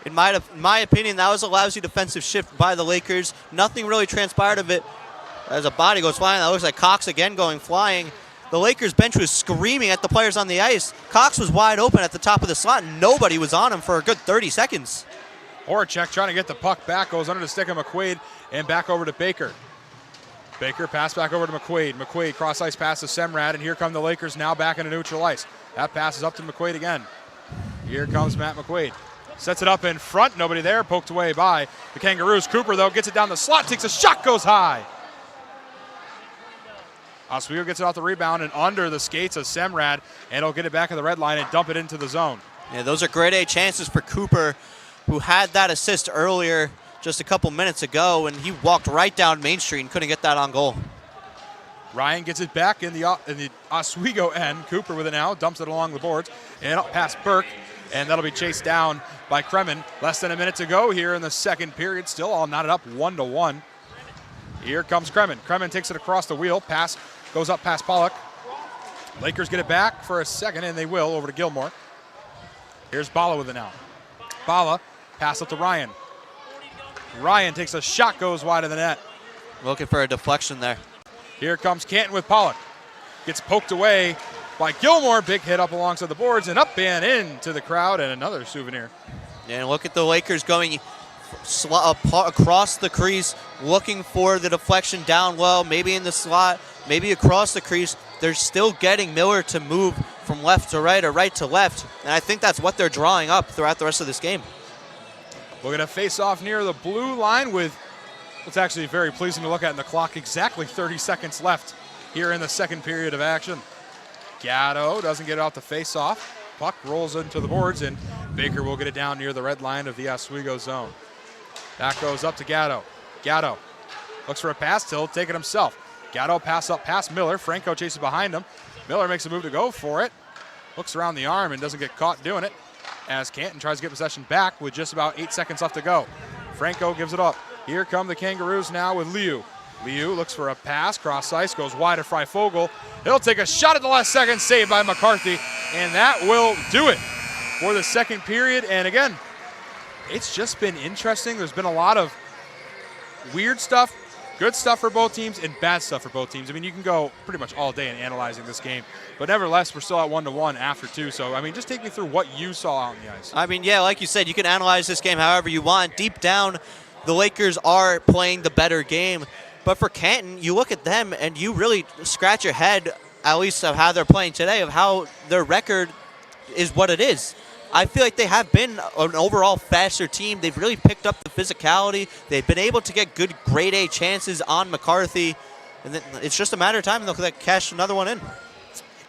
In my opinion, that was a lousy defensive shift by the Lakers. Nothing really transpired of it as a body goes flying. That looks like Cox again going flying. The Lakers bench was screaming at the players on the ice. Cox was wide open at the top of the slot, and nobody was on him for a good 30 seconds. Horacek trying to get the puck back, goes under the stick of McQuaid and back over to Baker. Baker pass back over to McQuaid. McQuaid cross ice pass to Semrad, and here come the Lakers now back into neutral ice. That pass is up to McQuaid again. Here comes Matt McQuaid. Sets it up in front, nobody there, poked away by the Kangaroos. Cooper though gets it down the slot, takes a shot, goes high. Oswego gets it off the rebound and under the skates of Semrad, and he'll get it back at the red line and dump it into the zone. Yeah, those are grade A chances for Cooper, who had that assist earlier just a couple minutes ago, and he walked right down Main Street and couldn't get that on goal. Ryan gets it back in the Oswego end. Cooper with it now, dumps it along the boards, and up past Burke, and that'll be chased down by Kremen. Less than a minute to go here in the second period, still all knotted up 1-1. Here comes Kremen. Kremen takes it across the wheel, pass goes up past Pollock. Lakers get it back for a second, and they will, over to Gilmore. Here's Bala with it now. Bala, pass up to Ryan. Ryan takes a shot, goes wide of the net. Looking for a deflection there. Here comes Canton with Pollock. Gets poked away by Gilmore. Big hit up alongside the boards and up and into the crowd, and another souvenir. And look at the Lakers going across the crease, looking for the deflection down low, maybe in the slot, maybe across the crease. They're still getting Miller to move from left to right or right to left, and I think that's what they're drawing up throughout the rest of this game. We're going to face off near the blue line with what's actually very pleasing to look at in the clock. Exactly 30 seconds left here in the second period of action. Gatto doesn't get it off the face-off. Puck rolls into the boards, and Baker will get it down near the red line of the Oswego zone. That goes up to Gatto. Gatto looks for a pass. He'll take it himself. Gatto pass up past Miller. Franco chases behind him. Miller makes a move to go for it. Looks around the arm and doesn't get caught doing it, as Canton tries to get possession back with just about 8 seconds left to go. Franco gives it up. Here come the Kangaroos now with Liu. Liu looks for a pass, cross ice, goes wide to Freifogel. He'll take a shot at the last second, saved by McCarthy, and that will do it for the second period. And again, it's just been interesting. There's been a lot of weird stuff, good stuff for both teams, and bad stuff for both teams. I mean, you can go pretty much all day in analyzing this game, but nevertheless, we're still at 1-1 after 2. So, I mean, just take me through what you saw on the ice. I mean, yeah, like you said, you can analyze this game however you want. Deep down, the Lakers are playing the better game. But for Canton, you look at them and you really scratch your head, at least of how they're playing today, of how their record is what it is. I feel like they have been an overall faster team. They've really picked up the physicality. They've been able to get good grade A chances on McCarthy. And then it's just a matter of time and they'll cash another one in.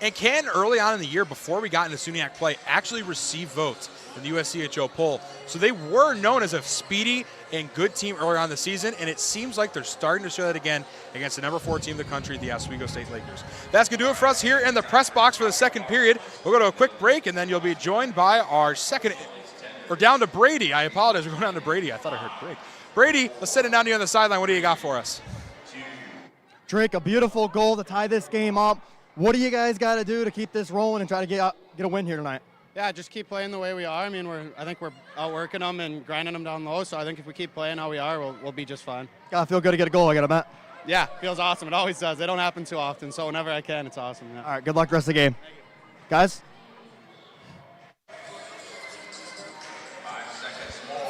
And Canton, early on in the year, before we got into SUNY play, actually received votes in the USCHO poll. So they were known as a speedy and good team earlier on in the season, and it seems like they're starting to show that again against the number 4 team in the country, the Oswego State Lakers. That's going to do it for us here in the press box for the second period. We'll go to a quick break, and then you'll be joined by our second, or down to Brady. I apologize, we're going down to Brady. I thought I heard break. Brady, let's sit it down here on the sideline. What do you got for us? Drake, a beautiful goal to tie this game up. What do you guys got to do to keep this rolling and try to get a win here tonight? Yeah, just keep playing the way we are. I mean, I think we're outworking them and grinding them down low. So I think if we keep playing how we are, we'll be just fine. Gotta feel good to get a goal, I gotta bet. Yeah, feels awesome. It always does. They don't happen too often. So whenever I can, it's awesome. Yeah. All right, good luck the rest of the game. Guys?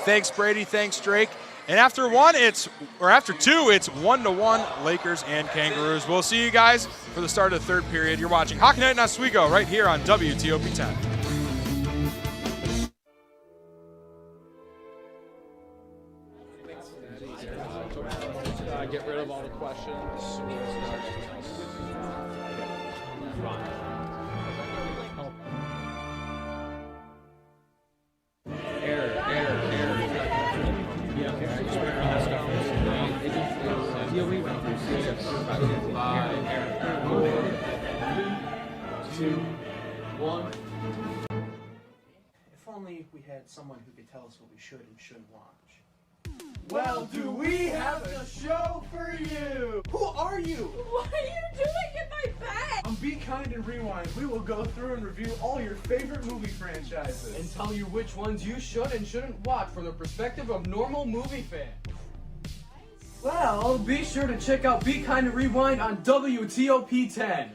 Thanks, Brady. Thanks, Drake. And after 2, it's 1-1 Lakers and Kangaroos. We'll see you guys for the start of the third period. You're watching Hockey Night in Oswego right here on WTOP 10. Get rid of all the questions. If only we had someone who could tell us what we should and shouldn't watch. Well, do we have a show for you? Who are you? What are you doing in my bed? On Be Kind and Rewind, we will go through and review all your favorite movie franchises. And tell you which ones you should and shouldn't watch from the perspective of normal movie fans. Well, be sure to check out Be Kind and Rewind on WTOP 10.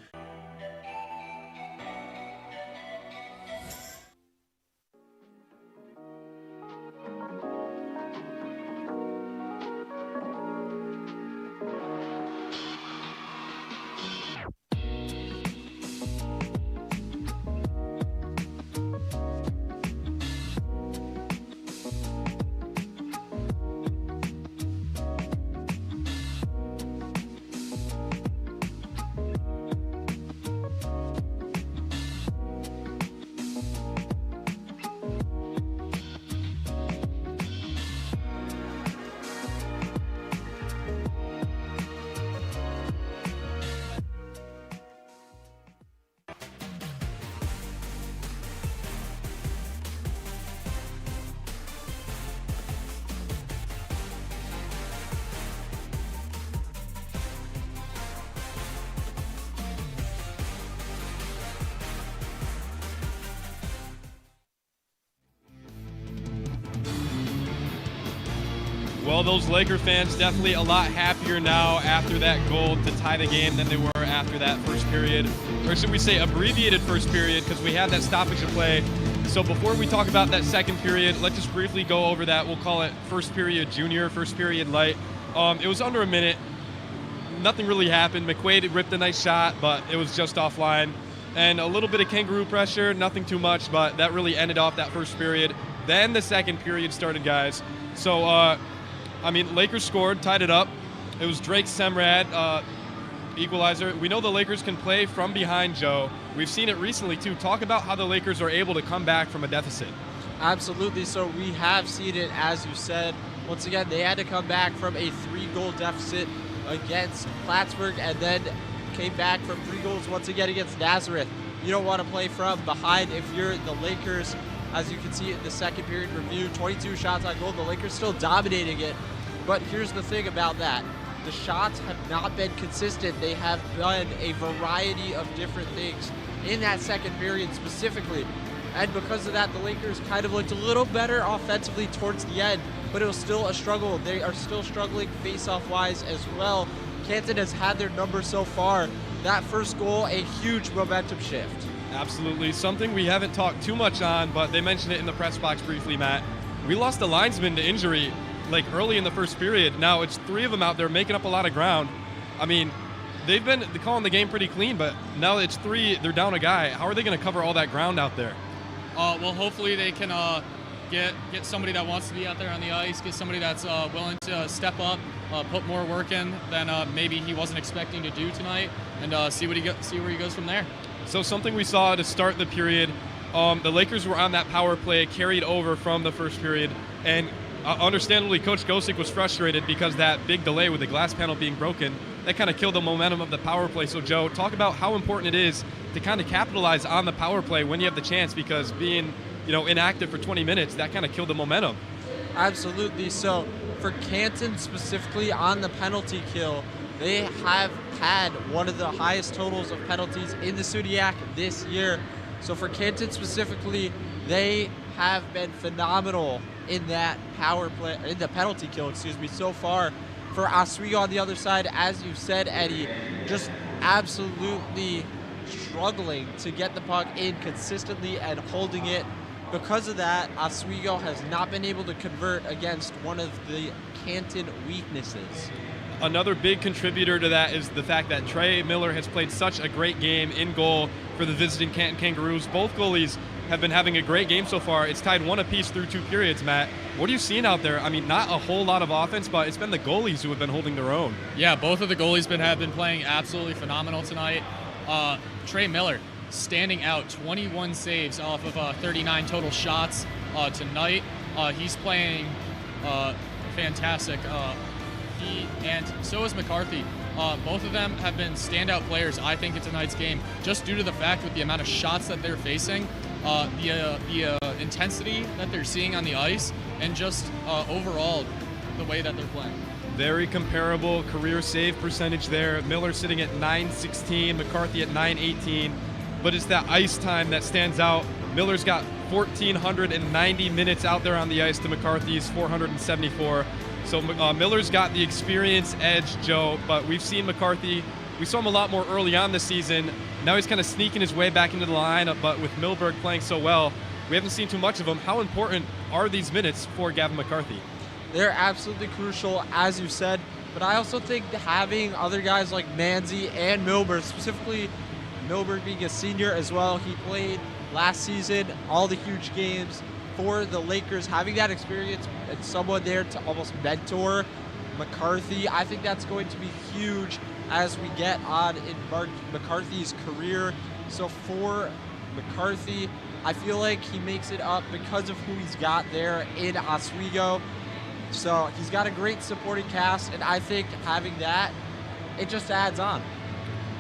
Well, those Laker fans definitely a lot happier now after that goal to tie the game than they were after that first period, or should we say abbreviated first period, because we had that stoppage of play. So before we talk about that second period, let's just briefly go over that. We'll call it first period junior, first period light. It was under a minute. Nothing really happened. McQuaid ripped a nice shot, but it was just offline. And a little bit of kangaroo pressure, nothing too much, but that really ended off that first period. Then the second period started, guys. So, Lakers scored, tied it up. It was Drake Semrad, equalizer. We know the Lakers can play from behind, Joe. We've seen it recently, too. Talk about how the Lakers are able to come back from a deficit. Absolutely. So we have seen it, as you said. Once again, they had to come back from a 3-goal deficit against Plattsburgh and then came back from 3 goals once again against Nazareth. You don't want to play from behind if you're the Lakers. As you can see in the second period review, 22 shots on goal. The Lakers still dominating it. But here's the thing about that. The shots have not been consistent. They have done a variety of different things in that second period specifically. And because of that, the Lakers kind of looked a little better offensively towards the end, but it was still a struggle. They are still struggling face-off-wise as well. Canton has had their number so far. That first goal, a huge momentum shift. Absolutely. Something we haven't talked too much on, but they mentioned it in the press box briefly, Matt. We lost a linesman to injury early in the first period. Now it's 3 of them out there making up a lot of ground. I mean, they've been calling the game pretty clean, but now it's 3, they're down a guy. How are they going to cover all that ground out there? Well, hopefully they can get somebody that wants to be out there on the ice, get somebody that's willing to step up, put more work in than maybe he wasn't expecting to do tonight, and see where he goes from there. So something we saw to start the period, the Lakers were on that power play, carried over from the first period, and understandably, Coach Gosick was frustrated because that big delay with the glass panel being broken, that kind of killed the momentum of the power play. So, Joe, talk about how important it is to kind of capitalize on the power play when you have the chance, because being, inactive for 20 minutes, that kind of killed the momentum. Absolutely. So, for Canton specifically on the penalty kill, they have had one of the highest totals of penalties in the SUNY this year. So, for Canton specifically, they have been phenomenal in that power play, in the penalty kill, so far. For Oswego on the other side, as you said, Eddie, just absolutely struggling to get the puck in consistently and holding it. Because of that, Oswego has not been able to convert against one of the Canton weaknesses. Another big contributor to that is the fact that Trey Miller has played such a great game in goal for the visiting Canton Kangaroos. Both goalies have been having a great game so far. It's tied 1 apiece through 2 periods, Matt. What are you seeing out there? I mean, not a whole lot of offense, but it's been the goalies who have been holding their own. Yeah, both of the goalies have been playing absolutely phenomenal tonight. Trey Miller standing out, 21 saves off of 39 total shots tonight. He's playing fantastic. And so is McCarthy. Both of them have been standout players, I think, in tonight's game, just due to the fact with the amount of shots that they're facing, the intensity that they're seeing on the ice, and just overall the way that they're playing. Very comparable career save percentage there. Miller sitting at .916, McCarthy at .918, but it's that ice time that stands out. Miller's got 1,490 minutes out there on the ice to McCarthy's 474. So Miller's got the experience edge, Joe, but we've seen McCarthy. We saw him a lot more early on this season. Now he's kind of sneaking his way back into the lineup, but with Milberg playing so well, we haven't seen too much of him. How important are these minutes for Gavin McCarthy? They're absolutely crucial, as you said, but I also think having other guys like Manzi and Milberg, specifically Milberg being a senior as well, he played last season, all the huge games for the Lakers, having that experience and someone there to almost mentor McCarthy, I think that's going to be huge as we get on in McCarthy's career. So for McCarthy, I feel like he makes it up because of who he's got there in Oswego. So he's got a great supporting cast, and I think having that, it just adds on.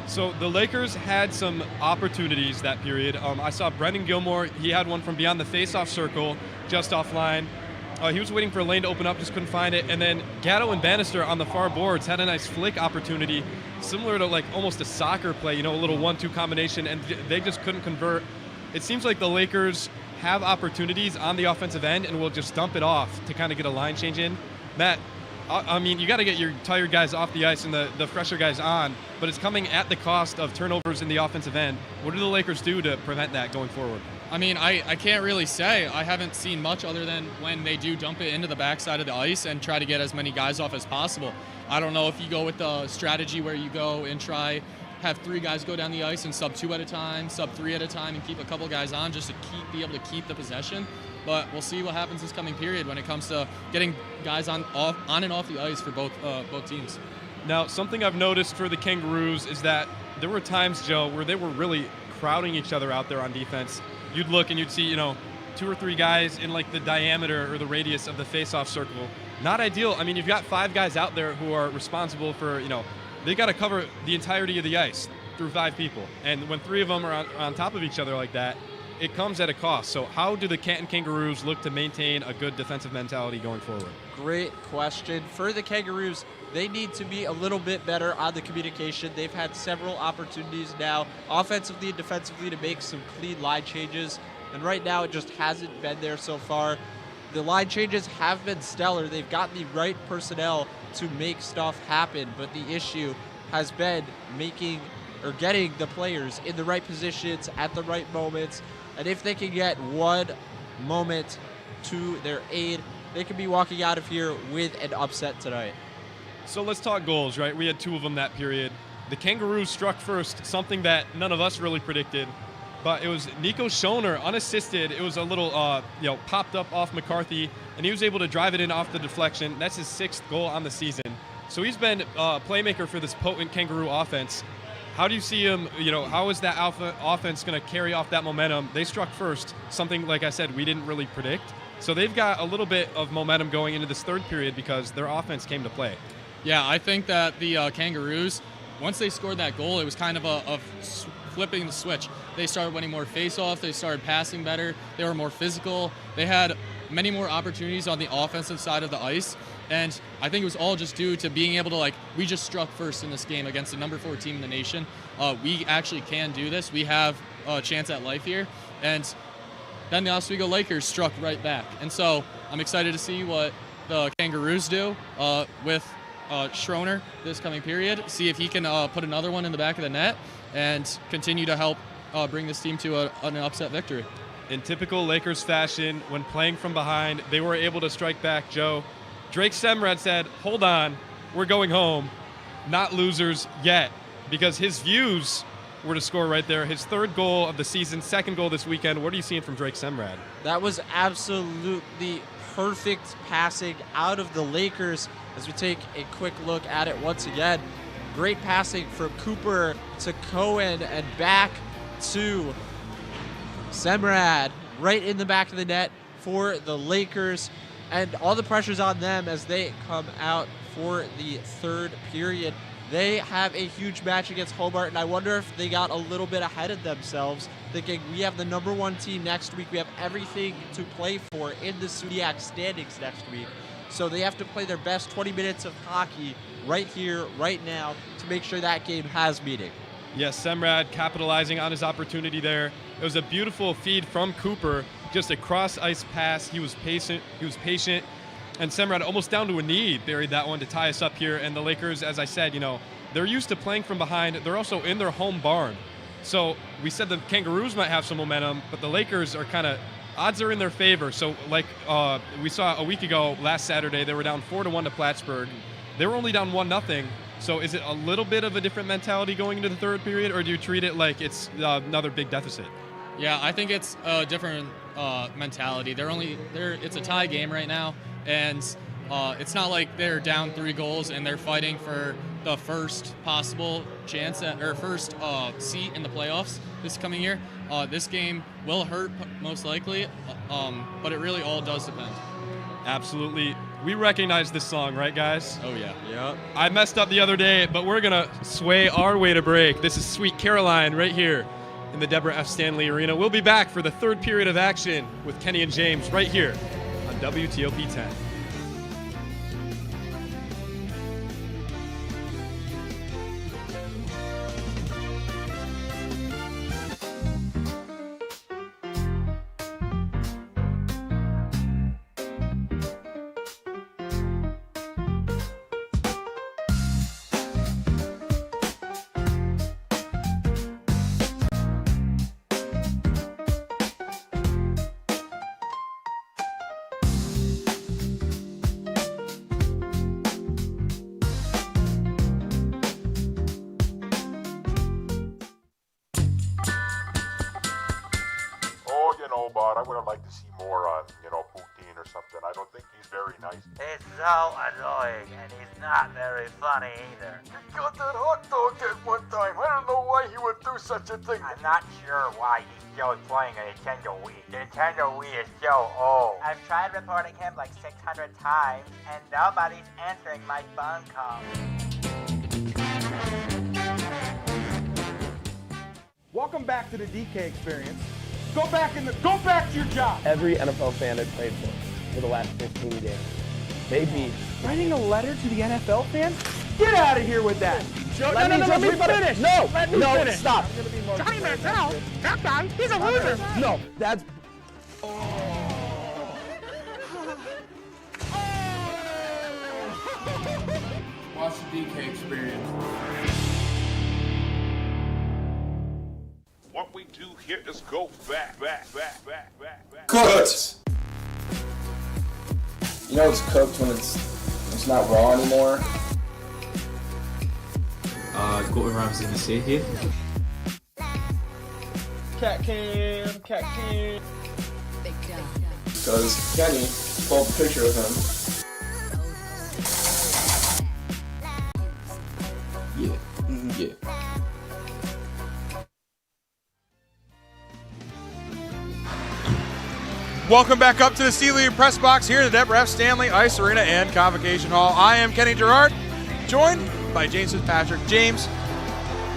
So the Lakers had some opportunities that period. I saw Brendan Gilmore. He had one from beyond the face-off circle, just offline. He was waiting for a lane to open up, just couldn't find it. And then Gatto and Bannister on the far boards had a nice flick opportunity, similar to like almost a soccer play, a little 1-2 combination, and they just couldn't convert. It seems like the Lakers have opportunities on the offensive end and will just dump it off to kind of get a line change in. Matt, I mean, you got to get your tired guys off the ice and the fresher guys on, but it's coming at the cost of turnovers in the offensive end. What do the Lakers do to prevent that going forward? I mean, I can't really say. I haven't seen much other than when they do dump it into the backside of the ice and try to get as many guys off as possible. I don't know if you go with the strategy where you go and have 3 guys go down the ice and sub 2 at a time, sub 3 at a time, and keep a couple guys on just to be able to keep the possession. But we'll see what happens this coming period when it comes to getting guys on and off the ice for both teams. Now, something I've noticed for the Kangaroos is that there were times, Joe, where they were really crowding each other out there on defense. You'd look and you'd see, 2 or 3 guys in like the diameter or the radius of the face-off circle. Not ideal. I mean, you've got 5 guys out there who are responsible for, they got to cover the entirety of the ice through 5 people. And when 3 of them are on top of each other like that, it comes at a cost. So how do the Canton Kangaroos look to maintain a good defensive mentality going forward? Great question. For the Kangaroos, they need to be a little bit better on the communication. They've had several opportunities now, offensively and defensively, to make some clean line changes. And right now, it just hasn't been there so far. The line changes have been stellar. They've got the right personnel to make stuff happen. But the issue has been getting the players in the right positions at the right moments. And if they can get one moment to their aid, they could be walking out of here with an upset tonight. So let's talk goals, right? We had 2 of them that period. The Kangaroos struck first, something that none of us really predicted. But it was Nico Schoner, unassisted. It was a little, popped up off McCarthy, and he was able to drive it in off the deflection. That's his 6th goal on the season. So he's been a playmaker for this potent Kangaroo offense. How do you see him, how is that offense going to carry off that momentum? They struck first, something, like I said, we didn't really predict. So they've got a little bit of momentum going into this 3rd period because their offense came to play. Yeah, I think that the Kangaroos, once they scored that goal, it was kind of a flipping the switch. They started winning more face-offs. They started passing better. They were more physical. They had many more opportunities on the offensive side of the ice. And I think it was all just due to being able to, we just struck first in this game against the number 4 team in the nation. We actually can do this. We have a chance at life here. And then the Oswego Lakers struck right back. And so I'm excited to see what the Kangaroos do with Schroner this coming period, see if he can put another one in the back of the net and continue to help bring this team to an upset victory. In typical Lakers fashion, when playing from behind, they were able to strike back, Joe. Drake Semrad said, hold on, we're going home. Not losers yet, because his views were to score right there. His third goal of the season, second goal this weekend. What are you seeing from Drake Semrad? That was absolutely perfect passing out of the Lakers. As we take a quick look at it once again, great passing from Cooper to Cohen and back to Semrad, right in the back of the net for the Lakers. And all the pressure's on them as they come out for the third period. They have a huge match against Hobart, and I wonder if they got a little bit ahead of themselves, thinking we have the #1 team next week. We have everything to play for in the SUNY standings next week. So they have to play their best 20 minutes of hockey right here, right now, to make sure that game has meaning. Yes, Semrad capitalizing on his opportunity there. It was a beautiful feed from Cooper, just a cross-ice pass. He was patient, and Semrad almost down to a knee buried that one to tie us up here. And the Lakers, as I said, they're used to playing from behind. They're also in their home barn. So we said the Kangaroos might have some momentum, but the Lakers are odds are in their favor. So like we saw a week ago, last Saturday, they were down 4-1 to Plattsburgh. They were only down 1-0. So is it a little bit of a different mentality going into the third period, or do you treat it like it's another big deficit? Yeah, I think it's a different mentality. It's a tie game right now, and it's not like they're down 3 goals and they're fighting for the first possible chance or first seat in the playoffs this coming year. This game will hurt most likely, but it really all does depend. Absolutely. We recognize this song, right, guys? Oh, yeah. Yep. I messed up the other day, but we're going to sway our way to break. This is Sweet Caroline right here in the Deborah F. Stanley Arena. We'll be back for the third period of action with Kenny and James right here on WTOP 10. But I would have liked to see more on, Putin or something. I don't think he's very nice. He's so annoying, and he's not very funny either. He got that hot dog at one time. I don't know why he would do such a thing. I'm not sure why he's still playing a Nintendo Wii. The Nintendo Wii is so old. I've tried reporting him like 600 times, and nobody's answering my phone calls. Welcome back to the DK experience. Go back to your job. Every NFL fan I've played for the last 15 games. Maybe. Writing a letter to the NFL fans? Get out of here with that. Let me finish. No, finish. Stop. Johnny Manziel, that guy, he's a loser. No, that's... Watch the DK experience. What we do here is go back. Cooked! It's cooked when it's not raw anymore. Gordon Ramsay in the sea here. Cat cam. Because Kenny pulled a picture of him. Yeah. Yeah. Welcome back up to the Steely Press Box here at the Deborah F. Stanley Ice Arena and Convocation Hall. I am Kenny Gerard, joined by James Fitzpatrick. James,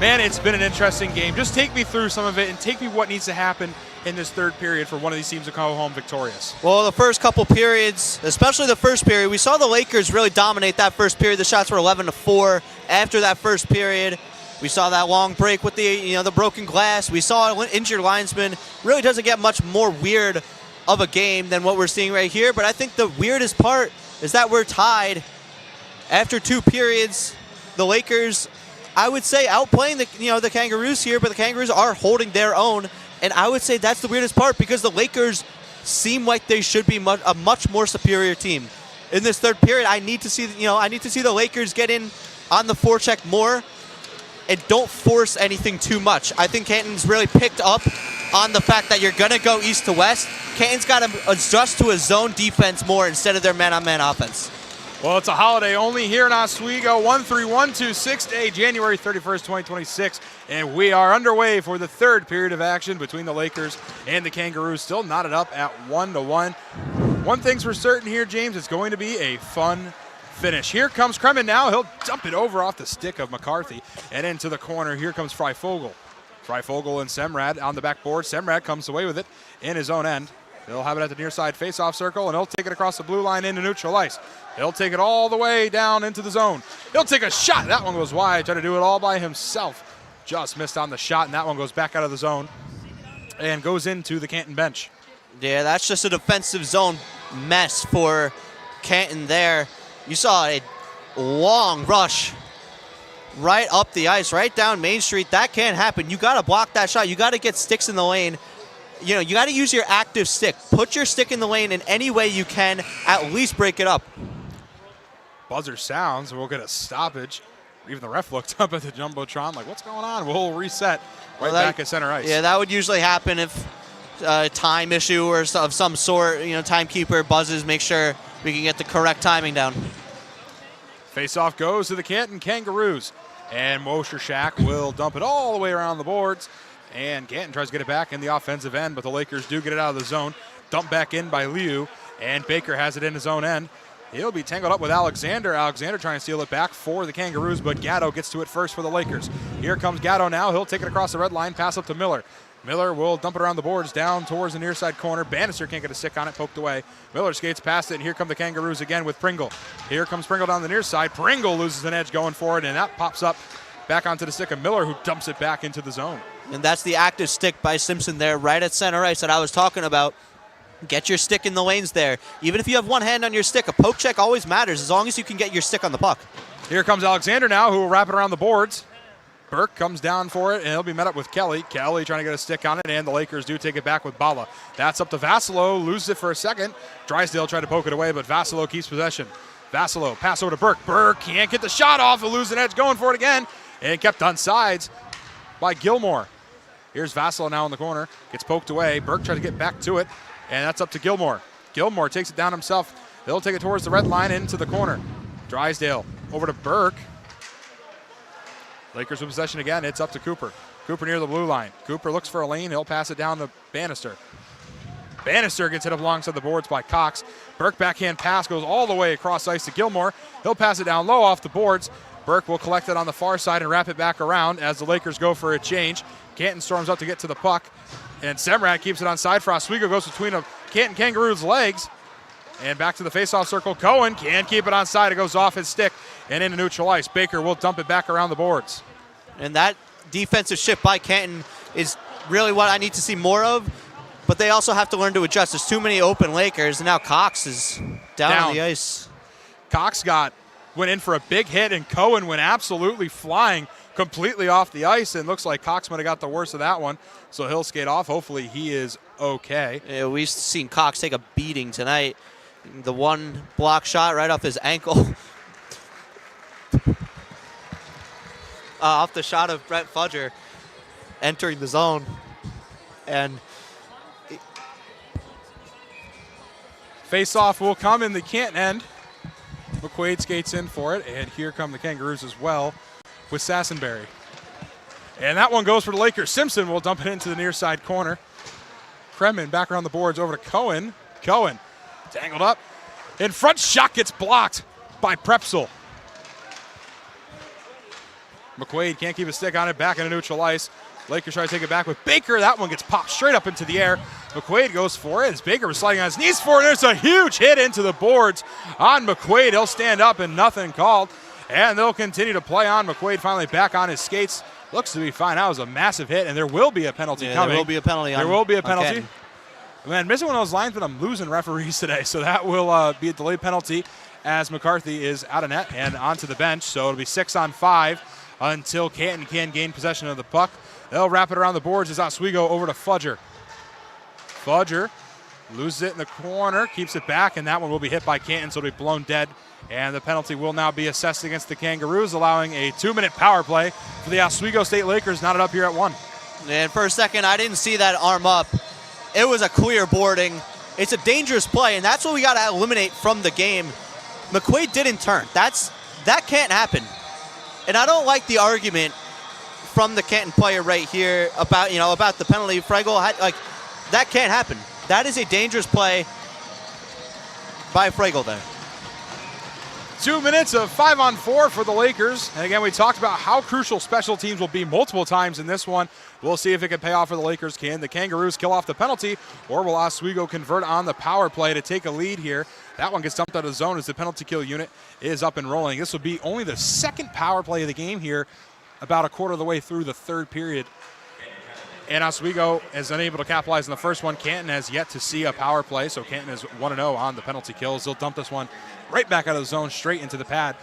man, it's been an interesting game. Just take me through some of it and take me what needs to happen in this third period for one of these teams to come home victorious. Well, the first couple periods, especially the first period, we saw the Lakers really dominate that first period. The shots were 11-4 after that first period. We saw that long break with the broken glass. We saw an injured linesman. Really doesn't get much more weird of a game than what we're seeing right here. But I think the weirdest part is that we're tied after 2 periods. The Lakers, I would say, outplaying the Kangaroos here, but the Kangaroos are holding their own. And I would say that's the weirdest part because the Lakers seem like they should be a much more superior team. In this third period, I need to see the Lakers get in on the forecheck more. and don't force anything too much. I think Canton's really picked up on the fact that you're going to go east to west. Canton's got to adjust to a zone defense more instead of their man-on-man offense. Well, it's a holiday only here in Oswego. 1-3-1-2-6 day, January 31st, 2026. And we are underway for the third period of action between the Lakers and the Kangaroos. Still knotted up at 1-1. One thing's for certain here, James, it's going to be a fun finish. Here comes Kremen now. He'll dump it over off the stick of McCarthy and into the corner. Here comes Freifogel. Freifogel and Semrad on the backboard. Semrad comes away with it in his own end. He'll have it at the near side face-off circle, and he'll take it across the blue line into neutral ice. He'll take it all the way down into the zone. He'll take a shot. That one goes wide. Try to do it all by himself. Just missed on the shot, and that one goes back out of the zone and goes into the Canton bench. Yeah, that's just a defensive zone mess for Canton there. You saw a long rush right up the ice, right down Main Street. That can't happen. You got to block that shot. You got to get sticks in the lane. You know, you got to use your active stick. Put your stick in the lane in any way you can. At least break it up. Buzzer sounds, and we'll get a stoppage. Even the ref looked up at the Jumbotron like, what's going on? We'll reset back at center ice. Yeah, that would usually happen if a time issue or of some sort, you know, timekeeper buzzes, make sure we can get the correct timing down. Face-off goes to the Canton Kangaroos. And Mosher will dump it all the way around the boards. And Canton tries to get it back in the offensive end, but the Lakers do get it out of the zone. Dumped back in by Liu, and Baker has it in his own end. He'll be tangled up with Alexander. Alexander trying to steal it back for the Kangaroos, but Gatto gets to it first for the Lakers. Here comes Gatto now. He'll take it across the red line, pass up to Miller. Miller will dump it around the boards down towards the near side corner. Bannister can't get a stick on it, poked away. Miller skates past it, and here come the Kangaroos again with Pringle. Here comes Pringle down the near side. Pringle loses an edge going forward, and that pops up back onto the stick of Miller, who dumps it back into the zone. And that's the active stick by Simpson there right at center ice that I was talking about. Get your stick in the lanes there. Even if you have one hand on your stick, a poke check always matters as long as you can get your stick on the puck. Here comes Alexander now, who will wrap it around the boards. Burke comes down for it, and he'll be met up with Kelly. Kelly trying to get a stick on it, and the Lakers do take it back with Bala. That's up to Vassilo, loses it for a second. Drysdale tried to poke it away, but Vassilo keeps possession. Vassilo, pass over to Burke. Burke can't get the shot off, he'll lose an edge going for it again, and kept on sides by Gilmore. Here's Vassilo now in the corner, gets poked away. Burke tries to get back to it, and that's up to Gilmore. Gilmore takes it down himself. He'll take it towards the red line into the corner. Drysdale over to Burke. Lakers with possession again. It's up to Cooper. Cooper near the blue line. Cooper looks for a lane. He'll pass it down to Bannister. Bannister gets hit up alongside the boards by Cox. Burke backhand pass goes all the way across ice to Gilmore. He'll pass it down low off the boards. Burke will collect it on the far side and wrap it back around as the Lakers go for a change. Canton storms up to get to the puck. And Semrad keeps it on side for Oswego. Goes between a Canton Kangaroos' legs. And back to the faceoff circle. Cohen can't keep it on side. It goes off his stick and into neutral ice. Baker will dump it back around the boards. And that defensive shift by Canton is really what I need to see more of. But they also have to learn to adjust. There's too many open Lakers, and now Cox is down on the ice. Cox went in for a big hit, and Cohen went absolutely flying completely off the ice, and looks like Cox might have got the worst of that one. So he'll skate off. Hopefully he is okay. Yeah, we've seen Cox take a beating tonight. The one block shot right off his ankle. Off the shot of Brent Fudger entering the zone. And face-off will come in the Canton end. McQuaid skates in for it, and here come the Kangaroos as well with Sassenberry. And that one goes for the Lakers. Simpson will dump it into the near side corner. Kremen back around the boards over to Cohen. Cohen tangled up. In front, shot gets blocked by Prepsel. McQuaid can't keep a stick on it, back into neutral ice. Lakers try to take it back with Baker. That one gets popped straight up into the air. McQuaid goes for it as Baker was sliding on his knees for it. There's a huge hit into the boards on McQuaid. He'll stand up and nothing called. And they'll continue to play on. McQuaid finally back on his skates. Looks to be fine. That was a massive hit, and there will be a penalty coming. There will be a penalty. There will be a penalty. Man, missing one of those lines, but I'm losing referees today. So that will be a delayed penalty as McCarthy is out of net and onto the bench. So it'll be 6-on-5 until Canton can gain possession of the puck. They'll wrap it around the boards as Oswego over to Fudger. Fudger Loses it in the corner, keeps it back, and that one will be hit by Canton, so it'll be blown dead. And the penalty will now be assessed against the Kangaroos, allowing a 2-minute power play for the Oswego State Lakers, knotted up here at 1. And for a second, I didn't see that arm up. It was a clear boarding. It's a dangerous play, and that's what we got to eliminate from the game. McQuaid didn't turn. That can't happen. And I don't like the argument from the Canton player right here about the penalty. Fregel, that can't happen. That is a dangerous play by Fregel there. 2 minutes of 5-on-4 for the Lakers. And again, we talked about how crucial special teams will be multiple times in this one. We'll see if it can pay off for the Lakers. Can the Kangaroos kill off the penalty, or will Oswego convert on the power play to take a lead here? That one gets dumped out of the zone as the penalty kill unit is up and rolling. This will be only the second power play of the game here, about a quarter of the way through the third period. And Oswego is unable to capitalize on the first one. Canton has yet to see a power play, so Canton is 1-0 on the penalty kills. They'll dump this one right back out of the zone, straight into the pad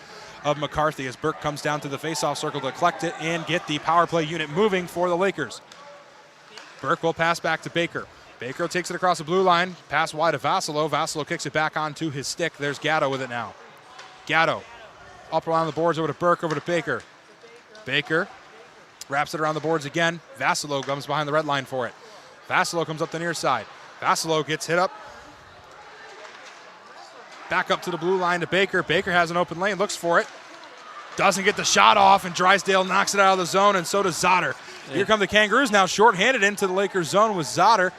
of McCarthy as Burke comes down to the faceoff circle to collect it and get the power play unit moving for the Lakers. Burke will pass back to Baker. Baker takes it across the blue line, pass wide to Vassalo. Vassalo kicks it back onto his stick. There's Gatto with it now. Gatto up around the boards, over to Burke, over to Baker. Baker wraps it around the boards again. Vassalo comes behind the red line for it. Vassalo comes up the near side. Vassalo gets hit up. Back up to the blue line to Baker. Baker has an open lane, looks for it. Doesn't get the shot off, and Drysdale knocks it out of the zone, and so does Zotter. Yeah. Here come the Kangaroos now, shorthanded into the Lakers zone with Zotter,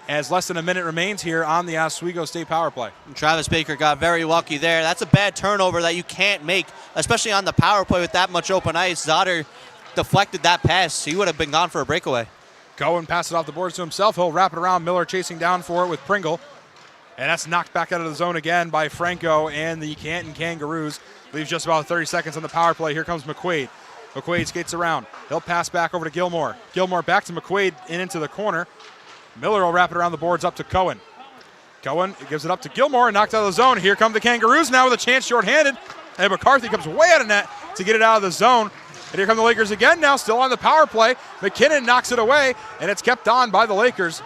as less than a minute remains here on the Oswego State power play. And Travis Baker got very lucky there. That's a bad turnover that you can't make, especially on the power play with that much open ice. Zotter deflected that pass. He would have been gone for a breakaway. Cohen passes it off the boards to himself. He'll wrap it around. Miller chasing down for it with Pringle. And that's knocked back out of the zone again by Franco and the Canton Kangaroos. Leaves just about 30 seconds on the power play. Here comes McQuaid. McQuaid skates around. He'll pass back over to Gilmore. Gilmore back to McQuaid and into the corner. Miller will wrap it around the boards up to Cohen. Cohen gives it up to Gilmore and knocked out of the zone. Here come the Kangaroos now with a chance shorthanded. And McCarthy comes way out of net to get it out of the zone. And here come the Lakers again now, still on the power play. McKinnon knocks it away, and it's kept on by the Lakers.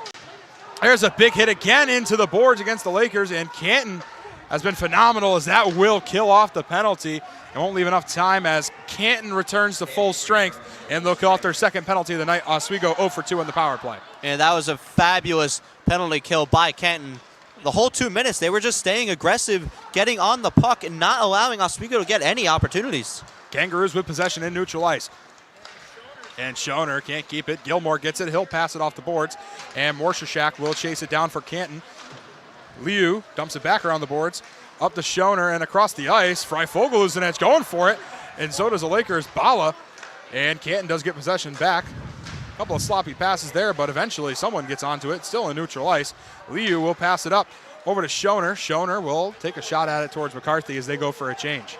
There's a big hit again into the boards against the Lakers, and Canton has been phenomenal as that will kill off the penalty. It won't leave enough time as Canton returns to full strength, and they'll kill off their second penalty of the night. Oswego 0 for 2 on the power play. And that was a fabulous penalty kill by Canton. The whole 2 minutes, they were just staying aggressive, getting on the puck, and not allowing Oswego to get any opportunities. Kangaroos with possession in neutral ice. And Schoner can't keep it. Gilmore gets it. He'll pass it off the boards. And Morshashak will chase it down for Canton. Liu dumps it back around the boards. Up to Schoner and across the ice. Freifogel is an edge going for it. And so does the Lakers' Bala. And Canton does get possession back. A couple of sloppy passes there, but eventually someone gets onto it. Still in neutral ice. Liu will pass it up over to Schoner. Schoner will take a shot at it towards McCarthy as they go for a change.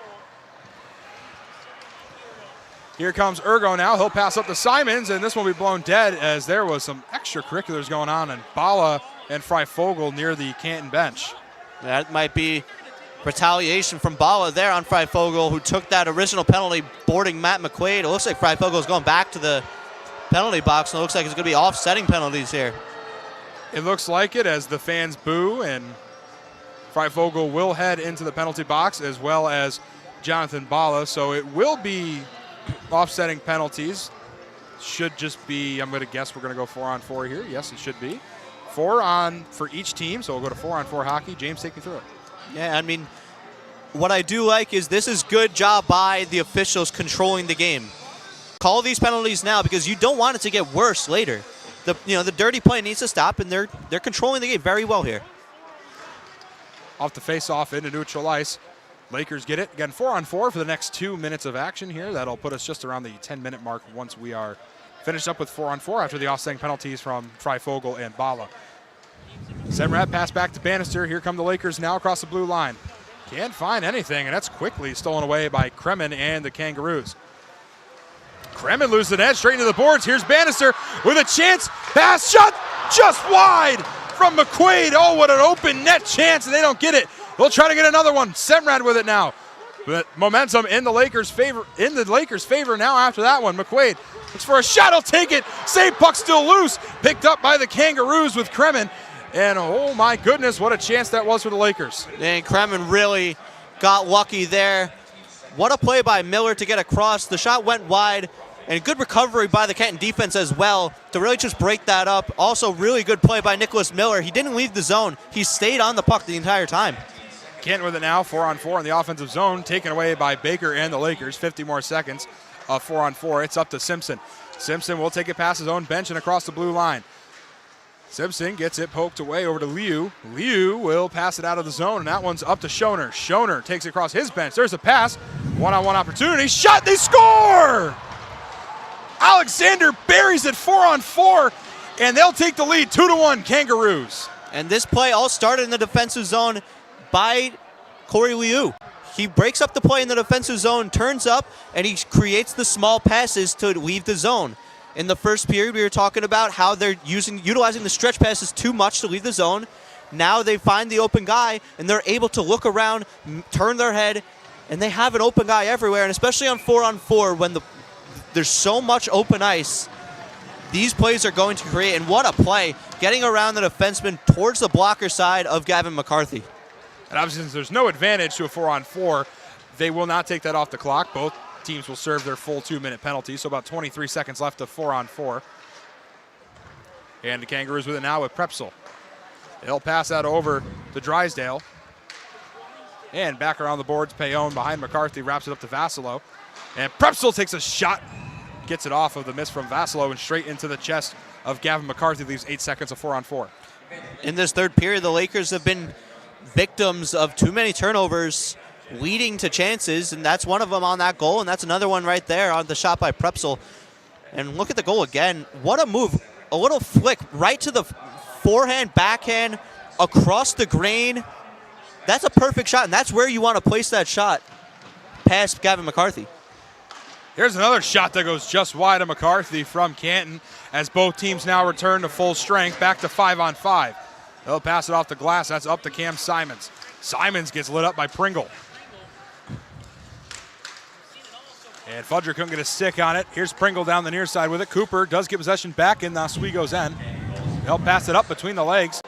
Here comes Ergo now. He'll pass up to Simons, and this will be blown dead as there was some extracurriculars going on in Bala and Freifogel near the Canton bench. That might be retaliation from Bala there on Freifogel, who took that original penalty, boarding Matt McQuaid. It looks like Freifogel is going back to the penalty box, and it looks like it's going to be offsetting penalties here. It looks like it as the fans boo, and Freifogel will head into the penalty box as well as Jonathan Bala, so it will be offsetting penalties. Should just be, I'm going to guess we're going to go 4-on-4 here. Yes, it should be. 4 on for each team, so we'll go to 4-on-4 hockey. James, take me through it. Yeah, I mean, what I do like is this is good job by the officials controlling the game. Call these penalties now because you don't want it to get worse later. The dirty play needs to stop, and they're controlling the game very well here. Off the face-off into neutral ice. Lakers get it. Again, 4-on-4 for the next 2 minutes of action here. That'll put us just around the 10-minute mark once we are finished up with 4-on-4 after the offsetting penalties from Freifogel and Bala. Semrat pass back to Bannister. Here come the Lakers now across the blue line. Can't find anything, and that's quickly stolen away by Kremen and the Kangaroos. Kremen loses an edge straight into the boards. Here's Bannister with a chance. Pass shot just wide from McQuaid. Oh, what an open net chance, and they don't get it. They'll try to get another one. Semrad with it now. But momentum in the Lakers' favor now after that one. McQuaid looks for a shot. He'll take it. Save puck still loose. Picked up by the Kangaroos with Kremen. And oh my goodness, what a chance that was for the Lakers. And Kremen really got lucky there. What a play by Miller to get across. The shot went wide, and good recovery by the Canton defense as well to really just break that up. Also, really good play by Nicholas Miller. He didn't leave the zone. He stayed on the puck the entire time. Canton with it now, 4-on-4 in the offensive zone, taken away by Baker and the Lakers. 50 more seconds of 4-on-4. It's up to Simpson. Simpson will take it past his own bench and across the blue line. Simpson gets it poked away over to Liu. Liu will pass it out of the zone, and that one's up to Schoner. Schoner takes it across his bench. There's a pass. One-on-one opportunity. Shot. They score! Alexander buries it 4-on-4, and they'll take the lead 2-1 Kangaroos. And this play all started in the defensive zone by Corey Liu. He breaks up the play in the defensive zone, turns up, and he creates the small passes to leave the zone. In the first period, we were talking about how they're utilizing the stretch passes too much to leave the zone. Now they find the open guy, and they're able to look around, turn their head, and they have an open guy everywhere. And especially on 4-on-4, when there's so much open ice, these plays are going to create. And what a play, getting around the defenseman towards the blocker side of Gavin McCarthy. And obviously, since there's no advantage to a 4-on-4, they will not take that off the clock. Both teams will serve their full 2-minute penalty, so about 23 seconds left of 4-on-4. And the Kangaroos with it now with Prepsel. They'll pass that over to Drysdale. And back around the boards, Payon behind McCarthy wraps it up to Vassilo. And Prepsel takes a shot, gets it off of the miss from Vassilo and straight into the chest of Gavin McCarthy, leaves 8 seconds of 4-on-4. In this third period, the Lakers have been victims of too many turnovers, leading to chances, and that's one of them on that goal, and that's another one right there on the shot by Prepsel. And look at the goal again. What a move. A little flick right to the forehand, backhand, across the grain. That's a perfect shot, and that's where you want to place that shot past Gavin McCarthy. Here's another shot that goes just wide of McCarthy from Canton as both teams now return to full strength, back to 5-on-5. They'll pass it off the glass. That's up to Cam Simons. Simons gets lit up by Pringle. And Fudger couldn't get a stick on it. Here's Pringle down the near side with it. Cooper does get possession back in Oswego's end. They'll pass it up between the legs.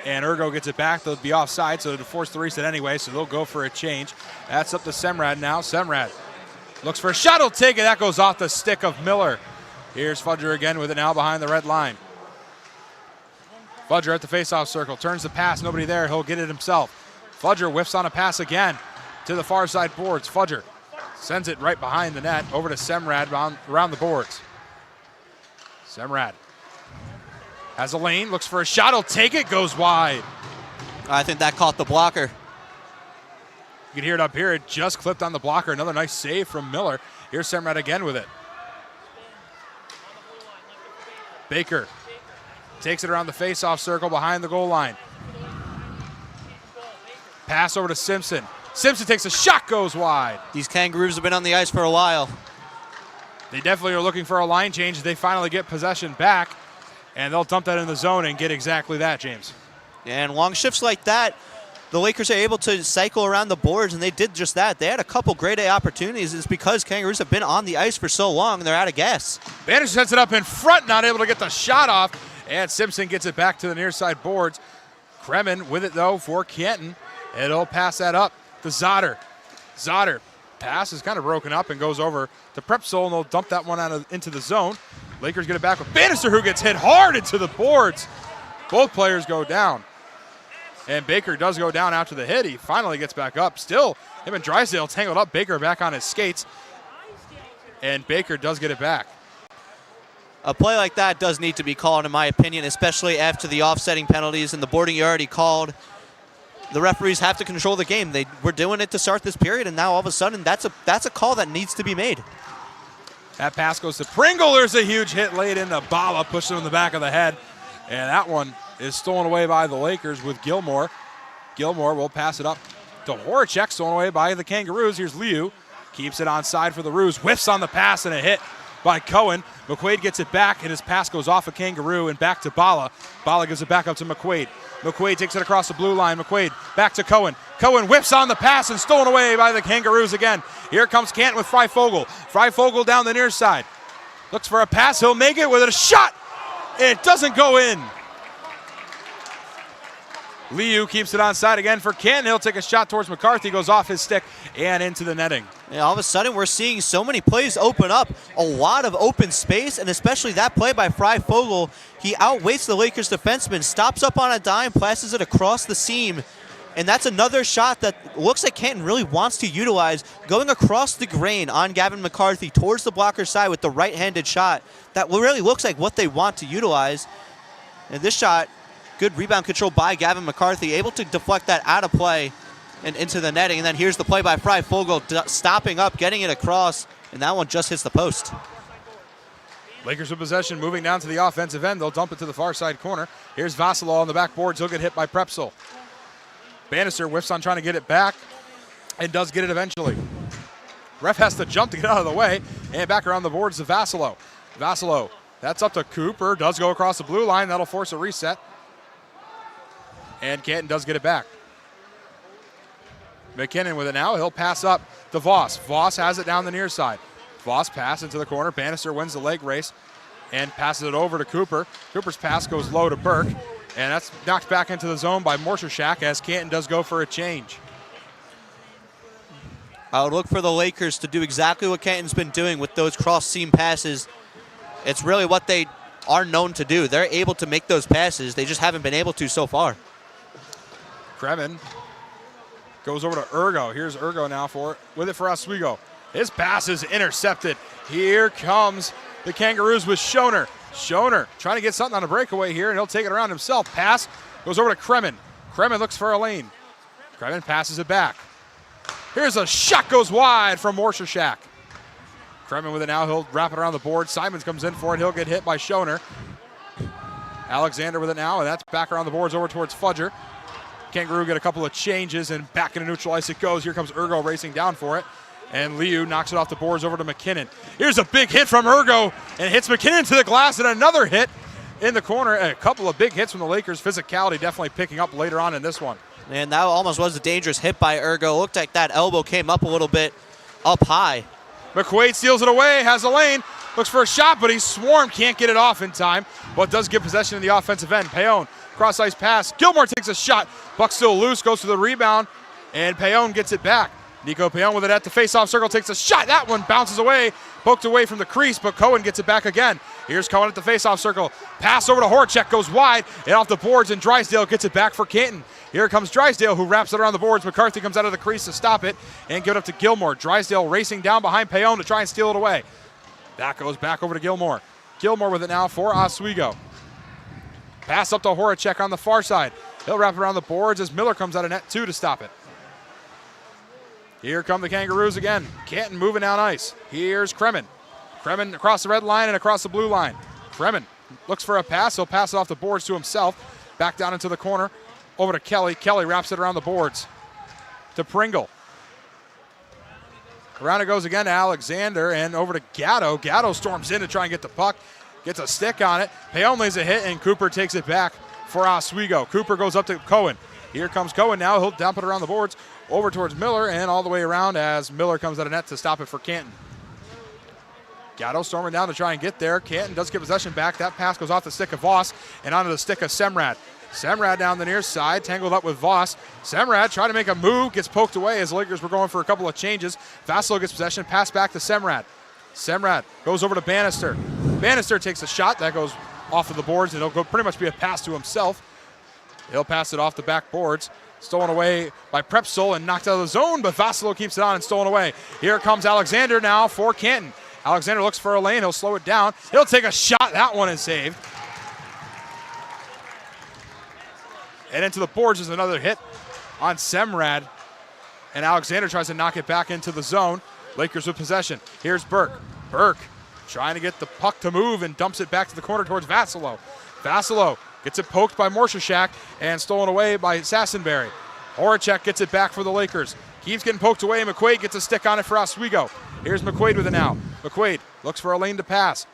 And Ergo gets it back. They'll be offside, so they'll force the reset anyway, so they'll go for a change. That's up to Semrad now. Semrad looks for a shot. He'll take it. That goes off the stick of Miller. Here's Fudger again with it now behind the red line. Fudger at the faceoff circle. Turns the pass. Nobody there. He'll get it himself. Fudger whiffs on a pass again to the far side boards. Fudger sends it right behind the net over to Semrad around the boards. Semrad has a lane, looks for a shot, he'll take it, goes wide. I think that caught the blocker. You can hear it up here, it just clipped on the blocker. Another nice save from Miller. Here's Semrad again with it. Baker takes it around the face-off circle behind the goal line. Pass over to Simpson. Simpson takes a shot, goes wide. These Kangaroos have been on the ice for a while. They definitely are looking for a line change. They finally get possession back, and they'll dump that in the zone and get exactly that, James. And long shifts like that, the Lakers are able to cycle around the boards, and they did just that. They had a couple grade A opportunities. It's because Kangaroos have been on the ice for so long, and they're out of gas. Bannister sets it up in front, not able to get the shot off, and Simpson gets it back to the near side boards. Kremen with it, though, for Canton. And he'll pass that up to Zotter. Zotter pass is kind of broken up and goes over to Prepsol, and they'll dump that one into the zone. Lakers get it back with Bannister, who gets hit hard into the boards. Both players go down. And Baker does go down after the hit. He finally gets back up. Still, him and Drysdale tangled up. Baker back on his skates. And Baker does get it back. A play like that does need to be called, in my opinion, especially after the offsetting penalties and the boarding you already called. The referees have to control the game. They were doing it to start this period, and now all of a sudden that's a call that needs to be made. That pass goes to Pringle. There's a huge hit laid into Bala, pushed him in the back of the head. And that one is stolen away by the Lakers with Gilmore. Gilmore will pass it up to Horacek, stolen away by the Kangaroos. Here's Liu. Keeps it on side for the Roos. Whiffs on the pass and a hit by Cohen. McQuaid gets it back, and his pass goes off a Kangaroo and back to Bala. Bala gives it back up to McQuaid. McQuaid takes it across the blue line. McQuaid back to Cohen. Cohen whips on the pass and stolen away by the Kangaroos again. Here comes Canton with Freifogel. Freifogel down the near side. Looks for a pass. He'll make it with a shot. It doesn't go in. Liu keeps it onside again for Canton. He'll take a shot towards McCarthy, goes off his stick and into the netting. Yeah, all of a sudden we're seeing so many plays open up, a lot of open space, and especially that play by Fry Fogel. He outweights the Lakers defenseman, stops up on a dime, passes it across the seam, and that's another shot that looks like Canton really wants to utilize, going across the grain on Gavin McCarthy towards the blocker side with the right-handed shot. That really looks like what they want to utilize. And this shot, good rebound control by Gavin McCarthy, able to deflect that out of play and into the netting. And then here's the play by Fry Fogel, stopping up, getting it across, and that one just hits the post. Lakers with possession, moving down to the offensive end. They'll dump it to the far side corner. Here's Vasilov on the backboards. He'll get hit by Prepsel. Bannister whiffs on trying to get it back and does get it eventually. Ref has to jump to get out of the way, and back around the boards to Vasilov. Vasilov, that's up to Cooper, does go across the blue line. That'll force a reset. And Canton does get it back. McKinnon with it now. He'll pass up to Voss. Voss has it down the near side. Voss pass into the corner. Bannister wins the leg race and passes it over to Cooper. Cooper's pass goes low to Burke, and that's knocked back into the zone by Morshershak as Canton does go for a change. I would look for the Lakers to do exactly what Canton's been doing with those cross-seam passes. It's really what they are known to do. They're able to make those passes. They just haven't been able to so far. Kremen goes over to Ergo. Here's Ergo now with it for Oswego. His pass is intercepted. Here comes the Kangaroos with Schoner. Schoner trying to get something on a breakaway here, and he'll take it around himself. Pass goes over to Kremen. Kremen looks for a lane. Kremen passes it back. Here's a shot, goes wide from Morshershak. Kremen with it now. He'll wrap it around the board. Simons comes in for it. He'll get hit by Schoner. Alexander with it now, and that's back around the boards over towards Fudger. Kangaroo get a couple of changes, and back into neutral ice it goes. Here comes Ergo racing down for it. And Liu knocks it off the boards over to McKinnon. Here's a big hit from Ergo, and hits McKinnon to the glass, and another hit in the corner. And a couple of big hits from the Lakers. Physicality definitely picking up later on in this one. And that almost was a dangerous hit by Ergo. Looked like that elbow came up a little bit up high. McQuaid steals it away, has a lane, looks for a shot, but he's swarmed, can't get it off in time, but does get possession in the offensive end. Payon, cross-ice pass. Gilmore takes a shot. Buck still loose, goes to the rebound, and Payon gets it back. Nico Payon with it at the face-off circle, takes a shot. That one bounces away, poked away from the crease, but Cohen gets it back again. Here's Cohen at the face-off circle. Pass over to Horacek, goes wide, and off the boards, and Drysdale gets it back for Canton. Here comes Drysdale, who wraps it around the boards. McCarthy comes out of the crease to stop it and give it up to Gilmore. Drysdale racing down behind Payon to try and steal it away. That goes back over to Gilmore. Gilmore with it now for Oswego. Pass up to Horacek on the far side. He'll wrap it around the boards as Miller comes out of net 2 to stop it. Here come the Kangaroos again. Canton moving down ice. Here's Kremen. Kremen across the red line and across the blue line. Kremen looks for a pass. He'll pass it off the boards to himself. Back down into the corner. Over to Kelly. Kelly wraps it around the boards to Pringle. Around it goes again to Alexander and over to Gatto. Gatto storms in to try and get the puck. Gets a stick on it. Payon lays a hit and Cooper takes it back for Oswego. Cooper goes up to Cohen. Here comes Cohen now. He'll dump it around the boards over towards Miller and all the way around as Miller comes out of net to stop it for Canton. Gatto storming down to try and get there. Canton does get possession back. That pass goes off the stick of Voss and onto the stick of Semrad. Semrad down the near side, tangled up with Voss. Semrad trying to make a move, gets poked away as the Lakers were going for a couple of changes. Vasilov gets possession, pass back to Semrad. Semrad goes over to Bannister. Bannister takes a shot, that goes off of the boards, and it'll pretty much be a pass to himself. He'll pass it off the back boards. Stolen away by Prepsol and knocked out of the zone, but Vasilov keeps it on and stolen away. Here comes Alexander now for Canton. Alexander looks for a lane, he'll slow it down. He'll take a shot, that one is saved. And into the boards is another hit on Semrad. And Alexander tries to knock it back into the zone. Lakers with possession. Here's Burke. Burke trying to get the puck to move and dumps it back to the corner towards Vasilov. Vasilov gets it poked by Morshershak and stolen away by Sassenberry. Horacek gets it back for the Lakers. Keeps getting poked away. McQuaid gets a stick on it for Oswego. Here's McQuaid with it now. McQuaid looks for a lane to pass.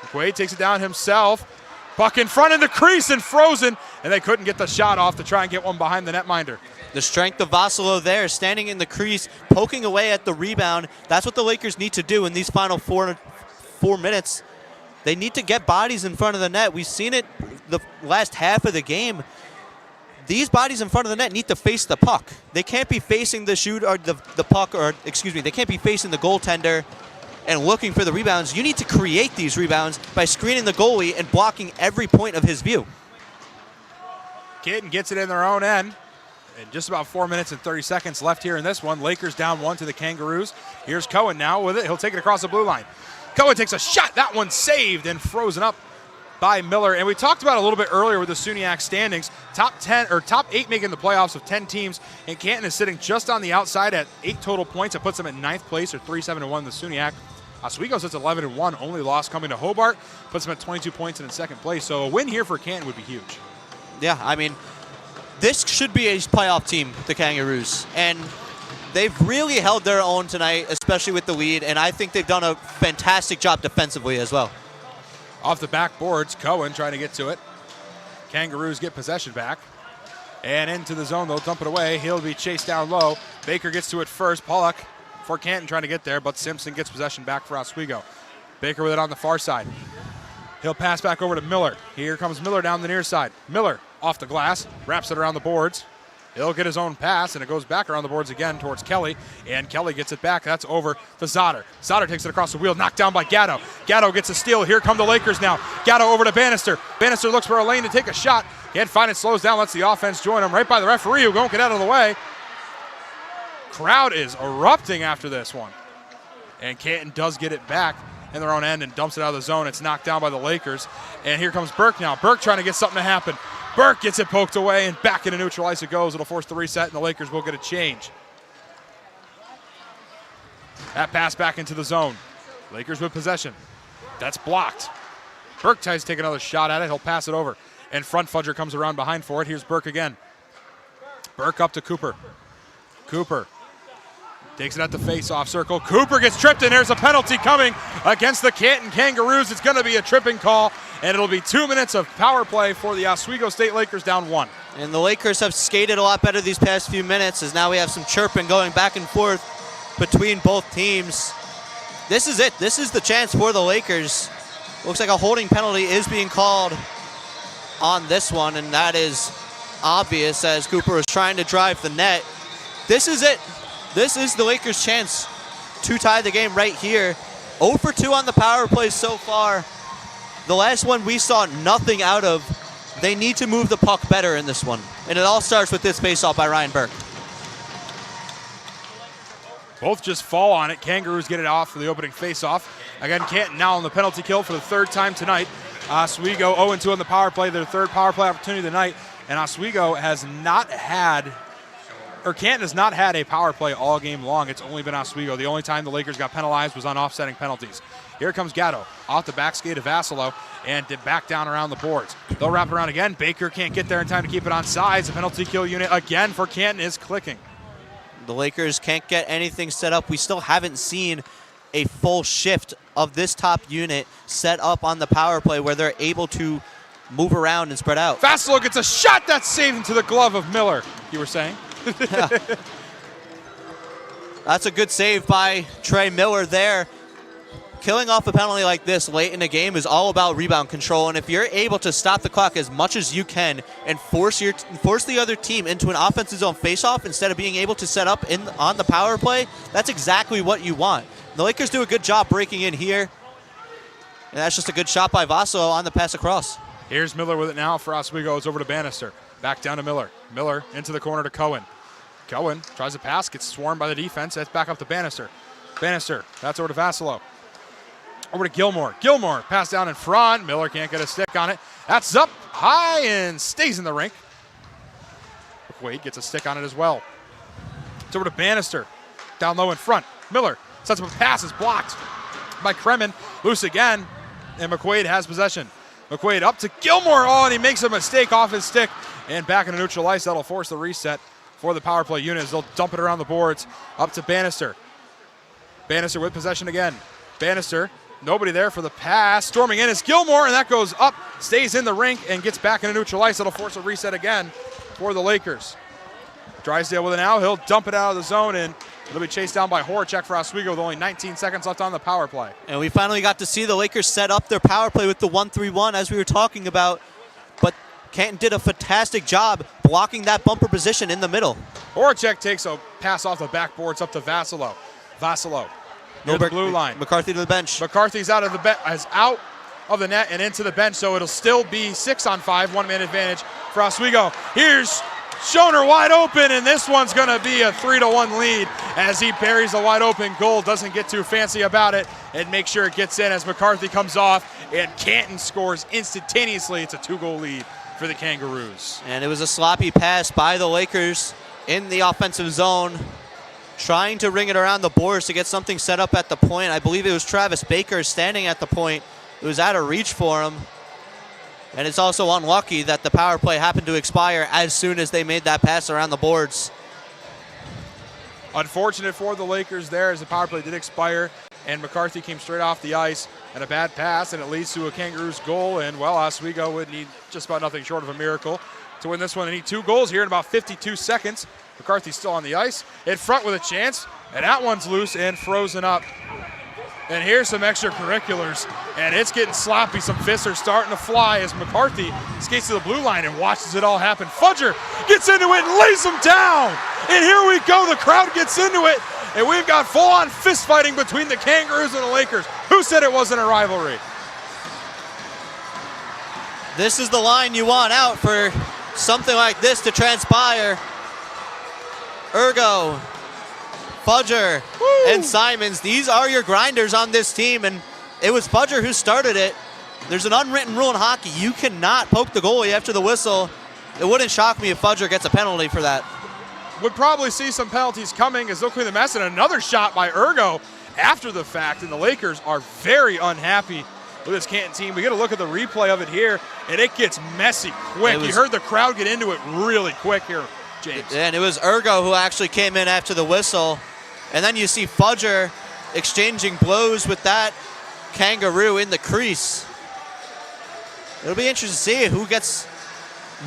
McQuaid takes it down himself. Puck in front of the crease and frozen, and they couldn't get the shot off to try and get one behind the netminder. The strength of Vasilov there, standing in the crease, poking away at the rebound. That's what the Lakers need to do in these final four minutes. They need to get bodies in front of the net. We've seen it the last half of the game. these bodies in front of the net need to face the puck. They can't be facing the shoot or the puck, or excuse me, they can't be facing the goaltender and looking for the rebounds. You need to create these rebounds by screening the goalie and blocking every point of his view. Canton gets it in their own end. And just about 4 minutes and 30 seconds left here in this one. Lakers down 1 to the Kangaroos. Here's Cohen now with it. He'll take it across the blue line. Cohen takes a shot. That one saved and frozen up by Miller. And we talked about it a little bit earlier with the SUNY standings. Top 8 making the playoffs of 10 teams. And Canton is sitting just on the outside at 8 total points. It puts them at 9th place, or 3-7-1 the SUNY. Oswego sits 11-1. Only loss coming to Hobart. Puts them at 22 points and in 2nd place. So a win here for Canton would be huge. Yeah, I mean, this should be a playoff team, the Kangaroos. And they've really held their own tonight, especially with the lead. And I think they've done a fantastic job defensively as well. Off the backboards, Cohen trying to get to it. Kangaroos get possession back. And into the zone, they'll dump it away. He'll be chased down low. Baker gets to it first. Pollock for Canton trying to get there, but Simpson gets possession back for Oswego. Baker with it on the far side. He'll pass back over to Miller. Here comes Miller down the near side. Miller off the glass, wraps it around the boards. He'll get his own pass, and it goes back around the boards again towards Kelly, and Kelly gets it back. That's over to Zotter. Zotter takes it across the wheel, knocked down by Gatto. Gatto gets a steal. Here come the Lakers now. Gatto over to Bannister. Bannister looks for a lane to take a shot. Can't find it, slows down, lets the offense join him right by the referee, who won't get out of the way. Crowd is erupting after this one. And Canton does get it back in their own end and dumps it out of the zone. It's knocked down by the Lakers. And here comes Burke now. Burke trying to get something to happen. Burke gets it poked away, and back into neutral ice it goes. It'll force the reset, and the Lakers will get a change. That pass back into the zone. Lakers with possession. That's blocked. Burke tries to take another shot at it. He'll pass it over. And front fudger comes around behind for it. Here's Burke again. Burke up to Cooper. Cooper takes it at the face-off circle. Cooper gets tripped, and there's a penalty coming against the Canton Kangaroos. It's going to be a tripping call, and it'll be 2 minutes of power play for the Oswego State Lakers down 1. And the Lakers have skated a lot better these past few minutes, as now we have some chirping going back and forth between both teams. This is it. This is the chance for the Lakers. Looks like a holding penalty is being called on this one, and that is obvious as Cooper was trying to drive the net. This is it. This is the Lakers' chance to tie the game right here. 0 for 2 on the power play so far. The last one we saw nothing out of. They need to move the puck better in this one. And it all starts with this faceoff by Ryan Burke. Both just fall on it. Kangaroos get it off for the opening faceoff. Again, Canton now on the penalty kill for the 3rd time tonight. Oswego 0-2 on the power play, their 3rd power play opportunity of the night. And Oswego has not had, or Canton has not had a power play all game long. It's only been Oswego. The only time the Lakers got penalized was on offsetting penalties. Here comes Gatto off the back skate of Vassalo and back down around the boards. They'll wrap around again. Baker can't get there in time to keep it on sides. The penalty kill unit again for Canton is clicking. The Lakers can't get anything set up. We still haven't seen a full shift of this top unit set up on the power play where they're able to move around and spread out. Vassalo gets a shot that's saved into the glove of Miller, you were saying? That's a good save by Trey Miller there. Killing off a penalty like this late in the game is all about rebound control, and if you're able to stop the clock as much as you can and force the other team into an offensive zone faceoff instead of being able to set up on the power play, that's exactly what you want. The Lakers do a good job breaking in here, and that's just a good shot by Vassalo on the pass across. Here's Miller with it now for Oswego. It's over to Bannister. Back down to Miller. Miller into the corner to Cohen. Cohen tries to pass, gets swarmed by the defense. That's back up to Bannister. Bannister, that's over to Vassalo. Over to Gilmore. Gilmore, pass down in front. Miller can't get a stick on it. That's up high and stays in the rink. McQuaid gets a stick on it as well. It's over to Bannister. Down low in front. Miller sets up a pass. Is blocked by Kremen. Loose again, and McQuaid has possession. McQuaid up to Gilmore. Oh, and he makes a mistake off his stick. And back into neutral ice. That'll force the reset for the power play unit as they'll dump it around the boards. Up to Bannister. Bannister with possession again. Bannister. Nobody there for the pass. Storming in is Gilmore, and that goes up, stays in the rink, and gets back into neutral ice. That'll force a reset again for the Lakers. Drysdale with it now. He'll dump it out of the zone, and it'll be chased down by Horacek for Oswego with only 19 seconds left on the power play. And we finally got to see the Lakers set up their power play with the 1-3-1 as we were talking about. But Canton did a fantastic job blocking that bumper position in the middle. Horacek takes a pass off the backboard. It's up to Vasilo. Near the blue line. McCarthy to the bench. McCarthy's out of the net and into the bench, so it'll still be 6-on-5, 1-man advantage for Oswego. Here's Schoner wide open, and this one's going to be a 3-1 lead as he buries a wide open goal. Doesn't get too fancy about it and make sure it gets in as McCarthy comes off, and Canton scores instantaneously. It's a 2-goal lead for the Kangaroos. And it was a sloppy pass by the Lakers in the offensive zone, trying to ring it around the boards to get something set up at the point. I believe it was Travis Baker standing at the point. It was out of reach for him. And it's also unlucky that the power play happened to expire as soon as they made that pass around the boards. Unfortunate for the Lakers there as the power play did expire, and McCarthy came straight off the ice and a bad pass, and it leads to a Kangaroos goal. And, well, Oswego would need just about nothing short of a miracle to win this one. They need 2 goals here in about 52 seconds. McCarthy's still on the ice. In front with a chance, and that one's loose and frozen up. And here's some extracurriculars, and it's getting sloppy. Some fists are starting to fly as McCarthy skates to the blue line and watches it all happen. Fudger gets into it and lays him down. And here we go. The crowd gets into it, and we've got full-on fist fighting between the Kangaroos and the Lakers. Who said it wasn't a rivalry? This is the line you want out for something like this to transpire. Ergo, Fudger, and Simons, these are your grinders on this team, and it was Fudger who started it. There's an unwritten rule in hockey. You cannot poke the goalie after the whistle. It wouldn't shock me if Fudger gets a penalty for that. Would probably see some penalties coming as they'll clean the mess, and another shot by Ergo after the fact, and the Lakers are very unhappy with this Canton team. We get a look at the replay of it here, and it gets messy quick. You heard the crowd get into it really quick here, James. And it was Ergo who actually came in after the whistle. And then you see Fudger exchanging blows with that Kangaroo in the crease. It'll be interesting to see who gets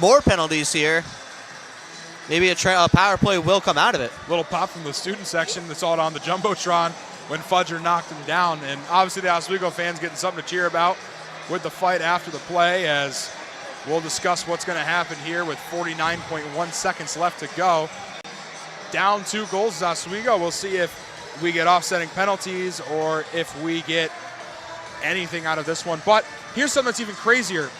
more penalties here. Maybe a power play will come out of it. Little pop from the student section that saw it on the Jumbotron when Fudger knocked him down. And obviously the Oswego fans getting something to cheer about with the fight after the play, as we'll discuss what's going to happen here with 49.1 seconds left to go. Down 2 goals is Oswego. We'll see if we get offsetting penalties or if we get anything out of this one. But here's something that's even crazier.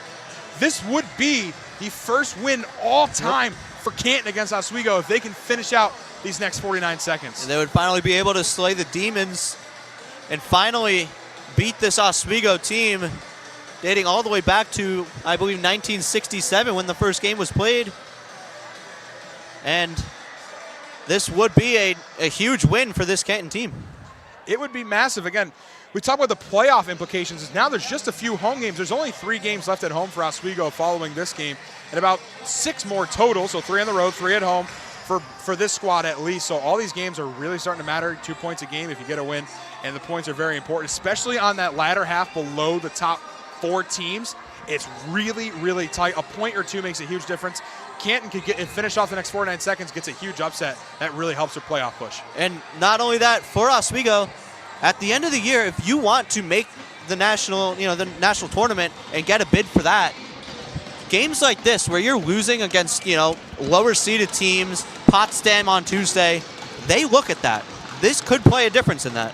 This would be the first win all time for Canton against Oswego if they can finish out these next 49 seconds. And they would finally be able to slay the Demons and finally beat this Oswego team dating all the way back to, I believe, 1967 when the first game was played. And this would be a huge win for this Canton team. It would be massive. Again, we talk about the playoff implications. Now there's just a few home games. There's only 3 games left at home for Oswego following this game, and about 6 more total, so 3 on the road, 3 at home for this squad at least. So all these games are really starting to matter. 2 points a game if you get a win, and the points are very important, especially on that latter half below the top 4 teams. It's really, really tight. A point or 2 makes a huge difference. Canton could finish off the next 49 seconds, gets a huge upset. That really helps their playoff push. And not only that, for Oswego, at the end of the year, if you want to make the national tournament and get a bid for that, games like this where you're losing against, lower seeded teams, Potsdam on Tuesday, they look at that. This could play a difference in that.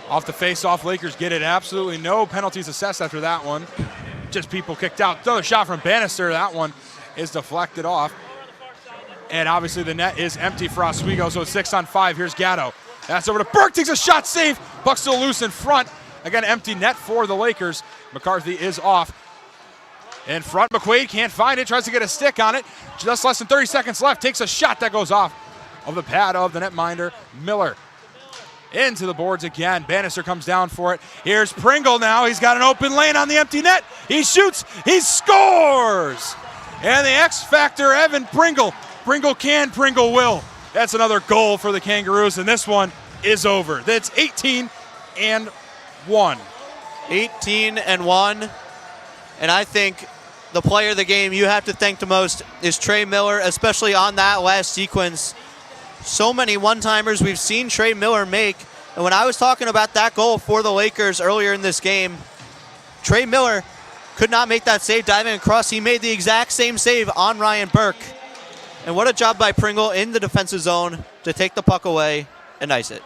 Off the face-off, Lakers get it. Absolutely no penalties assessed after that one. Just people kicked out. Another shot from Bannister. That one is deflected off. And obviously the net is empty for Oswego, so it's 6-on-5. Here's Gatto. That's over to Burke, takes a shot, safe. Puck still loose in front. Again, empty net for the Lakers. McCarthy is off. In front, McQuaid can't find it, tries to get a stick on it. Just less than 30 seconds left, takes a shot that goes off of the pad of the netminder, Miller. Into the boards again. Bannister comes down for it. Here's Pringle now. He's got an open lane on the empty net. He shoots. He scores. And the X Factor, Evan Pringle. Pringle can, Pringle will. That's another goal for the Kangaroos, and this one is over. That's 18-1. 18-1. And I think the player of the game you have to thank the most is Trey Miller, especially on that last sequence. So many one-timers we've seen Trey Miller make. And when I was talking about that goal for the Lakers earlier in this game, Trey Miller could not make that save diving across. He made the exact same save on Ryan Burke. And what a job by Pringle in the defensive zone to take the puck away and ice it.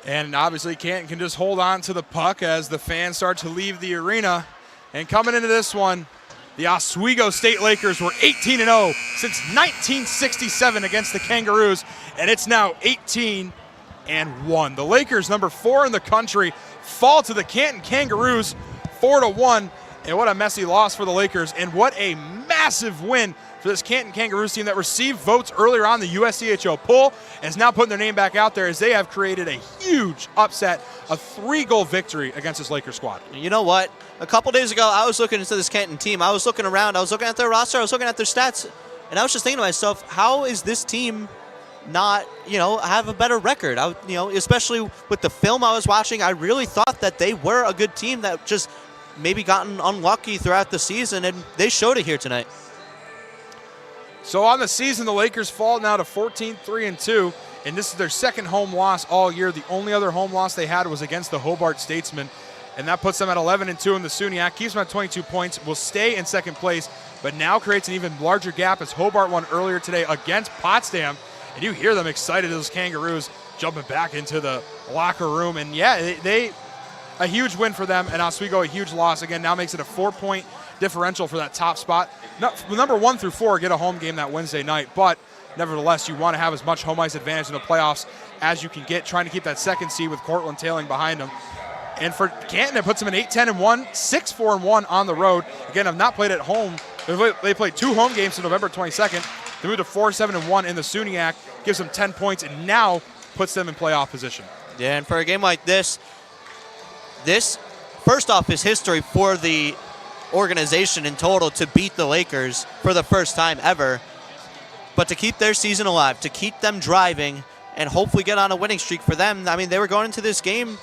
And obviously Canton can just hold on to the puck as the fans start to leave the arena. And coming into this one, the Oswego State Lakers were 18-0 since 1967 against the Kangaroos, and it's now 18-1. The Lakers, number 4 in the country, fall to the Canton Kangaroos 4-1. And what a messy loss for the Lakers, and what a massive win for this Canton Kangaroos team that received votes earlier on the USCHO poll and is now putting their name back out there as they have created a huge upset, a 3-goal victory against this Lakers squad. You know what? A couple days ago, I was looking into this Canton team. I was looking around. I was looking at their roster. I was looking at their stats. And I was just thinking to myself, how is this team not, have a better record? Especially with the film I was watching, I really thought that they were a good team that just maybe gotten unlucky throughout the season, and they showed it here tonight. So on the season, the Lakers fall now to 14-3-2, and this is their second home loss all year. The only other home loss they had was against the Hobart Statesmen, and that puts them at 11-2 in the SUNY, keeps them at 22 points, will stay in second place, but now creates an even larger gap as Hobart won earlier today against Potsdam, and you hear them excited, those Kangaroos jumping back into the locker room, and yeah, they a huge win for them, and Oswego a huge loss. Again, now makes it a 4-point differential for that top spot. Number 1 through 4 get a home game that Wednesday night, but nevertheless, you want to have as much home ice advantage in the playoffs as you can get, trying to keep that second seed with Cortland tailing behind them. And for Canton, it puts them in 8-10-1, 6-4-1 on the road. Again, have not played at home. They played 2 home games on November 22nd. They moved to 4-7-1 in the SUNY, gives them 10 points, and now puts them in playoff position. Yeah, and for a game like this, first off, is history for the organization in total to beat the Lakers for the first time ever. But to keep their season alive, to keep them driving, and hopefully get on a winning streak for them. I mean, they were going into this game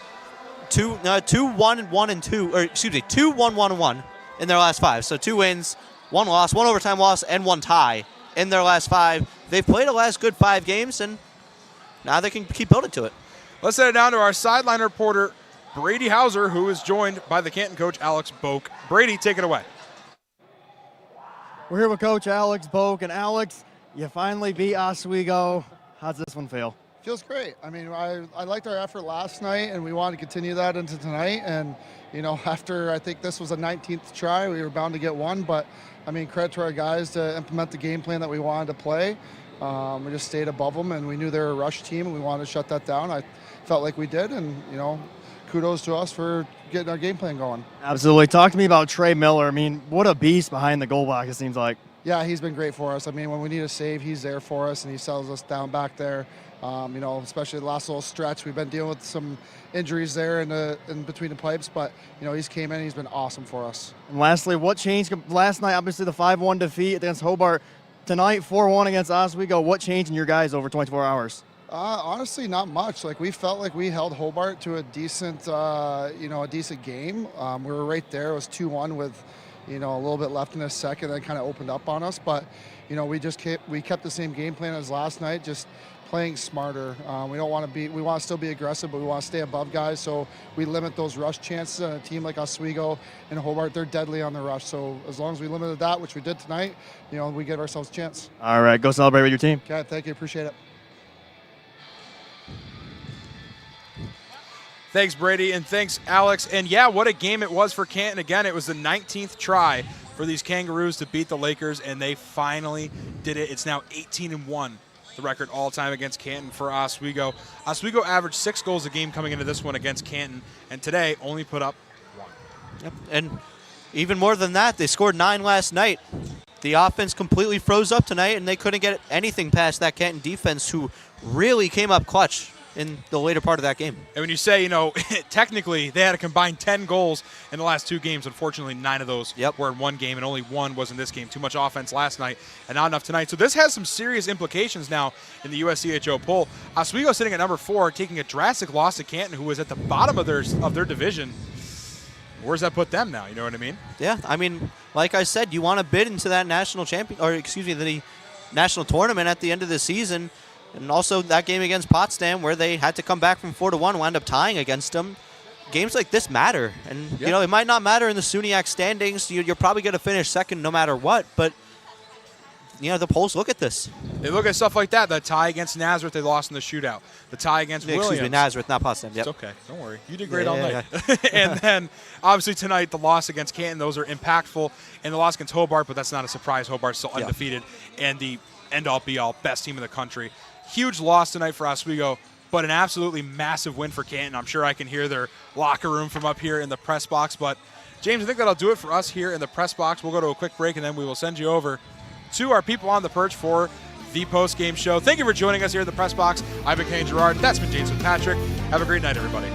2-1-1-1 in their last 5. So 2 wins, 1 loss, 1 overtime loss, and 1 tie in their last 5. They've played the last good 5 games, and now they can keep building to it. Let's head down to our sideline reporter, Brady Hauser, who is joined by the Canton coach, Alex Boak. Brady, take it away. We're here with Coach Alex Boak, and Alex, you finally beat Oswego. How's this one feel? Feels great. I mean, I liked our effort last night, and we want to continue that into tonight. And, after I think this was a 19th try, we were bound to get one. But, I mean, credit to our guys to implement the game plan that we wanted to play. We just stayed above them, and we knew they were a rush team, and we wanted to shut that down. I felt like we did, and, kudos to us for getting our game plan going. Absolutely. Talk to me about Trey Miller. I mean, what a beast behind the goal box, it seems like. Yeah, he's been great for us. I mean, when we need a save, he's there for us, and he settles us down back there. Especially the last little stretch. We've been dealing with some injuries there in between the pipes, but, he's came in and he's been awesome for us. And lastly, what changed last night? Obviously, the 5-1 defeat against Hobart. Tonight, 4-1 against Oswego. What changed in your guys over 24 hours? Honestly, not much. Like, we felt like we held Hobart to a decent, a decent game. We were right there. It was 2-1 with, a little bit left in the second. That kind of opened up on us. But, we kept the same game plan as last night, just playing smarter. We want to still be aggressive, but we want to stay above guys. So we limit those rush chances. On a team like Oswego and Hobart, they're deadly on the rush. So as long as we limited that, which we did tonight, we give ourselves a chance. All right, go celebrate with your team. Okay, thank you. Appreciate it. Thanks, Brady, and thanks, Alex. And yeah, what a game it was for Canton. Again, it was the 19th try for these Kangaroos to beat the Lakers, and they finally did it. It's now 18-1, the record all-time against Canton for Oswego. Oswego averaged 6 goals a game coming into this one against Canton, and today only put up 1. Yep. And even more than that, they scored 9 last night. The offense completely froze up tonight, and they couldn't get anything past that Canton defense, who really came up clutch in the later part of that game. And when you say, technically they had a combined 10 goals in the last 2 games. Unfortunately, 9 of those were in one game, and only 1 was in this game. Too much offense last night and not enough tonight. So this has some serious implications now in the USCHO poll. Oswego sitting at number 4, taking a drastic loss to Canton, who was at the bottom of their division. Where's that put them now? You know what I mean? Yeah, I mean, like I said, you want to bid into that the national tournament at the end of the season. And also that game against Potsdam, where they had to come back from 4-1, wound up tying against them. Games like this matter. And, it might not matter in the SUNY standings. You're probably going to finish second no matter what. But the polls look at this. They look at stuff like that. The tie against Nazareth, they lost in the shootout. The tie against Williams. Excuse me, Nazareth, not Potsdam. Yep. It's okay. Don't worry. You did great all night. And then, obviously, tonight, the loss against Canton. Those are impactful. And the loss against Hobart, but that's not a surprise. Hobart's still undefeated. And the end-all, be-all, best team in the country. Huge loss tonight for Oswego, but an absolutely massive win for Canton. I'm sure I can hear their locker room from up here in the press box. But, James, I think that'll do it for us here in the press box. We'll go to a quick break, and then we will send you over to our people on the perch for the post-game show. Thank you for joining us here in the press box. I've been Kenny Gerard. That's been James Fitzpatrick. Have a great night, everybody.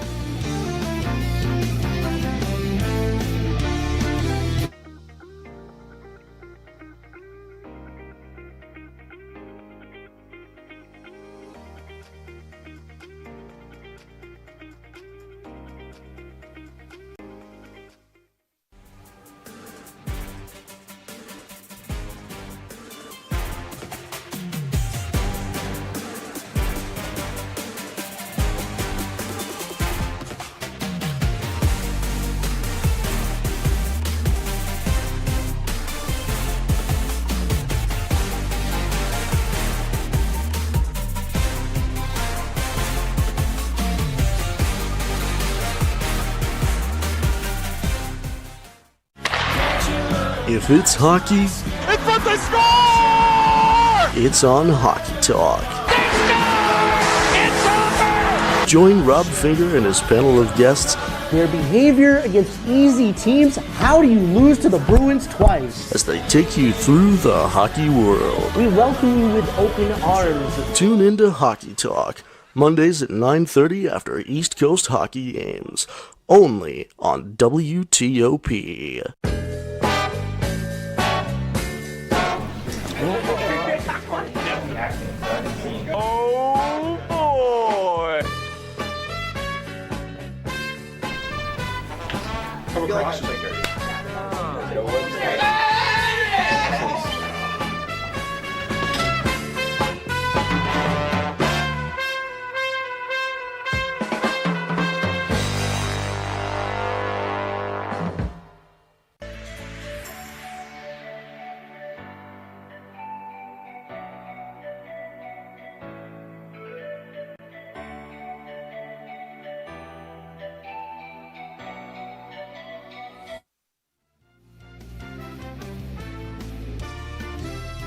If it's hockey, It's what they score! it's on Hockey Talk. Join Rob Finger and his panel of guests. Their behavior against easy teams, how do you lose to the Bruins twice? As they take you through the hockey world. We welcome you with open arms. Tune into Hockey Talk, Mondays at 9:30 after East Coast hockey games. Only on WTOP. Oh boy! Come across.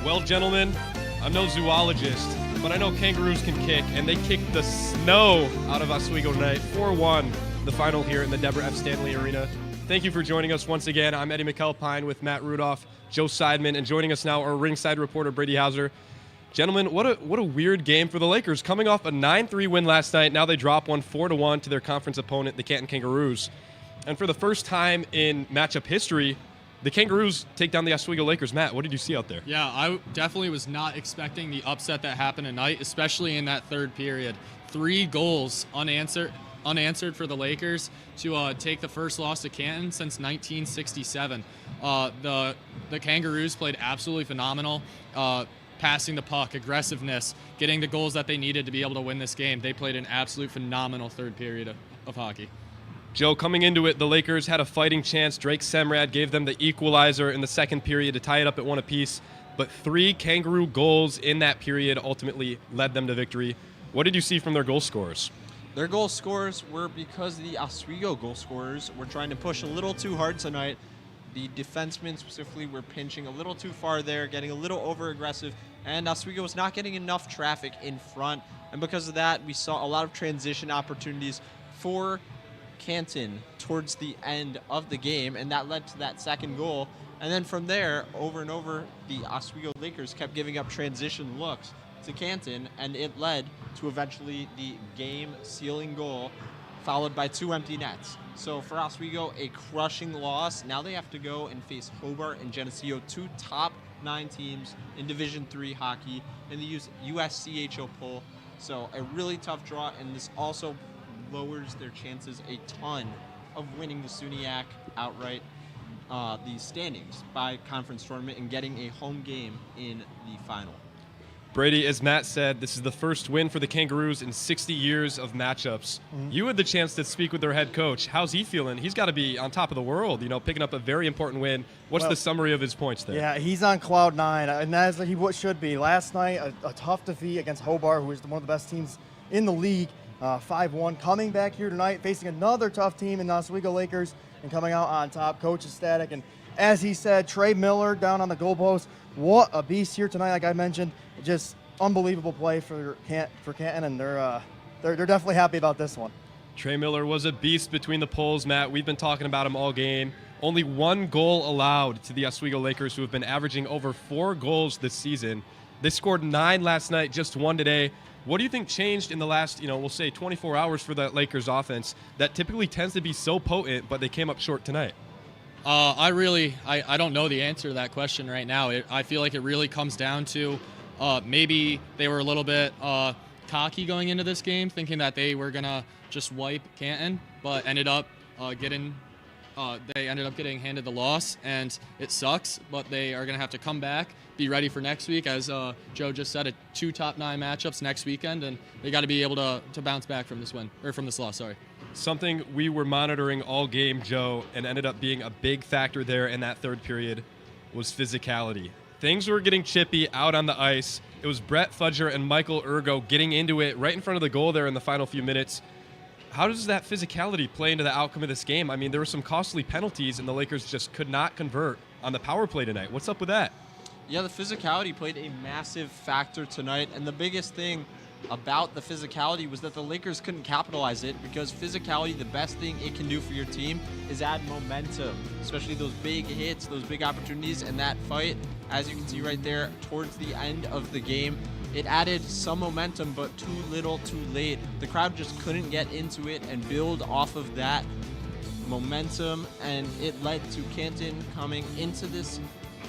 Well, gentlemen, I'm no zoologist, but I know kangaroos can kick, and they kicked the snow out of Oswego tonight, 4-1, the final here in the Deborah F. Stanley Arena. Thank you for joining us once again. I'm Eddie McAlpine with Matt Rudolph, Joe Seidman, and joining us now, our ringside reporter, Brady Hauser. Gentlemen, what a weird game for the Lakers. Coming off a 9-3 win last night, now they drop one 4-1 to their conference opponent, the Canton Kangaroos. And for the first time in matchup history, the Kangaroos take down the Oswego Lakers. Matt, what did you see out there? Yeah, I definitely was not expecting the upset that happened tonight, especially in that third period. 3 goals unanswered for the Lakers to take the first loss to Canton since 1967. The Kangaroos played absolutely phenomenal, passing the puck, aggressiveness, getting the goals that they needed to be able to win this game. They played an absolute phenomenal third period of hockey. Joe, coming into it, the Lakers had a fighting chance. Drake Semrad gave them the equalizer in the second period to tie it up at 1 apiece. But 3 Kangaroo goals in that period ultimately led them to victory. What did you see from their goal scorers? Their goal scorers were because the Oswego goal scorers were trying to push a little too hard tonight. The defensemen specifically were pinching a little too far there, getting a little over-aggressive, and Oswego was not getting enough traffic in front. And because of that, we saw a lot of transition opportunities for Canton towards the end of the game, and that led to that second goal. And then from there, over and over, the Oswego Lakers kept giving up transition looks to Canton, and it led to eventually the game-sealing goal, followed by 2 empty nets. So for Oswego, a crushing loss. Now they have to go and face Hobart and Geneseo, 2 top 9 teams in Division III hockey in the USCHO poll. So a really tough draw, and this also lowers their chances a ton of winning the SUNY outright, the standings by conference tournament, and getting a home game in the final. Brady, as Matt said, this is the first win for the Kangaroos in 60 years of matchups. You had the chance to speak with their head coach. How's he feeling? He's got to be on top of the world, picking up a very important win. What's the summary of his points there? Yeah, he's on cloud nine, and as he should be. Last night, a tough defeat against Hobart, who is one of the best teams in the league, 5-1. Coming back here tonight, facing another tough team in Oswego Lakers, and coming out on top. Coach is ecstatic, and as he said, Trey Miller down on the goalpost. What a beast here tonight, like I mentioned. Just unbelievable play for Canton, and they're definitely happy about this one. Trey Miller was a beast between the poles, Matt. We've been talking about him all game. Only 1 goal allowed to the Oswego Lakers, who have been averaging over 4 goals this season. They scored 9 last night, just 1 today. What do you think changed in the last, we'll say 24 hours for that Lakers offense that typically tends to be so potent, but they came up short tonight? I don't know the answer to that question right now. I feel like it really comes down to maybe they were a little bit cocky going into this game, thinking that they were going to just wipe Canton, but ended up getting handed the loss, and it sucks, but they are going to have to come back, be ready for next week. As Joe just said, 2 top 9 matchups next weekend, and they got to be able to bounce back from this loss. Something we were monitoring all game, Joe, and ended up being a big factor there in that third period was physicality. Things were getting chippy out on the ice. It was Brett Fudger and Michael Ergo getting into it right in front of the goal there in the final few minutes. How does that physicality play into the outcome of this game? I mean, there were some costly penalties, and the Lakers just could not convert on the power play tonight. What's up with that? Yeah, the physicality played a massive factor tonight, and the biggest thing about the physicality was that the Lakers couldn't capitalize it, because physicality, the best thing it can do for your team is add momentum, especially those big hits, those big opportunities, and that fight, as you can see right there, towards the end of the game, it added some momentum, but too little, too late. The crowd just couldn't get into it and build off of that momentum, and it led to Canton coming into this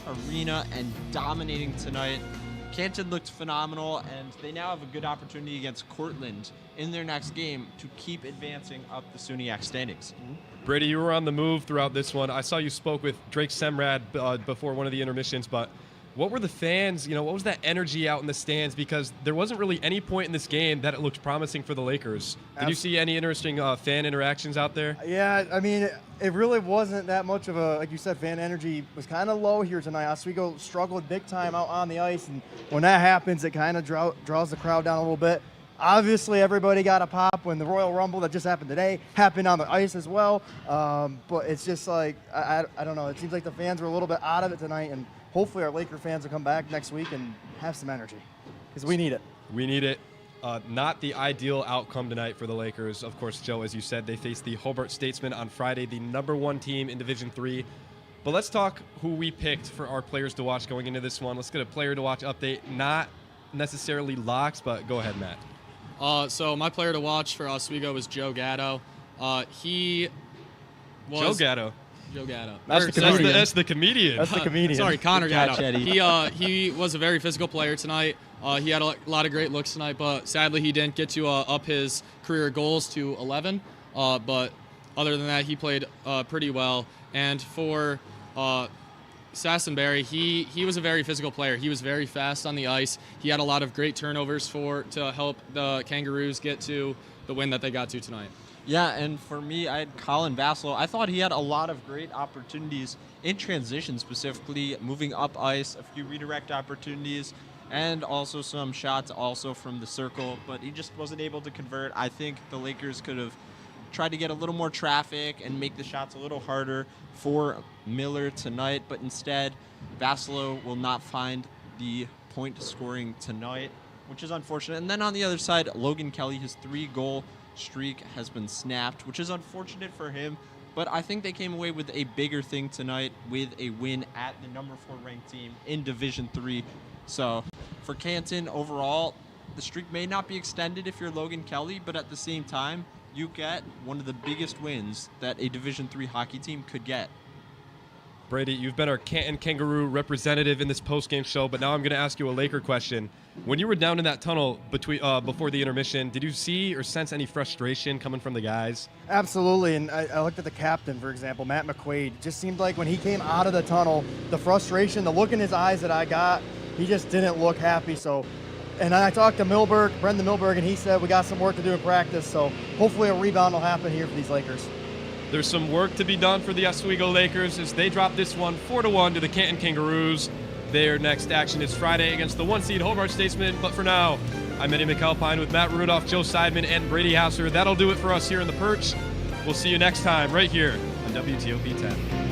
arena and dominating tonight. Canton looked phenomenal, and they now have a good opportunity against Cortland in their next game to keep advancing up the SUNY standings. Brady, you were on the move throughout this one. I saw you spoke with Drake Semrad before one of the intermissions, but what were the fans, what was that energy out in the stands? Because there wasn't really any point in this game that it looked promising for the Lakers. Did you see any interesting fan interactions out there? Yeah, I mean, it really wasn't that much of like you said, fan energy was kind of low here tonight. Oswego struggled big time out on the ice, and when that happens, it kind of draws the crowd down a little bit. Obviously, everybody got a pop when the Royal Rumble that just happened today happened on the ice as well. But it's just like, I don't know. It seems like the fans were a little bit out of it tonight, and hopefully our Laker fans will come back next week and have some energy, because we need it. We need it. Not the ideal outcome tonight for the Lakers. Of course, Joe, as you said, they face the Hobart Statesmen on Friday, the #1 team in Division III. But let's talk who we picked for our players to watch going into this one. Let's get a player to watch update. Not necessarily locks, but go ahead, Matt. So my player to watch for Oswego was Joe Gatto. Joe Gatto. Joe Gatto. That's the comedian. That's the comedian. That's the comedian. Sorry, Connor Gatto. He was a very physical player tonight. He had a lot of great looks tonight, but sadly he didn't get to up his career goals to 11. But other than that, he played pretty well. And for Sassenberry, he was a very physical player. He was very fast on the ice. He had a lot of great turnovers to help the Kangaroos get to the win that they got to tonight. Yeah, and for me, I had Colin Vassalo. I thought he had a lot of great opportunities in transition, specifically moving up ice, a few redirect opportunities, and also some shots also from the circle, but he just wasn't able to convert. I think the Lakers could have tried to get a little more traffic and make the shots a little harder for Miller tonight, but instead, Vassalo will not find the point scoring tonight, which is unfortunate. And then on the other side, Logan Kelly, his 3-goal streak has been snapped, which is unfortunate for him, but I think they came away with a bigger thing tonight with a win at the #4 ranked team in Division III. So for Canton overall, the streak may not be extended if you're Logan Kelly, but at the same time, you get one of the biggest wins that a Division III hockey team could get. Brady, you've been our Canton Kangaroo representative in this post-game show, but now I'm going to ask you a Laker question. When you were down in that tunnel before the intermission, did you see or sense any frustration coming from the guys? Absolutely, and I looked at the captain, for example, Matt McQuaid. It just seemed like when he came out of the tunnel, the frustration, the look in his eyes that I got, he just didn't look happy. So And I talked to Brendan Milberg, and he said we got some work to do in practice, so hopefully a rebound will happen here for these Lakers. There's some work to be done for the Oswego Lakers as they drop this one 4-1 to the Canton Kangaroos. Their next action is Friday against the 1-seed Hobart Statesmen. But for now, I'm Eddie McAlpine with Matt Rudolph, Joe Seidman, and Brady Hauser. That'll do it for us here in the Perch. We'll see you next time right here on WTOP 10.